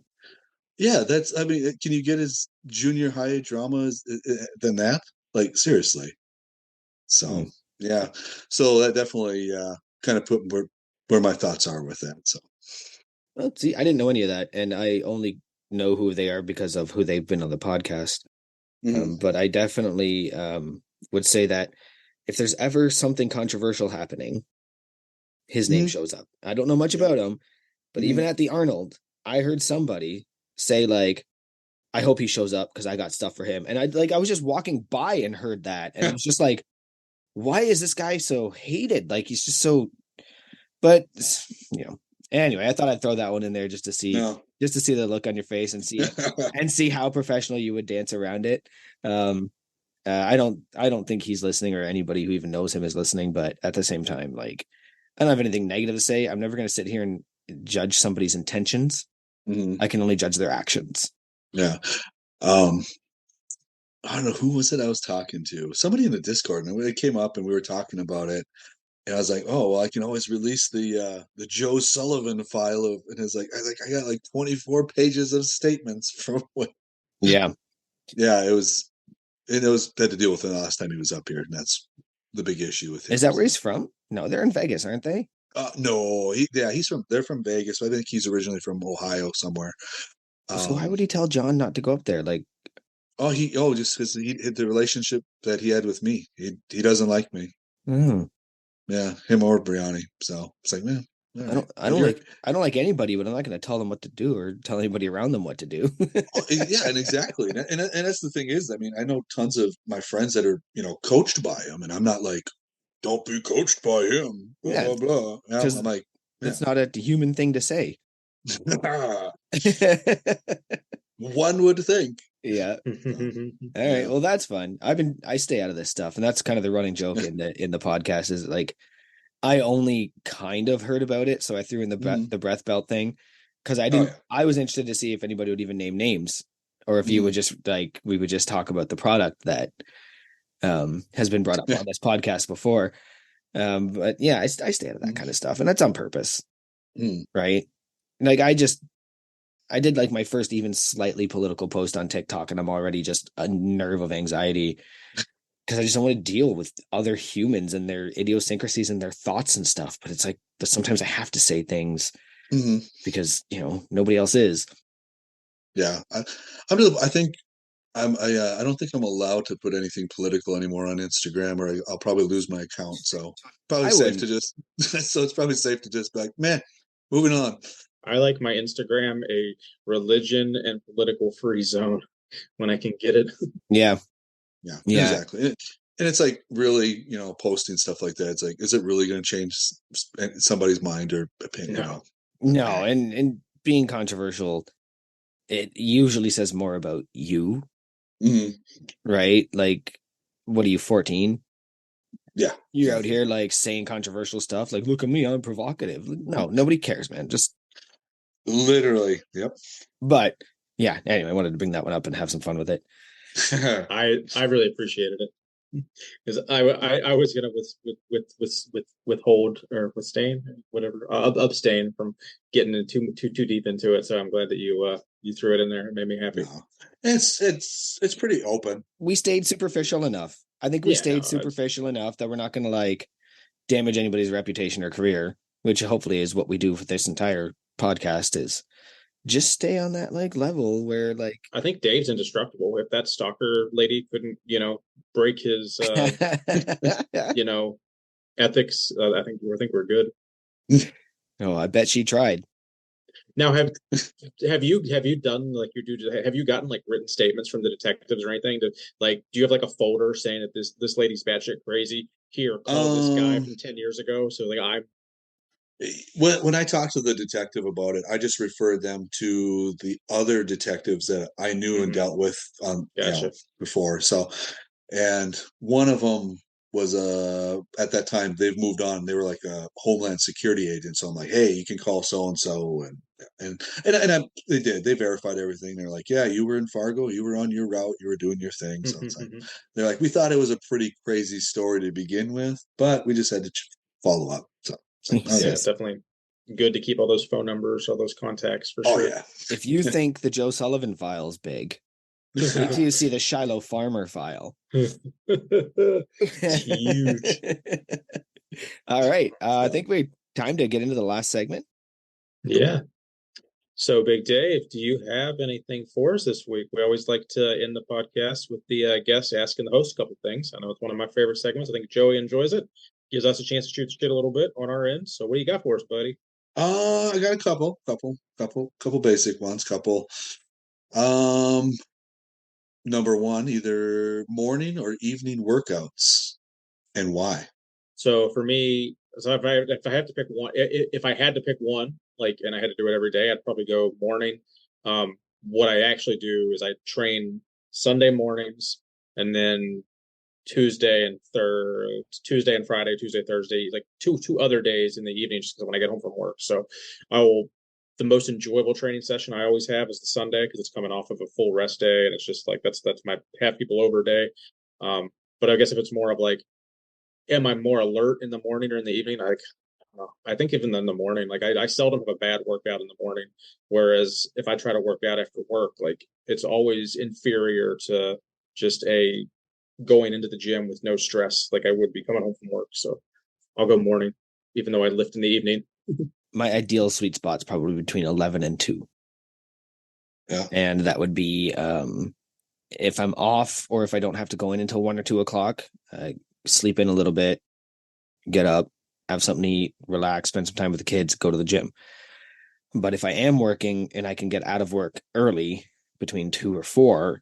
Yeah, I mean, can you get as junior high drama than that? Like, seriously. So, yeah. So that definitely kind of put where my thoughts are with that. So, well, see, I didn't know any of that. And I only know who they are because of who they've been on the podcast. Mm-hmm. But I definitely would say that if there's ever something controversial happening, his name shows up. I don't know much about him, but even at the Arnold, I heard somebody say like, I hope he shows up because I got stuff for him. And I was just walking by and heard that. And I was just like, why is this guy so hated? Like he's just so, but anyway, I thought I'd throw that one in there just to see the look on your face and see how professional you would dance around it. I don't think he's listening or anybody who even knows him is listening, but at the same time, like, I don't have anything negative to say. I'm never going to sit here and judge somebody's intentions. I can only judge their actions. Yeah. I don't know, who was it I was talking to? Somebody in the Discord, and it came up and we were talking about it. And I was like, oh, well, I can always release the Joe Sullivan file and it's like, I got like 24 pages of statements from what. Yeah. Yeah, it was had to deal with it the last time he was up here. And that's the big issue with him. Is that where he's from? No, they're in Vegas, aren't they? No, they're from Vegas. I think he's originally from Ohio somewhere. So why would he tell John not to go up there? Like, just because the relationship that he had with me, he doesn't like me. Yeah, him or Briani. So it's like, man, I don't like anybody, but I'm not going to tell them what to do or tell anybody around them what to do. Yeah, and exactly, and that's the thing is, I mean, I know tons of my friends that are coached by him, and I'm not like, don't be coached by him. Blah blah blah. I'm like, it's not a human thing to say. One would think. Yeah. All right. Yeah. Well, that's fun. I stay out of this stuff, and that's kind of the running joke in the podcast is like I only kind of heard about it, so I threw in the breath belt thing because I Oh, didn't. yeah. I was interested to see if anybody would even name names, or if you would just like we would just talk about the product that has been brought up Yeah. on this podcast before. But yeah, I stay out of that kind of stuff, and that's on purpose, right? Like I did like my first even slightly political post on TikTok, and I'm already just a nerve of anxiety because I just don't want to deal with other humans and their idiosyncrasies and their thoughts and stuff. But it's like sometimes I have to say things because nobody else is. Yeah, I think I don't think I'm allowed to put anything political anymore on Instagram, or I'll probably lose my account. So probably I safe to wouldn't. just so it's probably safe to just be like, man, moving on. I like my Instagram a religion and political free zone when I can get it. Yeah. Yeah, Yeah. exactly. And it's like really, posting stuff like that. It's like, is it really going to change somebody's mind or opinion? No, and being controversial, it usually says more about you, right? Like, what are you, 14? Yeah. You're out here like saying controversial stuff. Like, look at me, I'm provocative. No, nobody cares, man. Just literally. Yep. But yeah, anyway, I wanted to bring that one up and have some fun with it. I really appreciated it because I was gonna withhold or withstain whatever abstain from getting too deep into it. So I'm glad that you threw it in there. It made me happy. No. It's pretty open. We stayed superficial enough. I think we stayed superficial enough that we're not going to like damage anybody's reputation or career, which hopefully is what we do for this entire podcast is just stay on that like level where like I think Dave's indestructible. If that stalker lady couldn't, break his ethics, I think we're good. Oh, I bet she tried. Now have you done like have you gotten like written statements from the detectives or anything to like do you have like a folder saying that this lady's batshit crazy? Here, call this guy from 10 years ago. So like when I talked to the detective about it, I just referred them to the other detectives that I knew and dealt with before. So, and one of them was at that time they've moved on. They were like a Homeland Security agent. So I'm like, hey, you can call so and so, they did. They verified everything. They're like, yeah, you were in Fargo. You were on your route. You were doing your thing. So it's like they're like, we thought it was a pretty crazy story to begin with, but we just had to follow up. So. Yeah, it's definitely good to keep all those phone numbers, all those contacts for sure. Yeah. If you think the Joe Sullivan file's big, wait till you see the Shylo Farmer file. It's huge. All right. I think we time to get into the last segment. Yeah. So, Big Dave, do you have anything for us this week? We always like to end the podcast with the guests asking the host a couple things. I know it's one of my favorite segments. I think Joey enjoys it. Gives us a chance to shoot shit a little bit on our end. So, what do you got for us, buddy? I got a couple basic ones. Number one, either morning or evening workouts, and why? So for me, if I have to pick one, if I had to pick one, like, and I had to do it every day, I'd probably go morning. What I actually do is I train Sunday mornings, and then Tuesday and Friday, Tuesday, Thursday, like two other days in the evening, just because when I get home from work. So the most enjoyable training session I always have is the Sunday because it's coming off of a full rest day, and it's just like that's my have people over day. But I guess if it's more of like, am I more alert in the morning or in the evening? I think even in the morning, like I seldom have a bad workout in the morning. Whereas if I try to work out after work, like it's always inferior to just going into the gym with no stress, like I would be coming home from work. So I'll go morning, even though I lift in the evening. My ideal sweet spot's probably between 11 and 2. Yeah. And that would be if I'm off or if I don't have to go in until 1 or 2 o'clock, sleep in a little bit, get up, have something to eat, relax, spend some time with the kids, go to the gym. But if I am working and I can get out of work early between 2 or 4,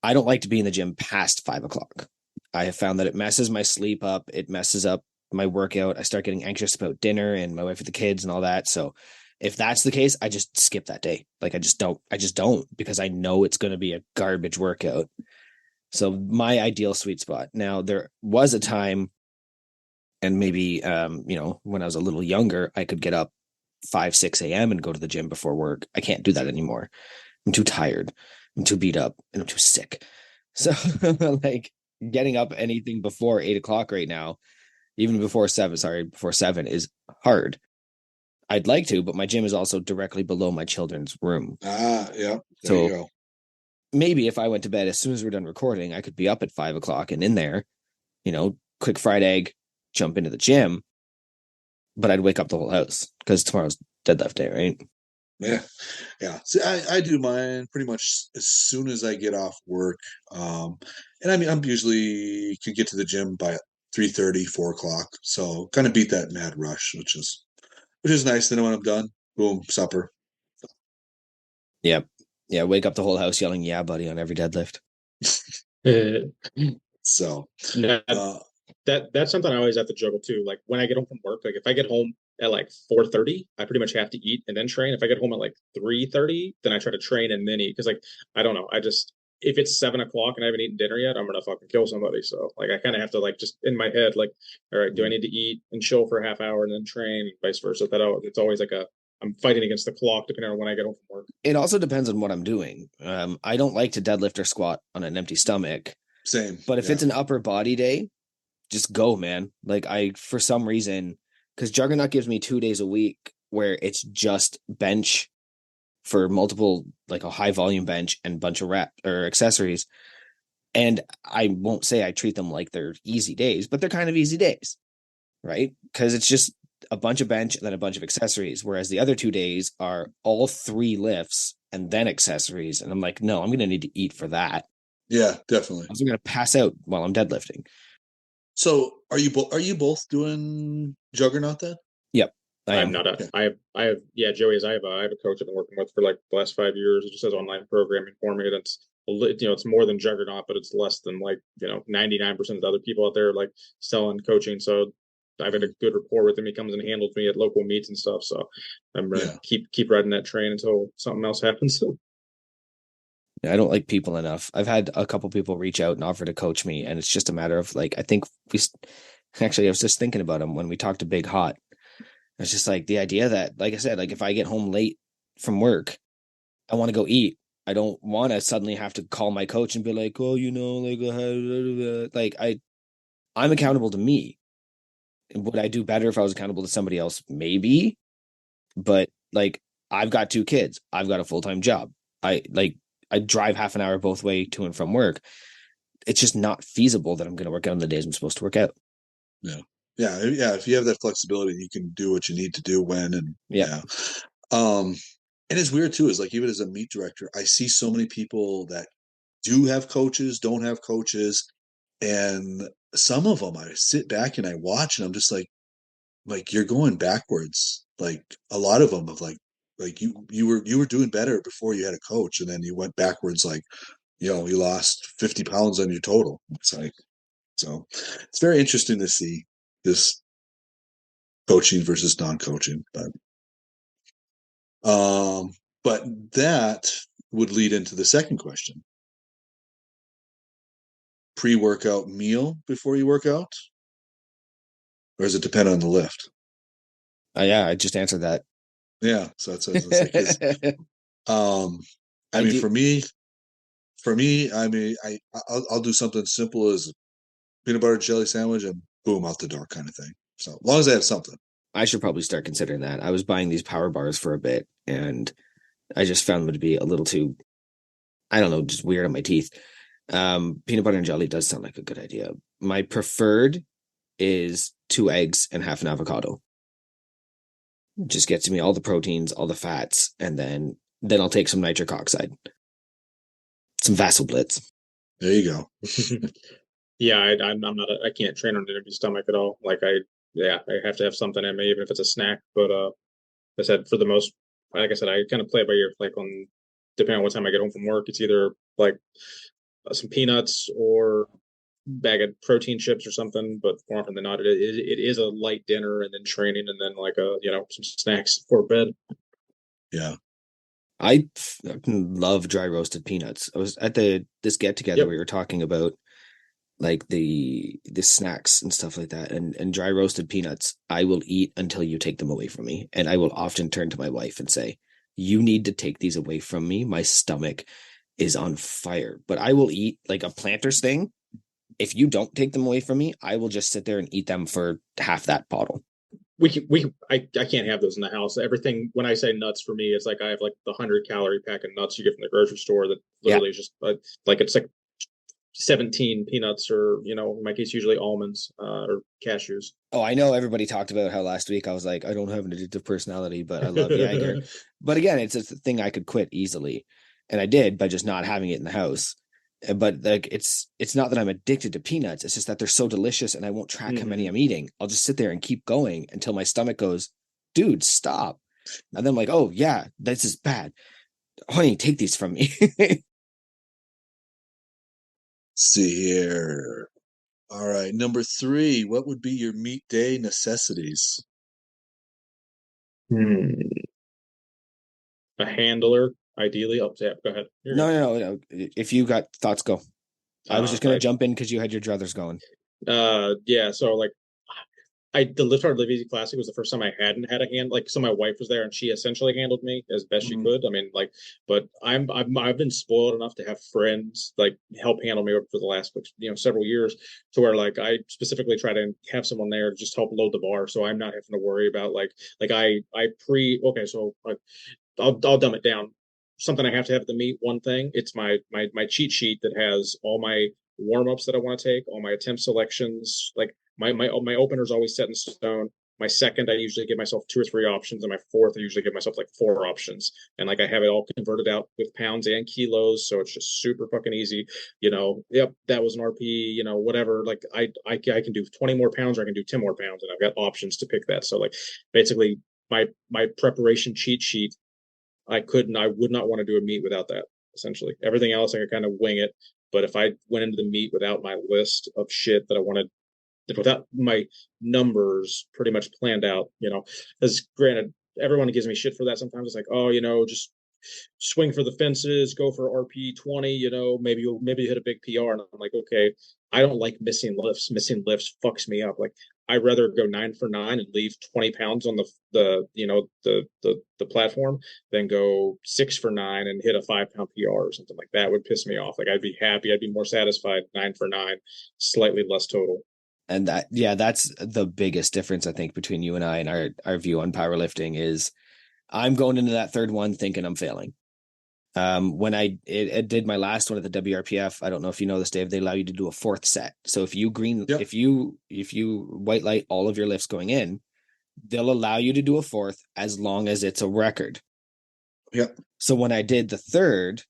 I don't like to be in the gym past 5 o'clock. I have found that it messes my sleep up. It messes up my workout. I start getting anxious about dinner and my wife with the kids and all that. So If that's the case, I just skip that day. Like I just don't because I know it's going to be a garbage workout. So my ideal sweet spot. Now there was a time, and maybe when I was a little younger, I could get up 5-6 a.m. and go to the gym before work. I can't do that anymore. I'm too tired. I'm too beat up, and I'm too sick. So like getting up anything before 8 o'clock right now, even before 7 is hard. I'd like to, but my gym is also directly below my children's room. Yeah. There So you go. maybe if I went to bed as soon as we're done recording, I could be up at 5 o'clock and in there, quick fried egg, jump into the gym. But I'd wake up the whole house because tomorrow's deadlift day, right? Yeah. See, I do mine pretty much as soon as I get off work. And I mean, I'm usually can get to the gym by 3:30, 4 o'clock. So kind of beat that mad rush, which is nice. Then when I'm done, boom, supper. Yep. Yeah. Wake up the whole house yelling, "Yeah, buddy," on every deadlift. So No, that's something I always have to juggle too. Like when I get home from work, like if I get home at like 4:30, I pretty much have to eat and then train. If I get home at like 3:30, then I try to train and then eat. Because like I don't know, I just if it's 7 o'clock and I haven't eaten dinner yet, I'm gonna fucking kill somebody. So like I kind of have to like just in my head, like, all right, do I need to eat and chill for a half hour and then train, and vice versa. It's always like I'm fighting against the clock depending on when I get home from work. It also depends on what I'm doing. I don't like to deadlift or squat on an empty stomach. same. But if it's an upper body day, just go, man. Like for some reason, because Juggernaut gives me 2 days a week where it's just bench for multiple, like a high volume bench and bunch of rep or accessories. And I won't say I treat them like they're easy days, but they're kind of easy days, right? Because it's just a bunch of bench and then a bunch of accessories. Whereas the other 2 days are all 3 lifts and then accessories. And I'm like, no, I'm going to need to eat for that. Yeah, definitely. I'm going to pass out while I'm deadlifting. So are you both doing Juggernaut then? Yep. I'm not yeah, Joey is I have a coach I've been working with for like the last 5 years. It just has online programming for me. That's it's more than Juggernaut, but it's less than 99% of the other people out there like selling coaching. So I've had a good rapport with him. He comes and handles me at local meets and stuff. So I'm gonna keep riding that train until something else happens. I don't like people enough. I've had a couple people reach out and offer to coach me, and it's just a matter of like I think I was just thinking about him when we talked to Big Hot. It's just like the idea that, like I said, like if I get home late from work, I want to go eat. I don't want to suddenly have to call my coach and be like, oh, I'm accountable to me. Would I do better if I was accountable to somebody else? Maybe. But like I've got 2 kids. I've got a full-time job. I drive half an hour both way to and from work. It's just not feasible that I'm going to work out on the days I'm supposed to work out. Yeah. If you have that flexibility, you can do what you need to do when and yeah. And it's weird too, is like even as a meet director, I see so many people that do have coaches, don't have coaches, and some of them I sit back and I watch and I'm just like you're going backwards. Like a lot of them of like you were doing better before you had a coach, and then you went backwards. Like you lost 50 pounds on your total. It's like so it's very interesting to see this coaching versus non-coaching, but that would lead into the second question. Pre-workout meal before you work out? Or does it depend on the lift? Yeah, I just answered that. Yeah, so that's what like I mean, for me, I mean, I'll do something simple as peanut butter jelly sandwich and boom, out the door kind of thing. So as long as I have something. I should probably start considering that. I was buying these power bars for a bit and I just found them to be a little too, I don't know, just weird on my teeth. Peanut butter and jelly does sound like a good idea. My preferred is 2 eggs and half an avocado. It just gets me all the proteins, all the fats, and then I'll take some nitric oxide, some Vasoblitz. There you go. Yeah, I'm not. I can't train on an empty stomach at all. Like I have to have something in me, even if it's a snack. But I said like I said, I kind of play it by ear. Like depending on what time I get home from work, it's either like some peanuts or bag of protein chips or something. But more often than not, it is a light dinner and then training and then like some snacks before bed. Yeah. I fucking love dry roasted peanuts. I was at this get together. Yep. We were talking about like the snacks and stuff like that, and dry roasted peanuts. I will eat until you take them away from me, and I will often turn to my wife and say, "You need to take these away from me. My stomach is on fire." But I will eat like a Planters thing. If you don't take them away from me, I will just sit there and eat them for half that bottle. I can't have those in the house. Everything, when I say nuts, for me, it's like I have like the 100-calorie pack of nuts you get from the grocery store that literally is just like it's like 17 peanuts, or in my case usually almonds or cashews. Oh, I know everybody talked about how last week I was like, I don't have an addictive personality, but I love Jaeger. But again, it's a thing I could quit easily. And I did by just not having it in the house. But like it's not that I'm addicted to peanuts. It's just that they're so delicious and I won't track how many I'm eating. I'll just sit there and keep going until my stomach goes, dude, stop. And then I'm like, oh yeah, this is bad. Honey, take these from me. See here. All right. Number 3, what would be your meat day necessities? A handler, ideally. Oh, yeah, go ahead. No. If you got thoughts, go. I was just gonna jump in because you had your druthers going. Yeah, so like the Lift Hard Live Easy Classic was the first time I hadn't had a hand, like, so my wife was there and she essentially handled me as best she could. I mean, like, but I've been spoiled enough to have friends like help handle me for the last several years, to where like I specifically try to have someone there to just help load the bar, so I'm not having to worry about like I pre okay, so I'll dumb it down. Something I have to have at the meet. One thing, it's my cheat sheet that has all my warm ups that I want to take, all my attempt selections. Like my opener is always set in stone. My second, I usually give myself 2 or 3 options, and my fourth, I usually give myself like 4 options. And like I have it all converted out with pounds and kilos, so it's just super fucking easy. Yep, that was an RP. Whatever. Like I can do 20 more pounds, or I can do 10 more pounds, and I've got options to pick that. So like basically, my preparation cheat sheet, I would not want to do a meet without that. Essentially, everything else I could kind of wing it. But if I went into the meet without my list of shit that I wanted, without my numbers pretty much planned out, as granted, everyone gives me shit for that sometimes. It's like, oh, just swing for the fences, go for RP 20, maybe you'll hit a big PR. And I'm like, okay, I don't like missing lifts. Missing lifts fucks me up. Like, I'd rather go 9 for 9 and leave 20 pounds on the platform than go 6 for 9 and hit a 5-pound PR or something like that. Would piss me off. Like, I'd be happy. I'd be more satisfied 9 for 9, slightly less total. And that's the biggest difference, I think, between you and I, and our view on powerlifting is I'm going into that third one thinking I'm failing. When I did my last one at the WRPF, I don't know if you know this, Dave, they allow you to do a 4th set. So if you if you white light all of your lifts going in, they'll allow you to do a 4th as long as it's a record. Yep. So when I did the 3rd,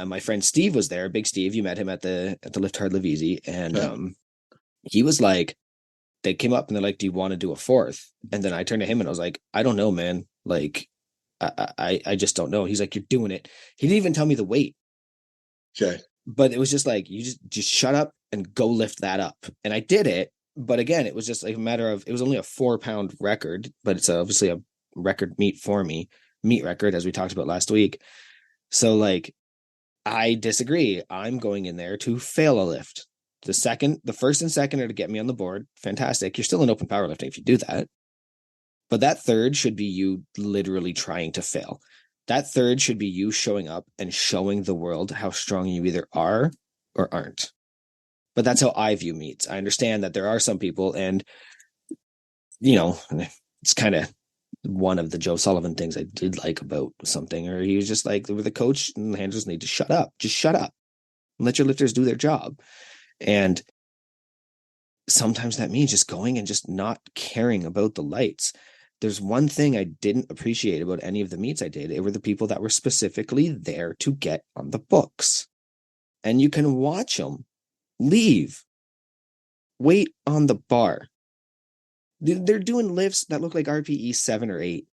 my friend Steve was there. Big Steve, you met him at the Lift Hard Live Easy, and he was like, they came up and they're like, do you want to do a 4th? And then I turned to him and I was like, I don't know, man. Like, I just don't know. He's like, you're doing it. He didn't even tell me the weight. Okay. But it was just like, you just shut up and go lift that up. And I did it. But again, it was just like a matter of, it was only a 4-pound record, but it's obviously a record meet for me, meet record, as we talked about last week. So like, I disagree. I'm going in there to fail a lift. The first and second are to get me on the board. Fantastic. You're still in open powerlifting if you do that. But that 3rd should be you literally trying to fail. That 3rd should be you showing up and showing the world how strong you either are or aren't. But that's how I view meets. I understand that there are some people, and, it's kind of one of the Joe Sullivan things I did like about something, or he was just like, the coach and the handlers need to shut up. Just shut up and let your lifters do their job. And sometimes that means just going and just not caring about the lights. There's one thing I didn't appreciate about any of the meets I did. It were the people that were specifically there to get on the books. And you can watch them leave, wait on the bar. They're doing lifts that look like RPE 7 or 8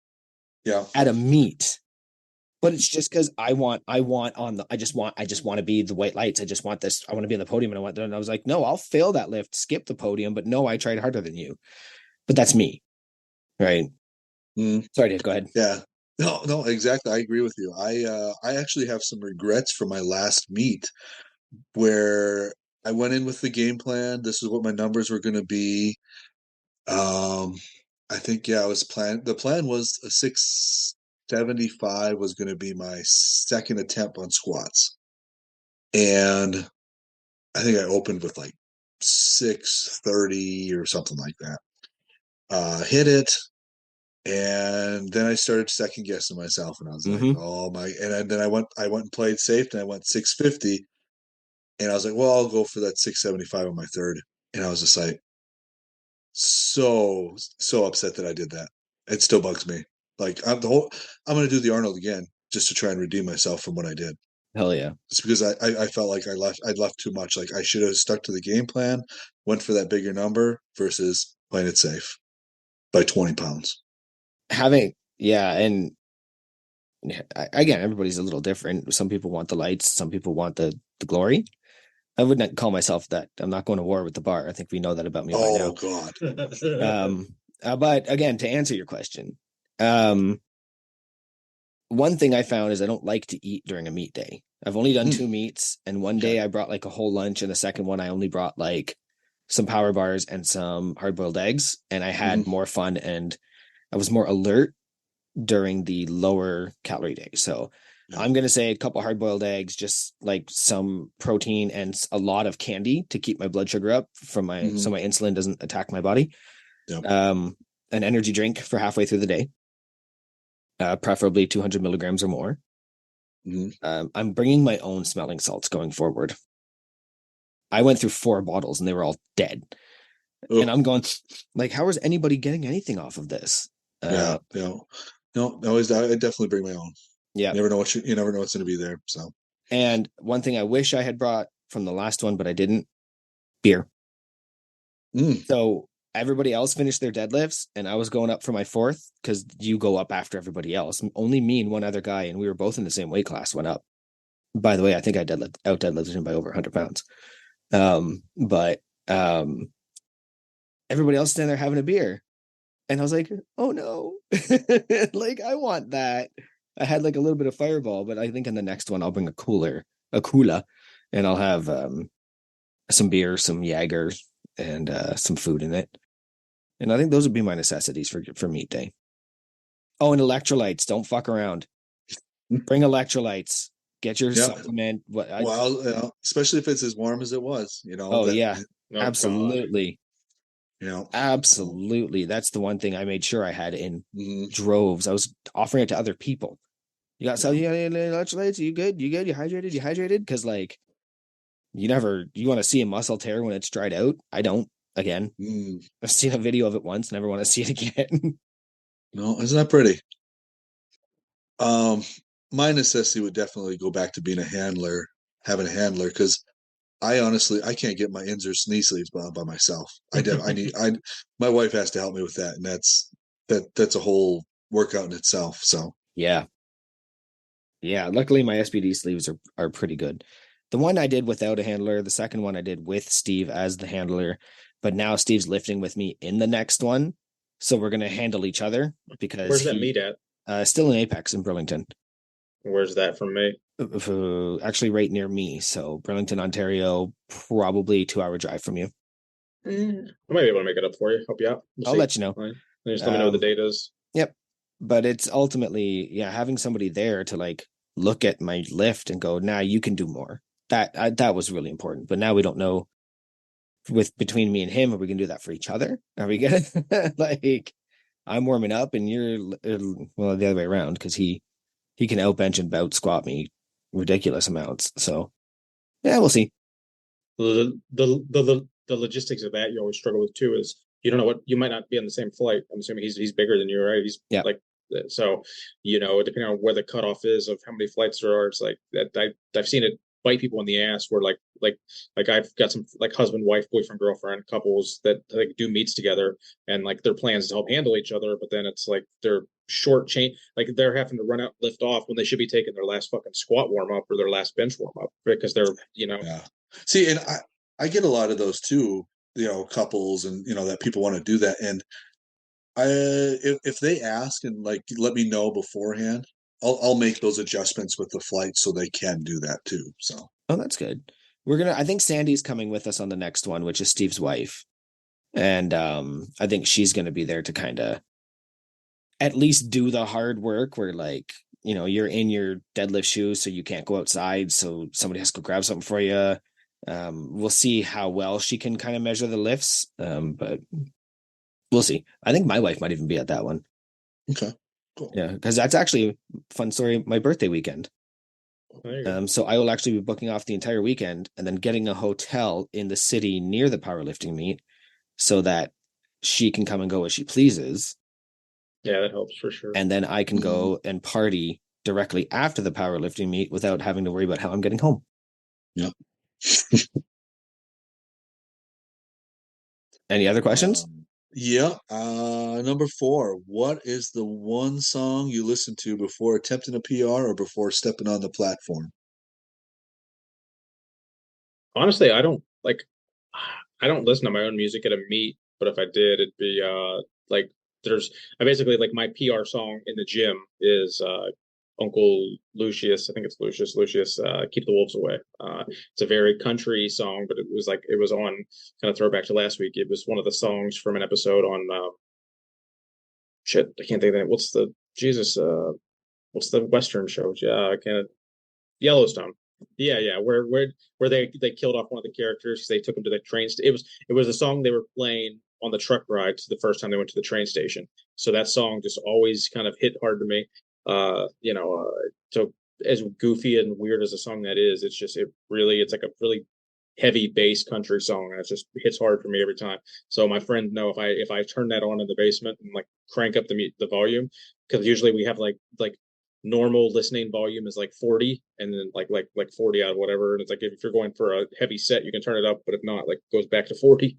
at a meet. But it's just because I just want to be the white lights. I just want this. I want to be on the podium, and I was like, no, I'll fail that lift, skip the podium, but no, I tried harder than you. But that's me. Right. Sorry, Dave, go ahead. Yeah. No, exactly. I agree with you. I actually have some regrets from my last meet where I went in with the game plan. This is what my numbers were going to be. Um, I think yeah, I was plan. The plan was a 675 was going to be my second attempt on squats, and I think I opened with like 630 or something like that. Hit it, and then I started second guessing myself, and I was like, Mm-hmm. "Oh my!" And then I went and played safe, and I went 650, and I was like, "Well, I'll go for that 675 on my third." And I was just like, so upset that I did that. It still bugs me. Like I'm going to do the Arnold again just to try and redeem myself from what I did. Hell yeah. It's because I felt like I'd left too much. Like I should have stuck to the game plan, went for that bigger number versus playing it safe by 20 pounds. Yeah, and again, everybody's a little different. Some people want the lights, some people want the glory. I wouldn't call myself that. I'm not going to war with the bar. I think we know that about me by Oh now. God. But again, to answer your question, um, one thing I found is I don't like to eat during a meat day. I've only done Mm, 2 meats, and one okay. day I brought like a whole lunch, and the second one I only brought like some power bars and some hard boiled eggs, and I had Mm-hmm. more fun and I was more alert during the lower calorie day. So Yeah. I'm gonna say a couple hard boiled eggs, just like some protein and a lot of candy to keep my blood sugar up from my Mm-hmm. so my insulin doesn't attack my body. Yep. An energy drink for halfway through the day, preferably 200 milligrams or more. Mm-hmm. I'm bringing my own smelling salts going forward. I went through 4 bottles and they were all dead. And Oh, I'm going like, how is anybody getting anything off of this? yeah. Yeah. No, I definitely bring my own. Yeah. You never know what's going to be there. So. And one thing I wish I had brought from the last one, but I didn't, beer. Mm, So everybody else finished their deadlifts, and I was going up for my fourth because you go up after everybody else. Only me and one other guy, and we were both in the same weight class, went up. By the way, I think I deadlifted him by over 100 pounds. But everybody else standing there having a beer. And I was like, oh no, like I want that. I had like a little bit of Fireball, but I think in the next one I'll bring a cooler, and I'll have some beer, some Jaeger, and some food in it. And I think those would be my necessities for meat day. Oh, and electrolytes. Don't fuck around. Bring electrolytes. Get your yeah. supplement. Well, especially if it's as warm as it was, Oh that, yeah, Oh God. absolutely, so, absolutely. That's the one thing I made sure I had in mm, droves. I was offering it to other people. yeah. You got any electrolytes? You good? You good? You hydrated? You hydrated? Because like you want to see a muscle tear when it's dried out. I don't. Again, Mm, I've seen a video of it once. Never want to see it again. no, isn't that pretty? Um, my necessity would definitely go back to being a handler, having a handler, because I can't get my ins or knee sleeves by myself. I need I my wife has to help me with that, and that's a whole workout in itself. So Yeah. Yeah. Luckily, my SPD sleeves are pretty good. The one I did without a handler, the second one I did with Steve as the handler, but now Steve's lifting with me in the next one. So we're gonna handle each other because Where's that he meet at? still in Apex in Burlington. Where's that from me? Actually right near me. So Burlington, Ontario, probably 2 hour drive from you. I might be able to make it up for you. Help you out. We'll I'll see. let you know. Fine. Just let me know what the date is. Yep. But it's ultimately, yeah, having somebody there to like look at my lift and go, nah, you can do more. That was really important. But now we don't know between me and him, are we gonna do that for each other? Are we gonna like I'm warming up and you're well the other way around because he can outbench and bout squat me ridiculous amounts. So yeah, we'll see. The logistics of that you always struggle with too is you don't know what you might not be on the same flight. I'm assuming he's bigger than you, right? He's Yeah. like so depending on where the cutoff is of how many flights there are, it's like that I've seen it bite people in the ass where like I've got some like husband, wife, boyfriend, girlfriend couples that like do meets together and like their plans to help handle each other, but then it's like they're short chain like they're having to run out lift off when they should be taking their last fucking squat warm up or their last bench warm up because they're yeah. See, and I get a lot of those too, couples and that people want to do that, and if they ask and like let me know beforehand, I'll make those adjustments with the flight so they can do that too. So Oh, that's good. I think Sandy's coming with us on the next one, which is Steve's wife. And I think she's gonna be there to kind of at least do the hard work where like, you're in your deadlift shoes, so you can't go outside. So somebody has to go grab something for you. We'll see how well she can kind of measure the lifts. But we'll see. I think my wife might even be at that one. okay, cool. Yeah, because that's actually a fun story. My birthday weekend. So I will actually be booking off the entire weekend and then getting a hotel in the city near the powerlifting meet so that she can come and go as she pleases. Yeah, that helps for sure. And then I can go and party directly after the powerlifting meet without having to worry about how I'm getting home. Yep. Any other questions? Yeah. Number 4. What is the one song you listen to before attempting a PR or before stepping on the platform? Honestly, I don't listen to my own music at a meet, but if I did, it'd be like I basically like my PR song in the gym is Uncle Lucius, I think it's Lucius, Keep the Wolves Away. It's a very country song, but it was on kind of throwback to last week. It was one of the songs from an episode on shit, I can't think of it. What's the Western show? Yeah, I can't Yellowstone. Yeah, yeah, where they killed off one of the characters because they took him to the train. It was a song they were playing on the truck ride to the first time they went to the train station. So that song just always kind of hit hard to me. So as goofy and weird as a song that is, it's like a really heavy bass country song, and it just hits hard for me every time. So my friend know if I turn that on in the basement and like crank up the volume, because usually we have like normal listening volume is like 40 and then like 40 out of whatever, and it's like if you're going for a heavy set you can turn it up, but if not, like it goes back to 40.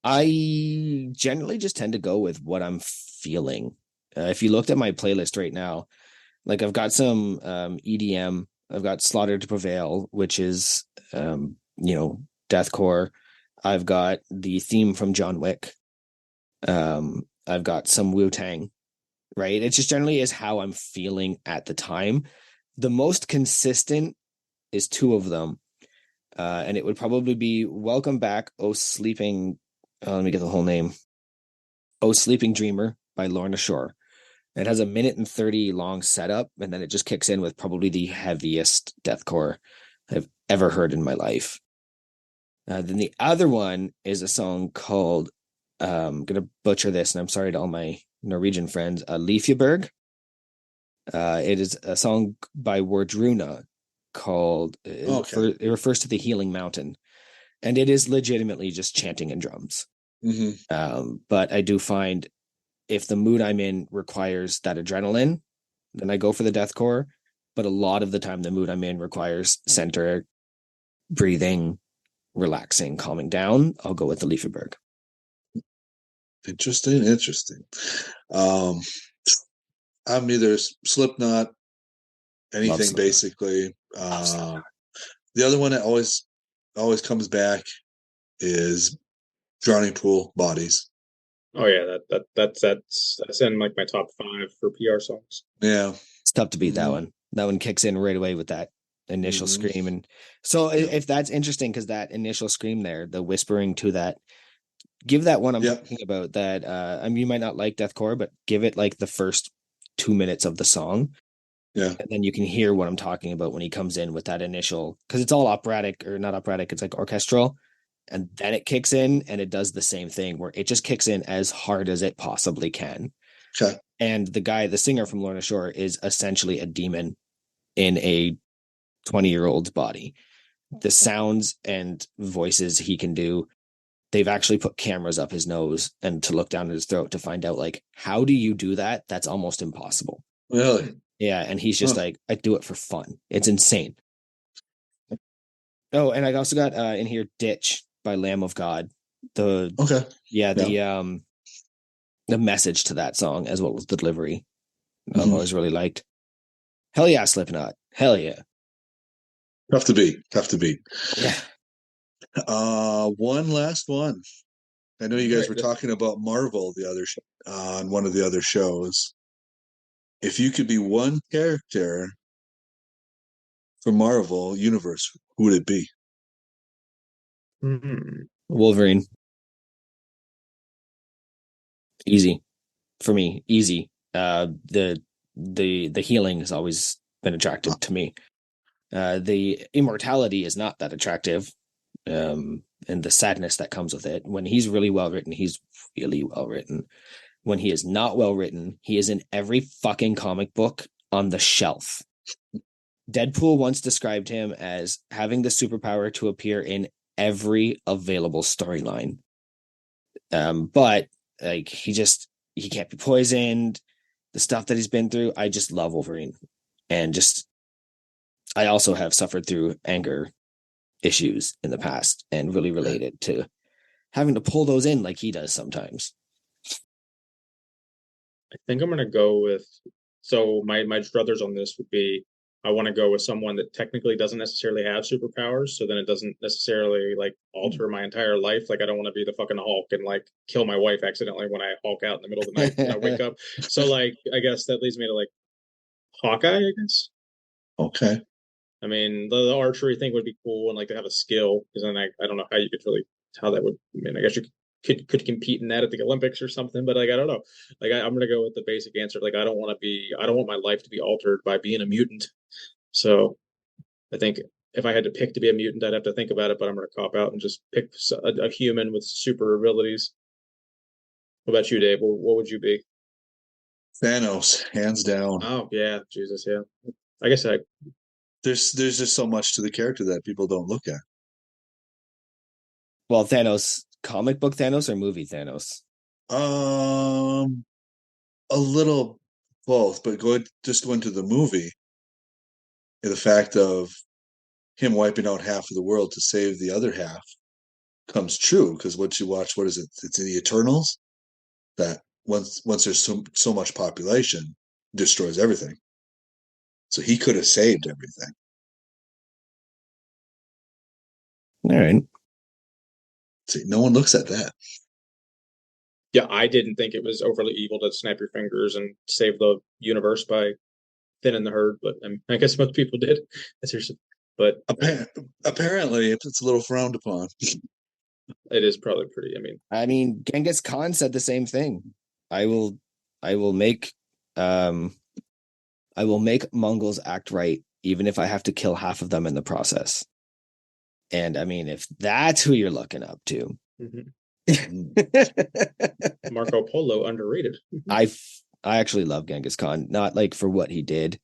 I generally just tend to go with what I'm feeling. If you looked at my playlist right now, like I've got some EDM, I've got Slaughter to Prevail, which is deathcore. I've got the theme from John Wick. I've got some Wu-Tang, right? It just generally is how I'm feeling at the time. The most consistent is 2 of them. And it would probably be Welcome Back, Oh Sleeping, let me get the whole name. Oh Sleeping Dreamer by Lorna Shore. It has a 1:30 long setup, and then it just kicks in with probably the heaviest deathcore I've ever heard in my life. Then the other one is a song called, I'm going to butcher this, and I'm sorry to all my Norwegian friends, Leafjeberg. It is a song by Wardruna called, it refers to the healing mountain, and it is legitimately just chanting and drums. But I do find if the mood I'm in requires that adrenaline, then I go for the deathcore. But a lot of the time, the mood I'm in requires center, breathing, relaxing, calming down. I'll go with the Leafjeberg. Interesting. I'm either Slipknot, anything basically. The other one that always comes back is Drowning Pool Bodies. Oh yeah, that's in like my top 5 for PR songs. Yeah, it's tough to beat that one. That one kicks in right away with that initial scream. And so if that's interesting, because that initial scream there, the whispering to that, give that one I'm talking about that. I mean, you might not like deathcore, but give it like the first 2 minutes of the song. Yeah. And then you can hear what I'm talking about when he comes in with that initial, because it's all operatic, or not operatic, it's like orchestral. And then it kicks in and it does the same thing where it just kicks in as hard as it possibly can. Okay. And the singer from Lorna Shore is essentially a demon in a 20-year-old's body. The sounds and voices he can do, they've actually put cameras up his nose and to look down his throat to find out, like, how do you do that? That's almost impossible. Really? Yeah. And he's just like, I do it for fun. It's insane. Oh, and I also got in here Ditch by Lamb of God. The message to that song as well as the delivery I've always really liked. Hell yeah, Slipknot. Hell yeah. Tough to beat. Yeah. One last one. I know you guys were Right. talking about Marvel on one of the other shows. If you could be one character from Marvel universe, who would it be? Wolverine. Easy for me. Easy. The healing has always been attractive to me. The immortality is not that attractive. And the sadness that comes with it. When he's really well written, he's really well written. When he is not well written, he is in every fucking comic book on the shelf. Deadpool once described him as having the superpower to appear in every available storyline. But like he can't be poisoned. The stuff that he's been through, I just love Wolverine. And I also have suffered through anger issues in the past and really related to having to pull those in like he does sometimes. I think I'm gonna go with so my druthers on this would be I want to go with someone that technically doesn't necessarily have superpowers, so then it doesn't necessarily like alter my entire life. Like I don't want to be the fucking Hulk and like kill my wife accidentally when I Hulk out in the middle of the night when I wake up. So like I guess that leads me to like Hawkeye, I guess. Okay. I mean, the archery thing would be cool and like to have a skill because then I don't know how you could really how that would. I mean, I guess you could compete in that at the Olympics or something, but like I don't know. Like I'm gonna go with the basic answer. Like I don't want my life to be altered by being a mutant. So I think if I had to pick to be a mutant, I'd have to think about it. But I'm gonna cop out and just pick a human with super abilities. What about you, Dave? What would you be? Thanos, hands down. Oh yeah, Jesus, yeah. I guess I There's just so much to the character that people don't look at. Well, Thanos, comic book Thanos or movie Thanos? Um, a little both, but just go into the movie. The fact of him wiping out half of the world to save the other half comes true because once you watch, what is it? It's in the Eternals that once there's so much population, destroys everything. So he could have saved everything. All right. See, no one looks at that. yeah, I didn't think it was overly evil to snap your fingers and save the universe by thinning the herd, but I guess most people did. Seriously, but Apparently, it's a little frowned upon. it is probably pretty. I mean, Genghis Khan said the same thing. I will make Mongols act right, even if I have to kill half of them in the process. And I mean, if that's who you're looking up to, Marco Polo underrated. I actually love Genghis Khan, not like for what he did,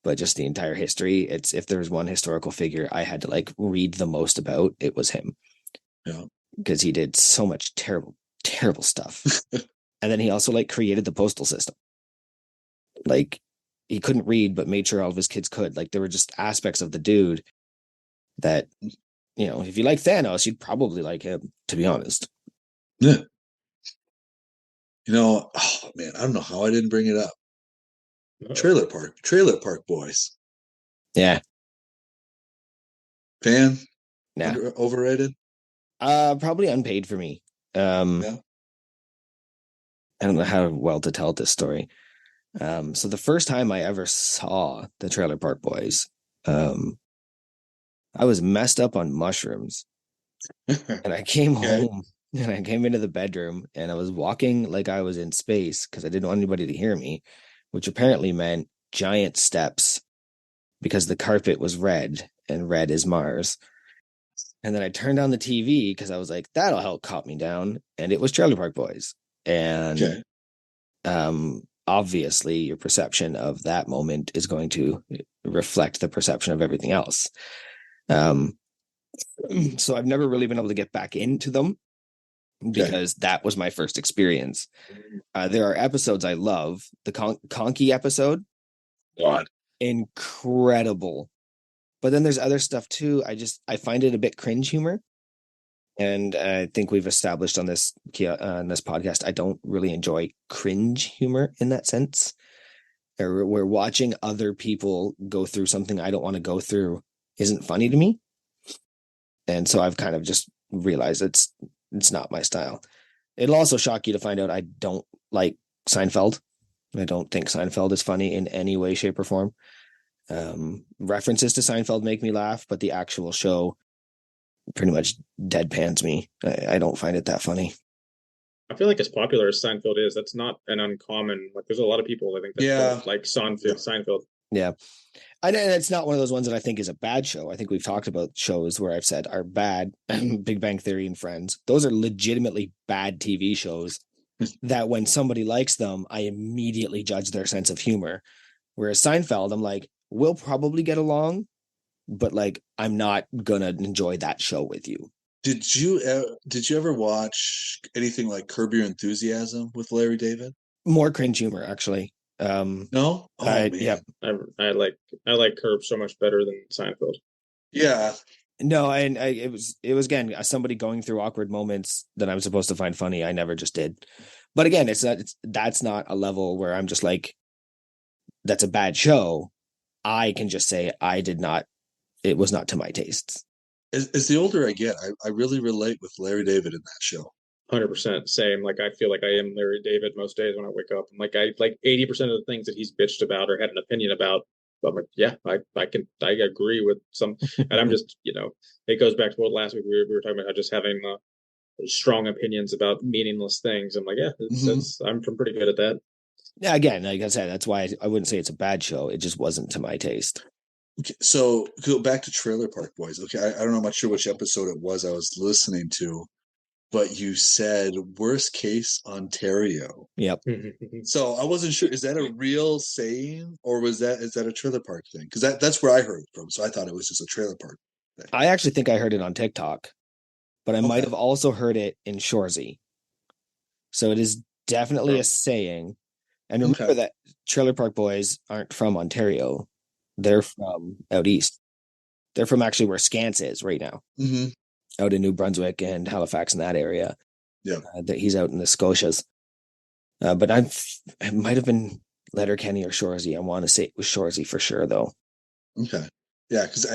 but just the entire history. It's if there was one historical figure I had to like read the most about, it was him. Yeah. Because he did so much terrible, terrible stuff. And then he also like created the postal system. Like he couldn't read, but made sure all of his kids could. Like there were just aspects of the dude that, you know, if you like Thanos, you'd probably like him, to be honest. Yeah. You know, oh man, I don't know how I didn't bring it up. Trailer Park Boys. Yeah. Fan? Nah. Overrated? Probably unpaid for me. Yeah. I don't know how well to tell this story. So the first time I ever saw the Trailer Park Boys, I was messed up on mushrooms, and I came home and I came into the bedroom and I was walking like I was in space because I didn't want anybody to hear me, which apparently meant giant steps because the carpet was red and red is Mars. And then I turned on the TV because I was like, that'll help calm me down. And it was Trailer Park Boys. And obviously your perception of that moment is going to reflect the perception of everything else. So I've never really been able to get back into them because that was my first experience. There are episodes I love. The Conky episode. God. Incredible. But then there's other stuff too. I find it a bit cringe humor. And I think we've established on this podcast, I don't really enjoy cringe humor in that sense. Where watching other people go through something I don't want to go through isn't funny to me. And so I've kind of just realized it's not my style. It'll also shock you to find out I don't like Seinfeld. I don't think Seinfeld is funny in any way, shape, or form. References to Seinfeld make me laugh, but the actual show pretty much deadpans me. I don't find it that funny. I feel like as popular as Seinfeld is, that's not an uncommon. Like, there's a lot of people I think that don't like Seinfeld. Yeah. And it's not one of those ones that I think is a bad show. I think we've talked about shows where I've said are bad, Big Bang Theory and Friends. Those are legitimately bad TV shows that when somebody likes them, I immediately judge their sense of humor. Whereas Seinfeld, I'm like, we'll probably get along, but like, I'm not gonna enjoy that show with you. Did you ever watch anything like Curb Your Enthusiasm with Larry David? More cringe humor, actually. No? Oh, man. Yeah. I like Curb so much better than Seinfeld. Yeah. No, and it was again somebody going through awkward moments that I'm supposed to find funny. I never just did. But again, that's not a level where I'm just like, that's a bad show. I can just say it was not to my tastes. As the older I get, I really relate with Larry David in that show. 100% same. Like, I feel like I am Larry David most days when I wake up. I'm like, I like 80% of the things that he's bitched about or had an opinion about. But I'm like, yeah, I agree with some. And I'm just, it goes back to what last week we were talking about, just having strong opinions about meaningless things. I'm like, yeah, I'm pretty good at that. Yeah, again, like I said, that's why I wouldn't say it's a bad show. It just wasn't to my taste. Okay, so go back to Trailer Park Boys. Okay, I don't know, I'm not sure which episode it was I was listening to, but you said worst case Ontario. Yep. So I wasn't sure, is that a real saying or is that a trailer park thing? Because that's where I heard it from. So I thought it was just a trailer park thing. I actually think I heard it on TikTok, but I might have also heard it in Shoresy. So it is definitely a saying. And remember that Trailer Park Boys aren't from Ontario. They're from out east. They're from actually where Scance is right now. Mm-hmm. Out in New Brunswick and Halifax in that area. Yeah. That he's out in the Scotias. But it might have been Letterkenny or Shoresy. I want to say it was Shoresy for sure, though. Okay. Yeah, because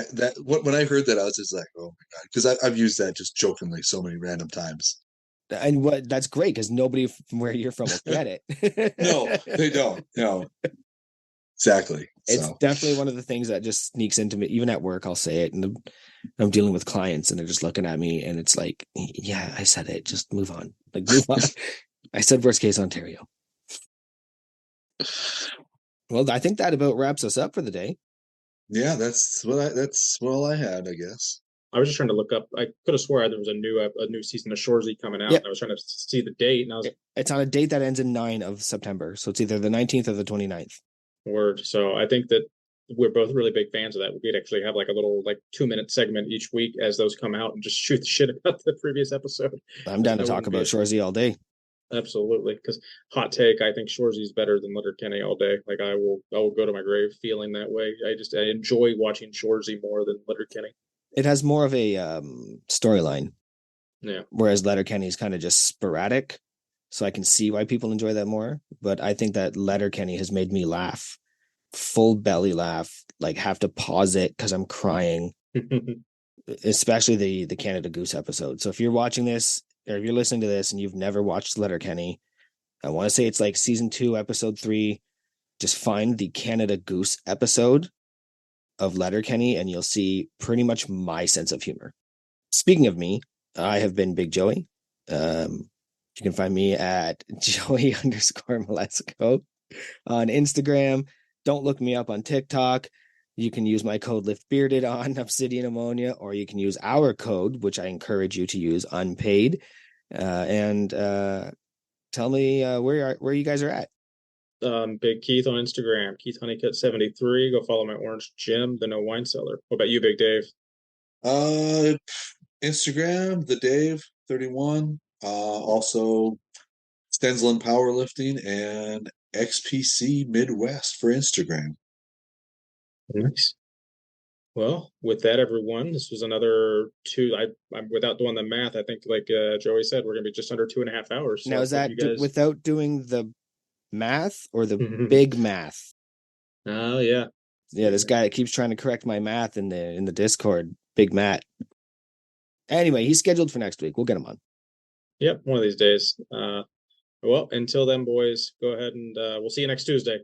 when I heard that, I was just like, oh my God. Because I've used that just jokingly so many random times. And that's great because nobody from where you're from will get it. No, they don't. No. Exactly. It's definitely one of the things that just sneaks into me. Even at work, I'll say it, and I'm dealing with clients, and they're just looking at me, and it's like, yeah, I said it. Just move on. Like, move on. I said worst case Ontario. Well, I think that about wraps us up for the day. Yeah, that's all I had, I guess. I was just trying to look up. I could have swore there was a new season of Shoresy coming out. Yep. I was trying to see the date, and it's on a date that ends in 9 of September, so it's either the 19th or the 29th. Word. So I think that we're both really big fans of that. We could actually have like a little 2-minute segment each week as those come out and just shoot the shit about the previous episode. I'm down to talk about Shoresy all day. Absolutely, because hot take, I think Shoresy is better than Letterkenny all day. Like, I will go to my grave feeling that way. I enjoy watching Shoresy more than Letterkenny. It has more of a storyline. Yeah. Whereas Letterkenny is kind of just sporadic. So I can see why people enjoy that more. But I think that Letterkenny has made me laugh. Full belly laugh. Like, have to pause it because I'm crying. Especially the Canada Goose episode. So if you're watching this, or if you're listening to this and you've never watched Letterkenny, I want to say it's like season 2, episode 3. Just find the Canada Goose episode of Letterkenny and you'll see pretty much my sense of humor. Speaking of me, I have been Big Joey. You can find me at Joey_Malesko on Instagram. Don't look me up on TikTok. You can use my code LiftBearded on Obsidian Ammonia, or you can use our code, which I encourage you to use, unpaid. And tell me where you guys are at. Big Keith on Instagram, Keith Honeycutt 73. Go follow my Orange Gym, the No Wine Cellar. What about you, Big Dave? Instagram, the Dave 31. Also Stensland Powerlifting and XPC Midwest for Instagram. Nice. Well, with that, everyone, this was another 2. I'm without doing the math. I think, like Joey said, we're gonna be just under 2.5 hours. So now, is that without doing the math or the big math? Oh yeah. This guy that keeps trying to correct my math in the Discord, Big Matt. Anyway, he's scheduled for next week. We'll get him on. Yep, one of these days. Well, until then, boys, go ahead and we'll see you next Tuesday.